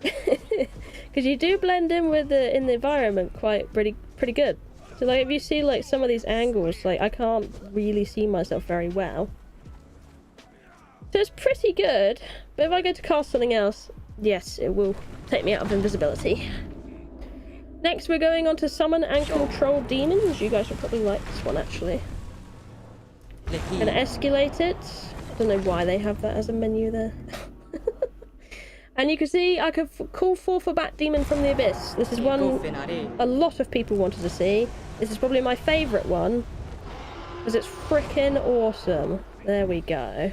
Because you do blend in with the environment pretty good. So like if you see like some of these angles, like I can't really see myself very well. So it's pretty good, but if I go to cast something else, yes, it will take me out of invisibility. Next, we're going on to summon and control demons. You guys will probably like this one, actually. Gonna escalate it. I don't know why they have that as a menu there. And you can see I could call forth a bat demon from the abyss. This is one a lot of people wanted to see. This is probably my favourite one, because it's freaking awesome. There we go.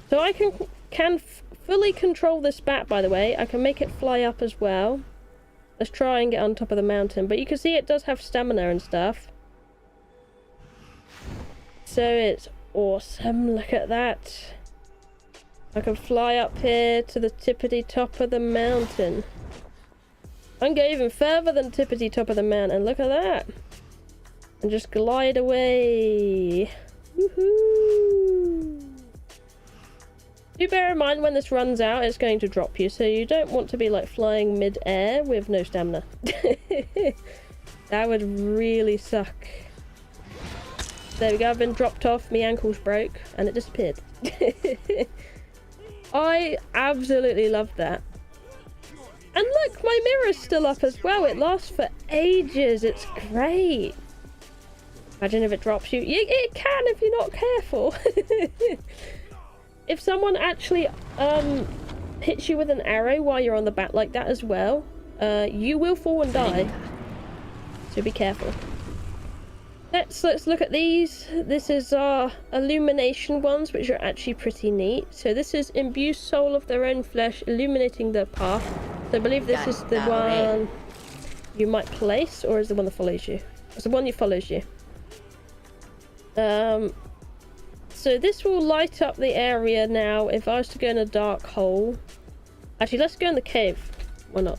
So I can fully control this bat, by the way. I can make it fly up as well. Let's try and get on top of the mountain. But you can see it does have stamina and stuff. So it's awesome. Look at that. I can fly up here to the tippity top of the mountain. I can go even further than tippity top of the mountain. Look at that. And just glide away. Woohoo! Do bear in mind when this runs out, it's going to drop you, so you don't want to be like flying mid-air with no stamina. That would really suck. There we go, I've been dropped off, my ankle's broke, and it disappeared. I absolutely love that. And look, my mirror's still up as well. It lasts for ages. It's great. Imagine if it drops you. It can if you're not careful. If someone actually hits you with an arrow while you're on the bat like that as well, you will fall and die. So be careful. Let's look at these. This is our illumination ones, which are actually pretty neat. So this is imbue soul of their own flesh, illuminating their path. So I believe this is the one you might place, or is the one that follows you? It's the one that follows you. So this will light up the area now. If I was to go in a dark hole, actually let's go in the cave. Why not?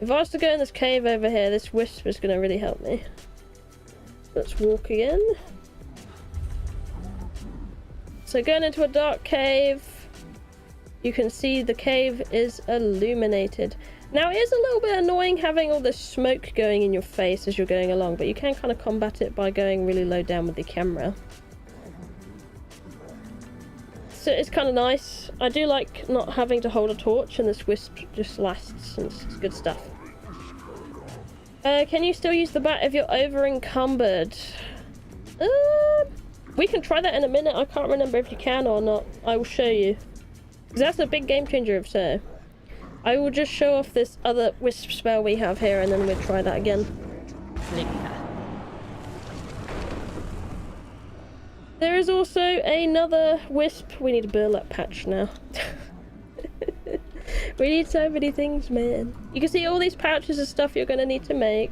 If I was to go in this cave over here, this wisp is going to really help me. Let's walk again. So going into a dark cave, you can see the cave is illuminated. Now it is a little bit annoying having all this smoke going in your face as you're going along, but you can kind of combat it by going really low down with the camera. So it's kind of nice. I do like not having to hold a torch, and this wisp just lasts, and it's good stuff. Can you still use the bat if you're over encumbered? We can try that in a minute. I can't remember if you can or not. I will show you. Because that's a big game changer if so. I will just show off this other wisp spell we have here, and then we'll try that again. There is also another wisp. We need a burlap patch now. We need so many things, man. You can see all these pouches of stuff you're going to need to make.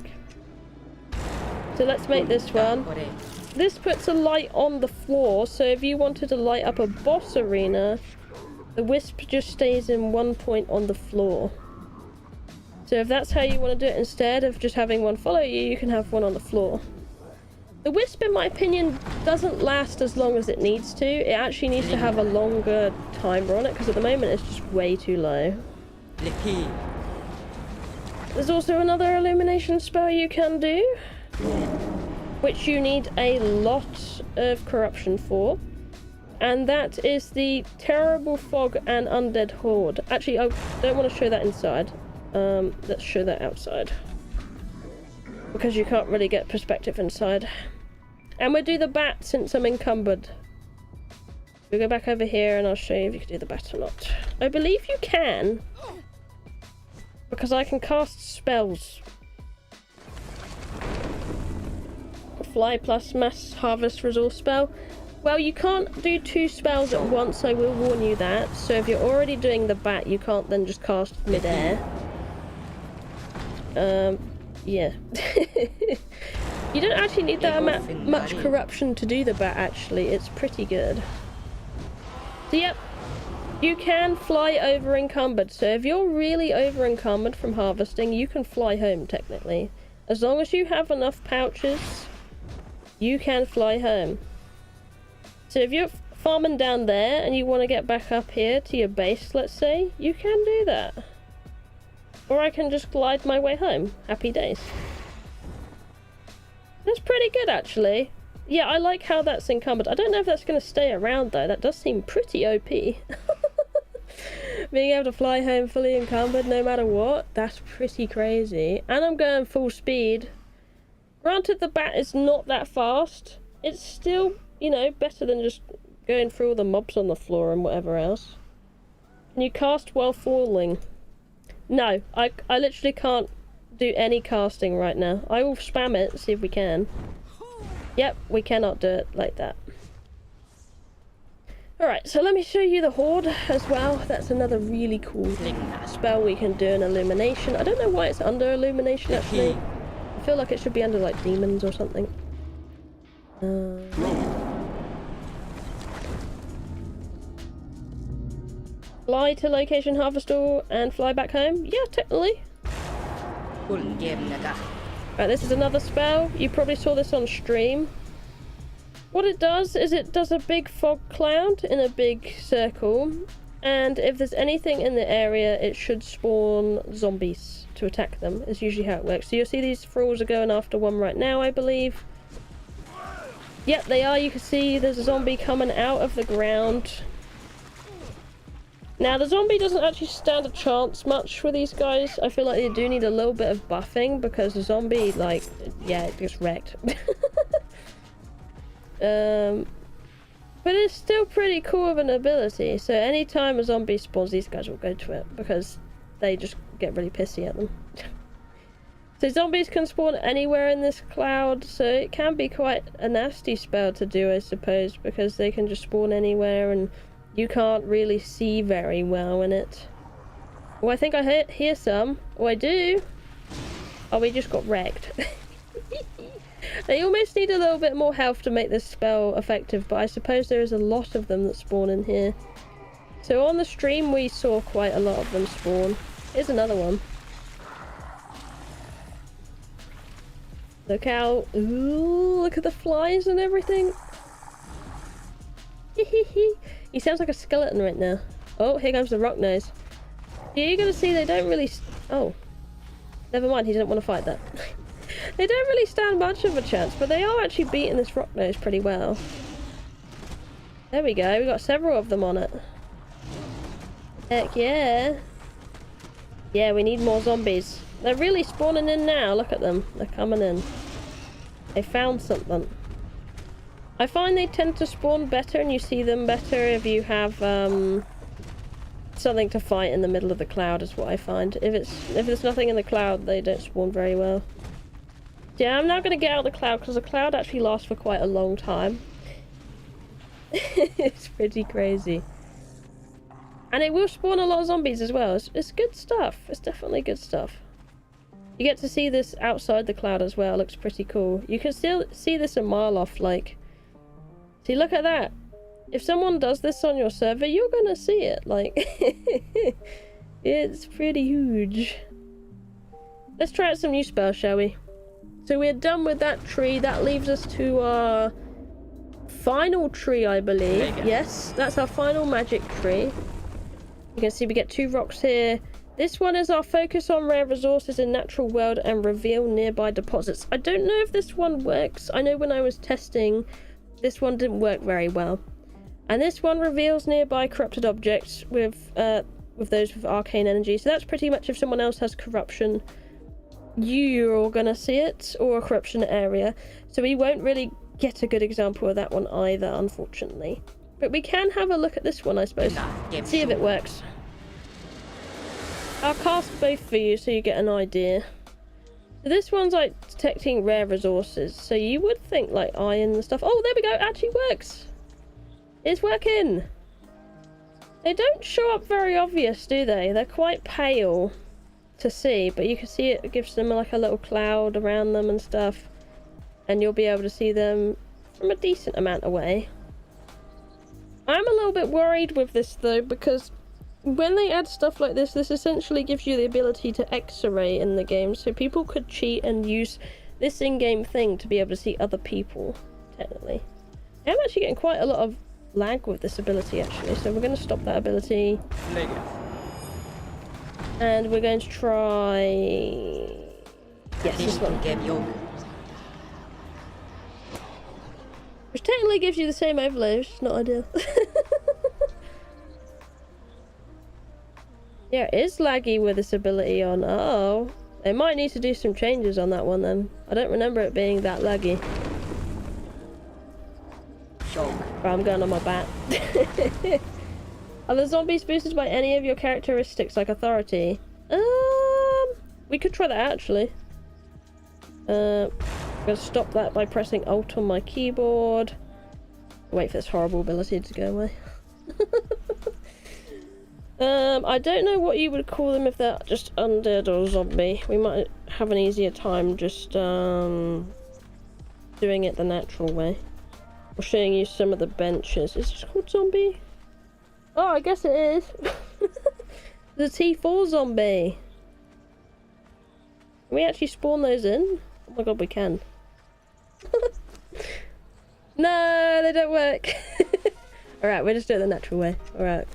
So let's make this one. This puts a light on the floor, so if you wanted to light up a boss arena, the wisp just stays in one point on the floor. So if that's how you want to do it, instead of just having one follow you, you can have one on the floor. The wisp, in my opinion, doesn't last as long as it needs to. It actually needs to have a longer timer on it, because at the moment it's just way too low. There's also another illumination spell you can do, which you need a lot of corruption for. And that is the Terrible Fog and Undead Horde. Actually, I don't want to show that inside. Let's show that outside, because you can't really get perspective inside. And we'll do the bat since I'm encumbered. We'll go back over here and I'll show you if you can do the bat or not. I believe you can, because I can cast spells. Fly plus mass harvest resource spell. Well, you can't do two spells at once, I will warn you that. So if you're already doing the bat, you can't then just cast mid-air. Yeah. You don't actually need that much corruption to do the bat, actually. It's pretty good. So yep, you can fly over encumbered. So if you're really over encumbered from harvesting, you can fly home technically. As long as you have enough pouches you can fly home. So if you're farming down there and you want to get back up here to your base, let's say, you can do that. Or I can just glide my way home. Happy days. That's pretty good, actually. Yeah, I like how that's encumbered. I don't know if that's going to stay around, though. That does seem pretty OP. Being able to fly home fully encumbered no matter what, that's pretty crazy. And I'm going full speed. Granted, the bat is not that fast. It's still, you know, better than just going through all the mobs on the floor and whatever else. Can you cast while falling? No, I literally can't do any casting right now. I will spam it, see if we can. Yep, we cannot do it like that. Alright, so let me show you the Horde as well. That's another really cool spell we can do in Illumination. I don't know why it's under Illumination, actually. I feel like it should be under, like, Demons or something. Fly to location harvester and fly back home? Yeah, technically. Right, this is another spell. You probably saw this on stream. What it does is it does a big fog cloud in a big circle, and if there's anything in the area, it should spawn zombies to attack them. Is usually how it works. So you'll see these thralls are going after one right now, I believe. Yep, they are. You can see there's a zombie coming out of the ground. Now, the zombie doesn't actually stand a chance much with these guys. I feel like they do need a little bit of buffing because the zombie, like, yeah, it gets wrecked. But it's still pretty cool of an ability. So anytime a zombie spawns, these guys will go to it because they just get really pissy at them. So zombies can spawn anywhere in this cloud, so it can be quite a nasty spell to do, I suppose, because they can just spawn anywhere and you can't really see very well in it. Oh, I think I hear some. Oh, I do. Oh, we just got wrecked. They almost need a little bit more health to make this spell effective, but I suppose there is a lot of them that spawn in here. So on the stream we saw quite a lot of them spawn. Here's another one. Look out. Ooh, look at the flies and everything. He sounds like a skeleton right now. Oh, here comes the rock nose. Yeah, you're gonna see they don't really... Oh. Never mind, he didn't want to fight that. They don't really stand much of a chance, but they are actually beating this rock nose pretty well. There we go, we got several of them on it. Heck yeah. Yeah, we need more zombies. They're really spawning in now, look at them. They're coming in. They found something. I find they tend to spawn better and you see them better if you have something to fight in the middle of the cloud is what I find. If there's nothing in the cloud, they don't spawn very well. Yeah, I'm now going to get out of the cloud because the cloud actually lasts for quite a long time. It's pretty crazy. And it will spawn a lot of zombies as well. It's good stuff. It's definitely good stuff. You get to see this outside the cloud as well. It looks pretty cool. You can still see this a mile off, like... See, look at that. If someone does this on your server, you're gonna see it. Like, it's pretty huge. Let's try out some new spells, shall we? So we're done with that tree. That leaves us to our final tree, I believe. Yes, that's our final magic tree. You can see we get 2 rocks here. This one is our focus on rare resources in natural world and reveal nearby deposits. I don't know if this one works. I know when I was testing, this one didn't work very well. And this one reveals nearby corrupted objects with those with arcane energy. So that's pretty much if someone else has corruption, you're gonna see it, or a corruption area. So we won't really get a good example of that one either, unfortunately. But we can have a look at this one, I suppose. See if it works. I'll cast both for you so you get an idea. So this one's like detecting rare resources. So you would think like iron and stuff. Oh, there we go. It actually works. It's working. They don't show up very obvious, do they? They're quite pale to see, but you can see it gives them like a little cloud around them and stuff. And you'll be able to see them from a decent amount away. I'm a little bit worried with this though, because when they add stuff like this, this essentially gives you the ability to X-ray in the game, so people could cheat and use this in-game thing to be able to see other people. technically. I'm actually getting quite a lot of lag with this ability, actually, so we're going to stop that ability. And we're going to try... Yes, this one. Which technically gives you the same overlay, which is not ideal. Yeah, it is laggy with this ability on. Oh, they might need to do some changes on that one then. I don't remember it being that laggy. But I'm going on my bat. Are the zombies boosted by any of your characteristics, like authority? We could try that actually. I'm gonna stop that by pressing Alt on my keyboard. Wait for this horrible ability to go away. I don't know what you would call them if they're just undead or zombie. We might have an easier time just doing it the natural way. Or showing you some of the benches. Is this called zombie? Oh, I guess it is. The T4 zombie. Can we actually spawn those in? Oh my god, we can. No, they don't work. Alright, we'll just do it the natural way. Alright.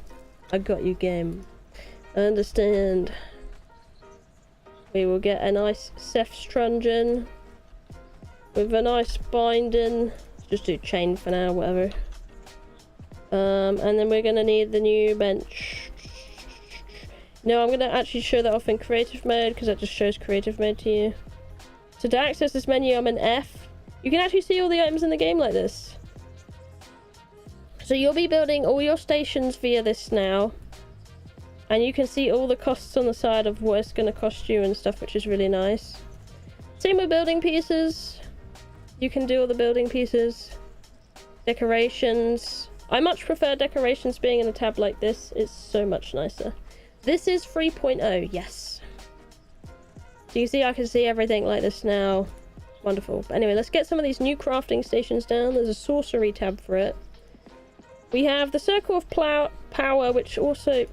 I got you, game. I understand. We will get a nice Seth truncheon with a nice binding. Just do chain for now, whatever. And then we're gonna need the new bench. No, I'm gonna actually show that off in creative mode because that just shows creative mode to you. So to access this menu, I'm in F. You can actually see all the items in the game like this. So you'll be building all your stations via this now. And you can see all the costs on the side of what it's going to cost you and stuff, which is really nice. Same with building pieces. You can do all the building pieces. Decorations. I much prefer decorations being in a tab like this. It's so much nicer. This is 3.0, yes. So you see I can see everything like this now. Wonderful. But anyway, let's get some of these new crafting stations down. There's a sorcery tab for it. We have the Circle of Power, which also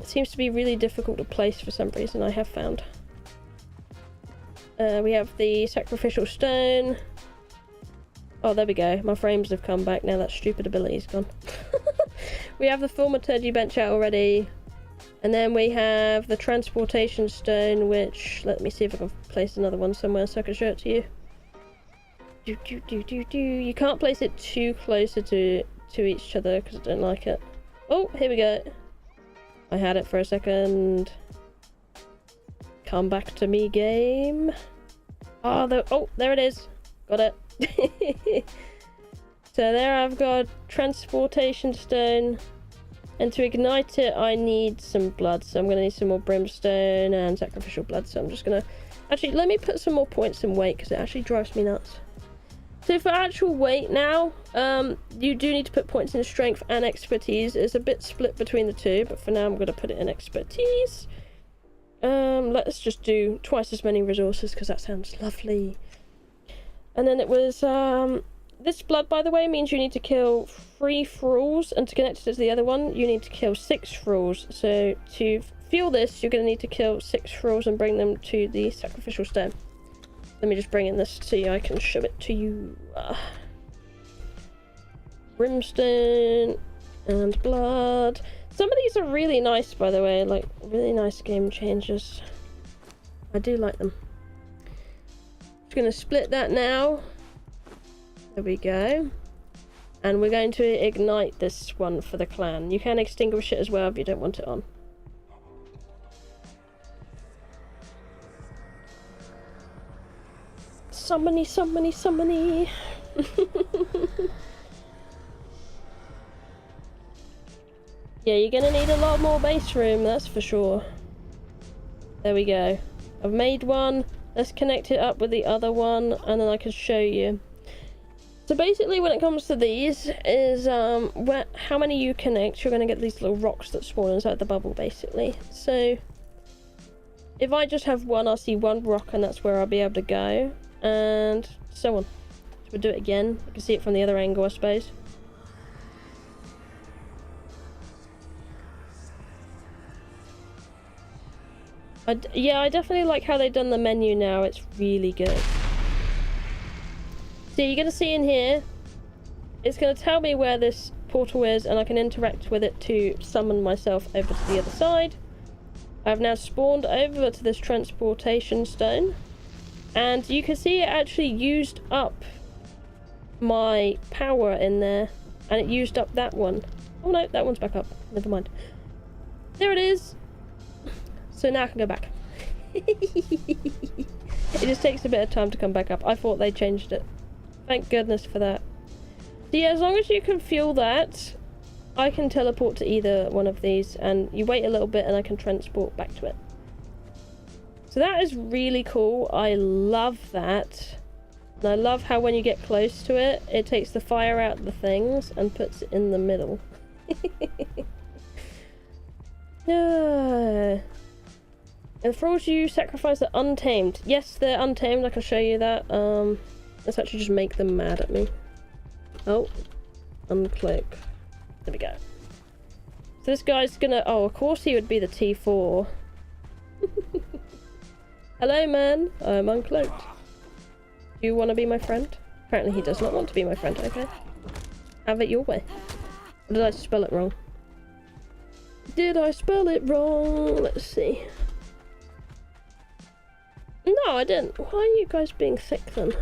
seems to be really difficult to place for some reason, I have found. We have the Sacrificial Stone. Oh, there we go. My frames have come back now that stupid ability's gone. We have the Thaumaturgy bench out already. And then we have the Transportation Stone, which... Let me see if I can place another one somewhere so I can show it to you. You can't place it too closer to each other because I don't like it. Oh, here we go. I had it for a second. Come back to me, game. Oh, there it is. Got it. So there I've got Transportation Stone. And to ignite it, I need some blood. So I'm going to need some more Brimstone and Sacrificial Blood. So I'm just going to... Actually, let me put some more points in weight because it actually drives me nuts. So for actual weight now, you do need to put points in strength and expertise. It's a bit split between the two, but for now I'm going to put it in expertise. Let's just do twice as many resources because that sounds lovely. And then it was, this blood, by the way, means you need to kill 3 thralls, and to connect it to the other one, you need to kill 6 thralls. So to fuel this, you're going to need to kill 6 thralls and bring them to the Sacrificial Stone. Let me just bring in this so I can show it to you. Brimstone and blood. Some of these are really nice, by the way, like really nice game changers. I do like them. Just going to split that now. There we go. And we're going to ignite this one for the clan. You can extinguish it as well if you don't want it on. Summony, summony, summony. Yeah, you're gonna need a lot more base room, that's for sure. There we go. I've made one. Let's connect it up with the other one, and then I can show you. So basically, when it comes to these, is how many you connect, you're gonna get these little rocks that spawn inside the bubble, basically. So if I just have one, I'll see one rock, and that's where I'll be able to go. And so on. So we'll do it again. You can see it from the other angle, I suppose. Yeah, I definitely like how they've done the menu now. It's really good. So you're going to see in here, it's going to tell me where this portal is, and I can interact with it to summon myself over to the other side. I've now spawned over to this transportation stone, and you can see it actually used up my power in there, and it used up that one. Oh no, that one's back up. Never mind. There it is. So now I can go back. It just takes a bit of time to come back up. I thought they changed it. Thank goodness for that. So yeah, as long as you can fuel that, I can teleport to either one of these, and you wait a little bit and I can transport back to it. So that is really cool. I love that. And I love how when you get close to it, it takes the fire out of the things and puts it in the middle. Yeah. And the thralls you sacrifice are untamed. Yes, they're untamed. I can show you that. Let's actually just make them mad at me. Oh, uncloak. There we go. So this guy's gonna... Oh, of course he would be the T4. Hello, man. I'm uncloaked. Do you want to be my friend? Apparently he does not want to be my friend. Okay. Have it your way. Or did I spell it wrong? Did I spell it wrong? Let's see. No, I didn't. Why are you guys being thick then?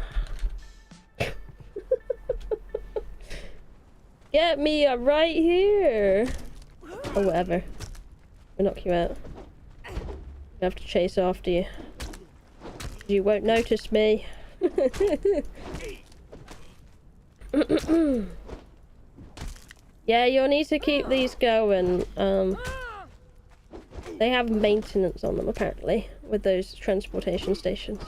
Get me right here! Or whatever. We'll knock you out. I have to chase after you. You won't notice me. Yeah, you'll need to keep these going. They have maintenance on them, apparently, with those transportation stations.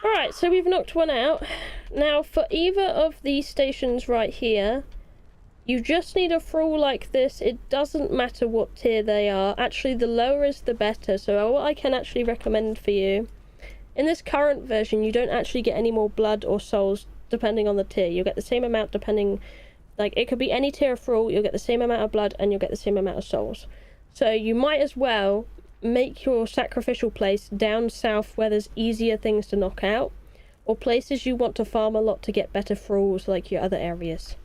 Alright, so we've knocked one out. Now, for either of these stations right here, you just need a thrall like this. It doesn't matter what tier they are. Actually, the lower is the better. So what I can actually recommend for you, in this current version, you don't actually get any more blood or souls depending on the tier. You'll get the same amount depending... Like, it could be any tier of thrall, you'll get the same amount of blood and you'll get the same amount of souls. So you might as well make your sacrificial place down south where there's easier things to knock out, or places you want to farm a lot to get better thralls like your other areas.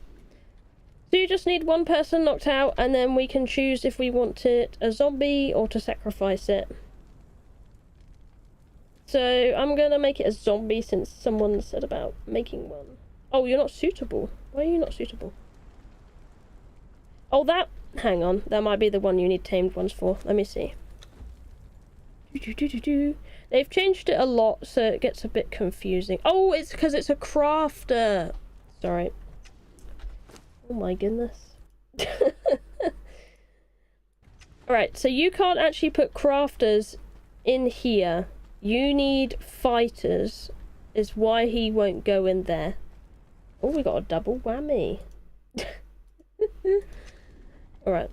So you just need one person knocked out, and then we can choose if we want it a zombie or to sacrifice it. So I'm gonna make it a zombie since someone said about making one. Oh, you're not suitable. Why are you not suitable? Oh, that... Hang on. That might be the one you need tamed ones for. Let me see. They've changed it a lot, so it gets a bit confusing. Oh, it's because it's a crafter. Sorry. Oh my goodness. Alright, so you can't actually put crafters in here. You need fighters, is why he won't go in there. Oh, we got a double whammy. Alright.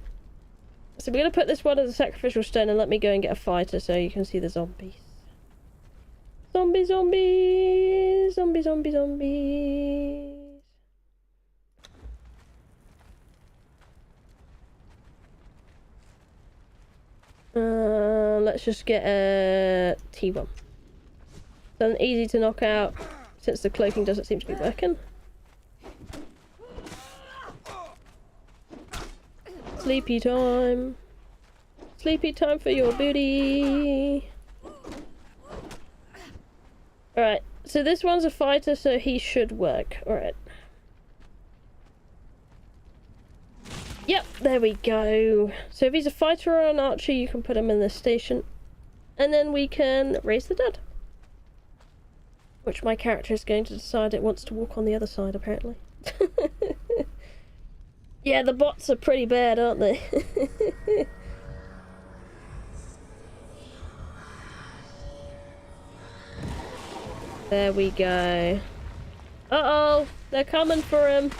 So we're going to put this one as a sacrificial stone and let me go and get a fighter so you can see the zombies. Zombie, zombies! Zombie, zombie, zombies! Let's just get a T1. Something easy to knock out since the cloaking doesn't seem to be working. Sleepy time. Sleepy time for your booty. Alright, so this one's a fighter, so he should work. Alright. Yep, there we go. So if he's a fighter or an archer, you can put him in this station. And then we can raise the dead. Which my character is going to decide it wants to walk on the other side, apparently. Yeah, the bots are pretty bad, aren't they? There we go. Uh-oh! They're coming for him!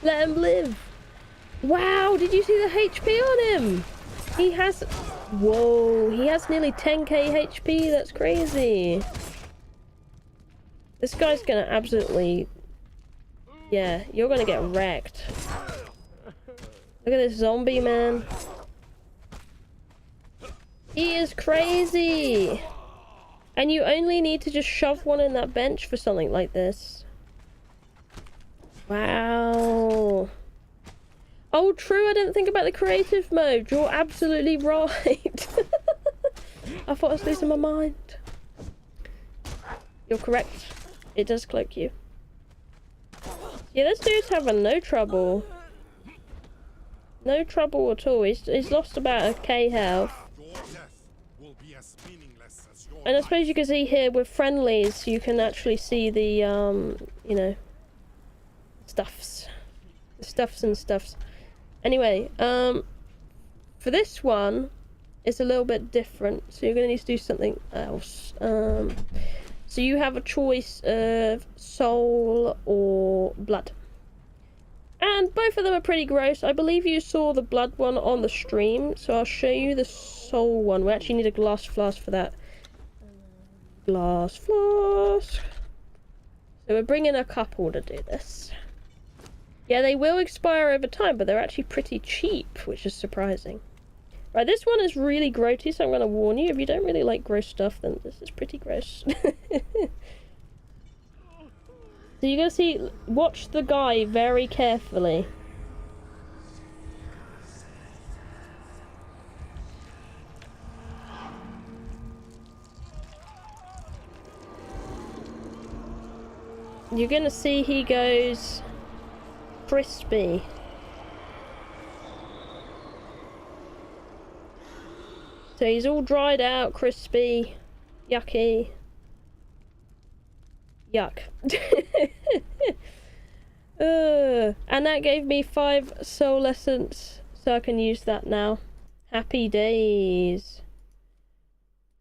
Let him live! Wow! Did you see the HP on him? He has... Whoa! He has nearly 10k HP! That's crazy! This guy's gonna absolutely... Yeah, you're gonna get wrecked. Look at this zombie, man. He is crazy! And you only need to just shove one in that bench for something like this. Wow. Oh, true, I didn't think about the creative mode. You're absolutely right. I thought I was losing my mind. You're correct. It does cloak you. Yeah, this dude's having no trouble. No trouble at all. He's lost about a K health. And I suppose you can see here with friendlies, you can actually see the, you know, stuffs. The stuffs and stuffs. Anyway, for this one, it's a little bit different. So you're going to need to do something else. So you have a choice of soul or blood. And both of them are pretty gross. I believe you saw the blood one on the stream, so I'll show you the soul one. We actually need a glass flask for that. Glass flask. So we're bringing a couple to do this. Yeah, they will expire over time, but they're actually pretty cheap, which is surprising. Right, this one is really grody, so I'm going to warn you. If you don't really like gross stuff, then this is pretty gross. So you're going to see, watch the guy very carefully. You're going to see he goes crispy. So he's all dried out, crispy, yucky. Yuck. And that gave me 5 soul essence, so I can use that now. Happy days.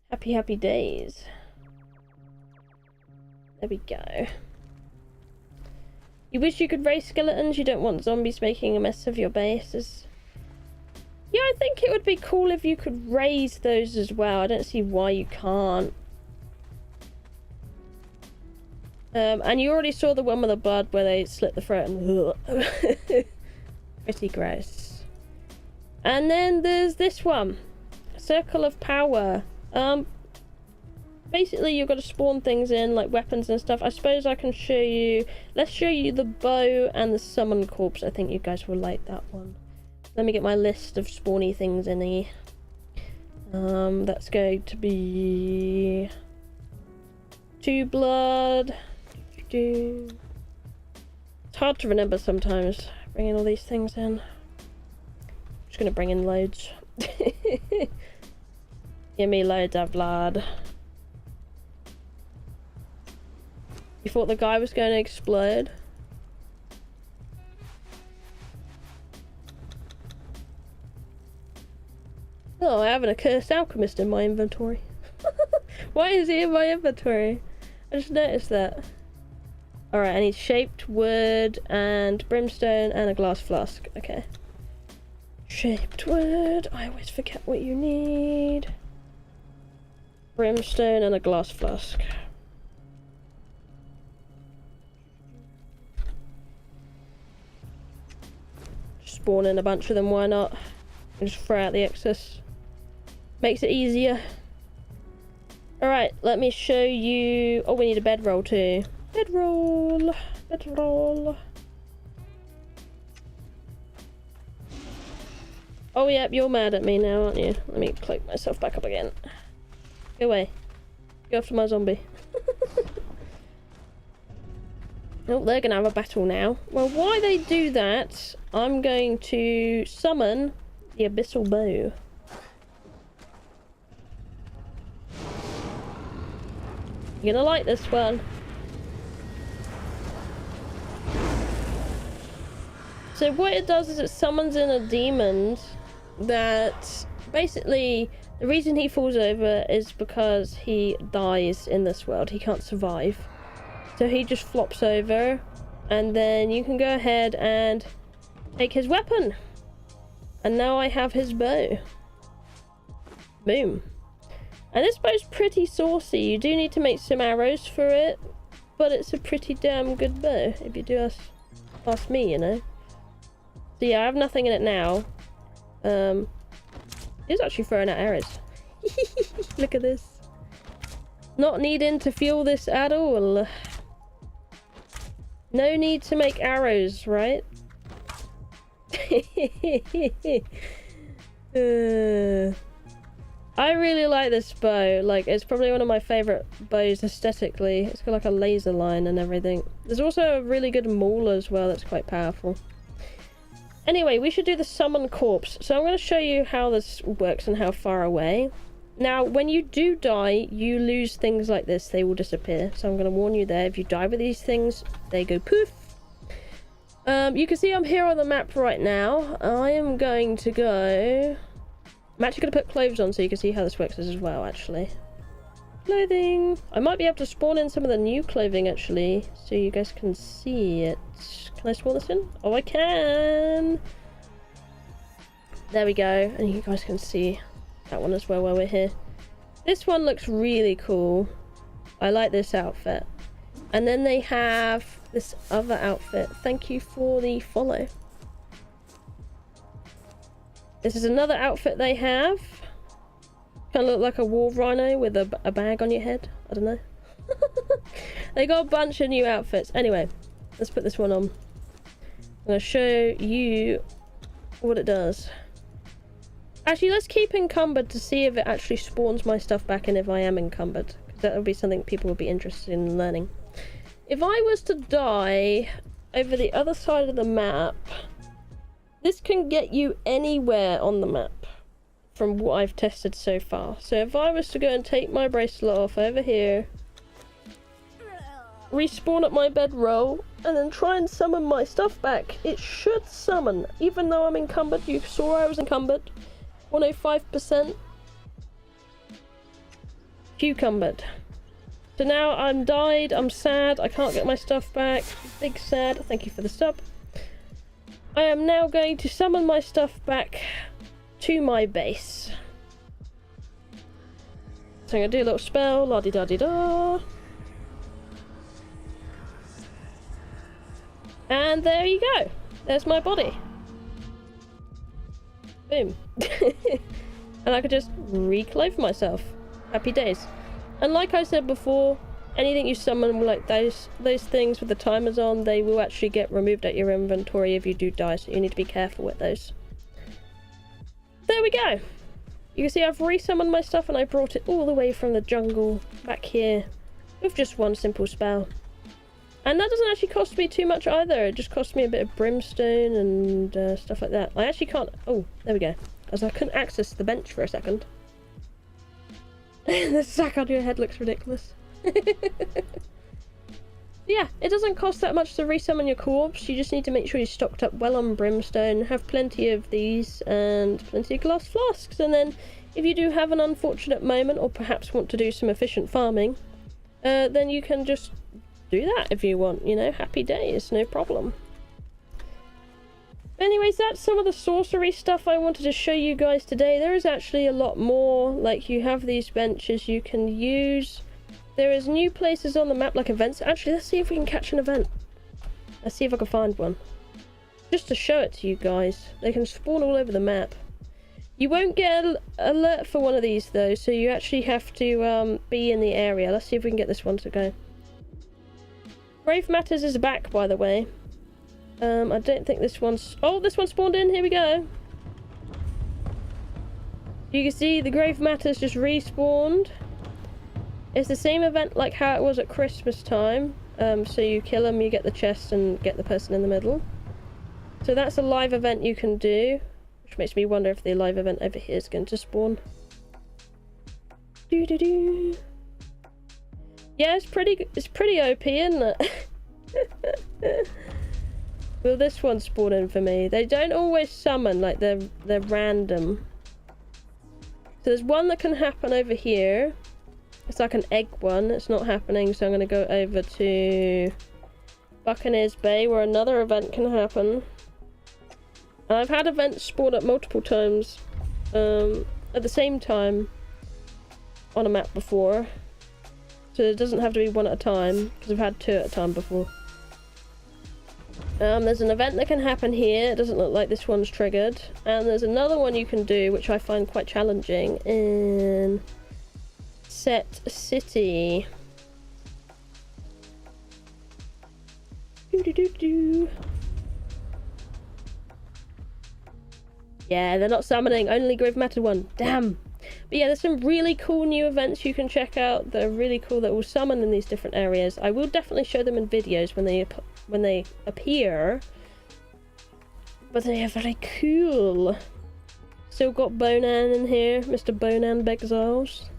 Happy, happy days. There we go. You wish you could raise skeletons? You don't want zombies making a mess of your bases? Yeah, I think it would be cool if you could raise those as well. I don't see why you can't. And you already saw the one with the blood where they slit the throat and pretty gross. And then there's this one, Circle of Power. Basically you've got to spawn things in like weapons and stuff. I suppose I can show you. Let's show you the bow and the summon corpse. I think you guys will like that one. Let me get my list of spawny things in here. That's going to be 2 blood. It's hard to remember sometimes, bringing all these things in. I'm just going to bring in loads. Give me loads of blood. You thought the guy was going to explode? Oh, I have an accursed alchemist in my inventory. Why is he in my inventory? I just noticed that. Alright, I need shaped wood and brimstone and a glass flask. Okay. Shaped wood. I always forget what you need. Brimstone and a glass flask. Spawn in a bunch of them, why not? And just throw out the excess. Makes it easier. Alright, let me show you. Oh, we need a bedroll too. Bedroll. Bedroll. Oh, yep, you're mad at me now, aren't you? Let me cloak myself back up again. Go away. Go after my zombie. Oh, they're gonna have a battle now. Well, while they do that, I'm going to summon the Abyssal Bow. You're gonna like this one. So what it does is it summons in a demon that basically the reason he falls over is because he dies in this world. He can't survive. So he just flops over and then you can go ahead and take his weapon. And now I have his bow. Boom. And this bow's pretty saucy. You do need to make some arrows for it, but it's a pretty damn good bow if you do ask me, you know. So yeah, I have nothing in it now. It's actually throwing out arrows. Look at this. Not needing to fuel this at all. No need to make arrows, right? I really like this bow. Like, it's probably one of my favorite bows aesthetically. It's got like a laser line and everything. There's also a really good maul as well that's quite powerful. Anyway, we should do the summon corpse. So I'm going to show you how this works and how far away. Now, when you do die, you lose things like this. They will disappear. So I'm going to warn you there. If you die with these things, they go poof. You can see I'm here on the map right now. I am going to go... I'm actually going to put clothes on so you can see how this works as well, actually. Clothing. I might be able to spawn in some of the new clothing, actually, so you guys can see it. Can I spawn this in? Oh, I can! There we go, and you guys can see that one as well while we're here. This one looks really cool. I like this outfit. And then they have this other outfit. Thank you for the follow. This is another outfit they have. Kind of look like a war rhino with a bag on your head. I don't know. They got a bunch of new outfits. Anyway, let's put this one on. I'm going to show you what it does. Actually, let's keep encumbered to see if it actually spawns my stuff back in if I am encumbered. Because that would be something people would be interested in learning. If I was to die over the other side of the map, this can get you anywhere on the map from what I've tested so far. So if I was to go and take my bracelet off over here, respawn at my bedroll, and then try and summon my stuff back, it should summon, even though I'm encumbered. You saw I was encumbered. 105%. Cucumbered. So now I'm died, I'm sad, I can't get my stuff back. Big sad, thank you for the sub. I am now going to summon my stuff back to my base. So I'm going to do a little spell, la-di-da-di-da. And there you go. There's my body. Boom. And I could just reclothe myself. Happy days. And like I said before, anything you summon like those things with the timers on, they will actually get removed at your inventory if you do die, so you need to be careful with those. There we go. You can see I've resummoned my stuff and I brought it all the way from the jungle back here with just one simple spell. And that doesn't actually cost me too much either. It just cost me a bit of brimstone and stuff like that. I actually can't... Oh, there we go. As I couldn't access the bench for a second. The sack on your head looks ridiculous. Yeah, it doesn't cost that much to resummon your corpse. You just need to make sure you're stocked up well on brimstone, have plenty of these, and plenty of glass flasks. And then, if you do have an unfortunate moment, or perhaps want to do some efficient farming, then you can just do that if you want, you know, happy days, no problem. Anyways, that's some of the sorcery stuff I wanted to show you guys today. There is actually a lot more. Like, you have these benches you can use. There is new places on the map, like events. Actually, let's see if we can catch an event. Let's see if I can find one. Just to show it to you guys. They can spawn all over the map. You won't get an alert for one of these, though, so you actually have to be in the area. Let's see if we can get this one to go. Grave Matters is back, by the way. I don't think this one's... Oh, this one spawned in. Here we go. You can see the Grave Matters just respawned. It's the same event like how it was at Christmas time. So you kill them, you get the chest, and get the person in the middle. So that's a live event you can do. Which makes me wonder if the live event over here is going to spawn. Doo-doo-doo. Yeah, it's pretty OP, isn't it? Will this one spawn in for me? They don't always summon, like they're random. So there's one that can happen over here. It's like an egg one. It's not happening, so I'm going to go over to Buccaneers Bay where another event can happen. And I've had events spawn up multiple times at the same time on a map before. So it doesn't have to be one at a time, because I've had two at a time before. There's an event that can happen here. It doesn't look like this one's triggered. And there's another one you can do, which I find quite challenging, in Set city. Doo-doo-doo-doo. Yeah, they're not summoning, only Grave Matter one. Damn. But yeah, there's some really cool new events you can check out that are really cool that will summon in these different areas. I will definitely show them in videos when they appear. But they are very cool. Still got Conan in here, Mr. Conan Exiles.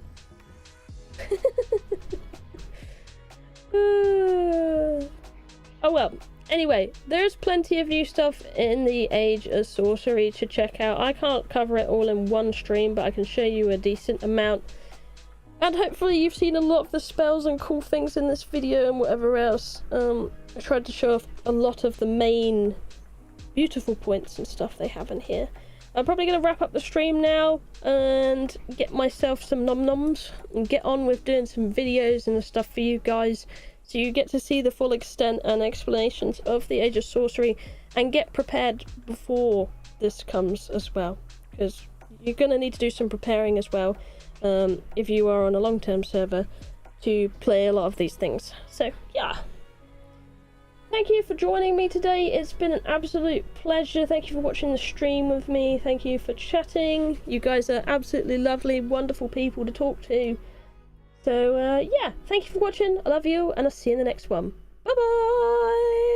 Oh well. Anyway, there's plenty of new stuff in the Age of Sorcery to check out. I can't cover it all in one stream, but I can show you a decent amount. And hopefully you've seen a lot of the spells and cool things in this video and whatever else. I tried to show off a lot of the main beautiful points and stuff they have in here. I'm probably going to wrap up the stream now and get myself some nom-noms and get on with doing some videos and stuff for you guys. So you get to see the full extent and explanations of the Age of Sorcery and get prepared before this comes as well. Because you're going to need to do some preparing as well if you are on a long-term server to play a lot of these things. So yeah. Thank you for joining me today. It's been an absolute pleasure. Thank you for watching the stream with me. Thank you for chatting. You guys are absolutely lovely, wonderful people to talk to. So, yeah, thank you for watching. I love you, and I'll see you in the next one. Bye-bye!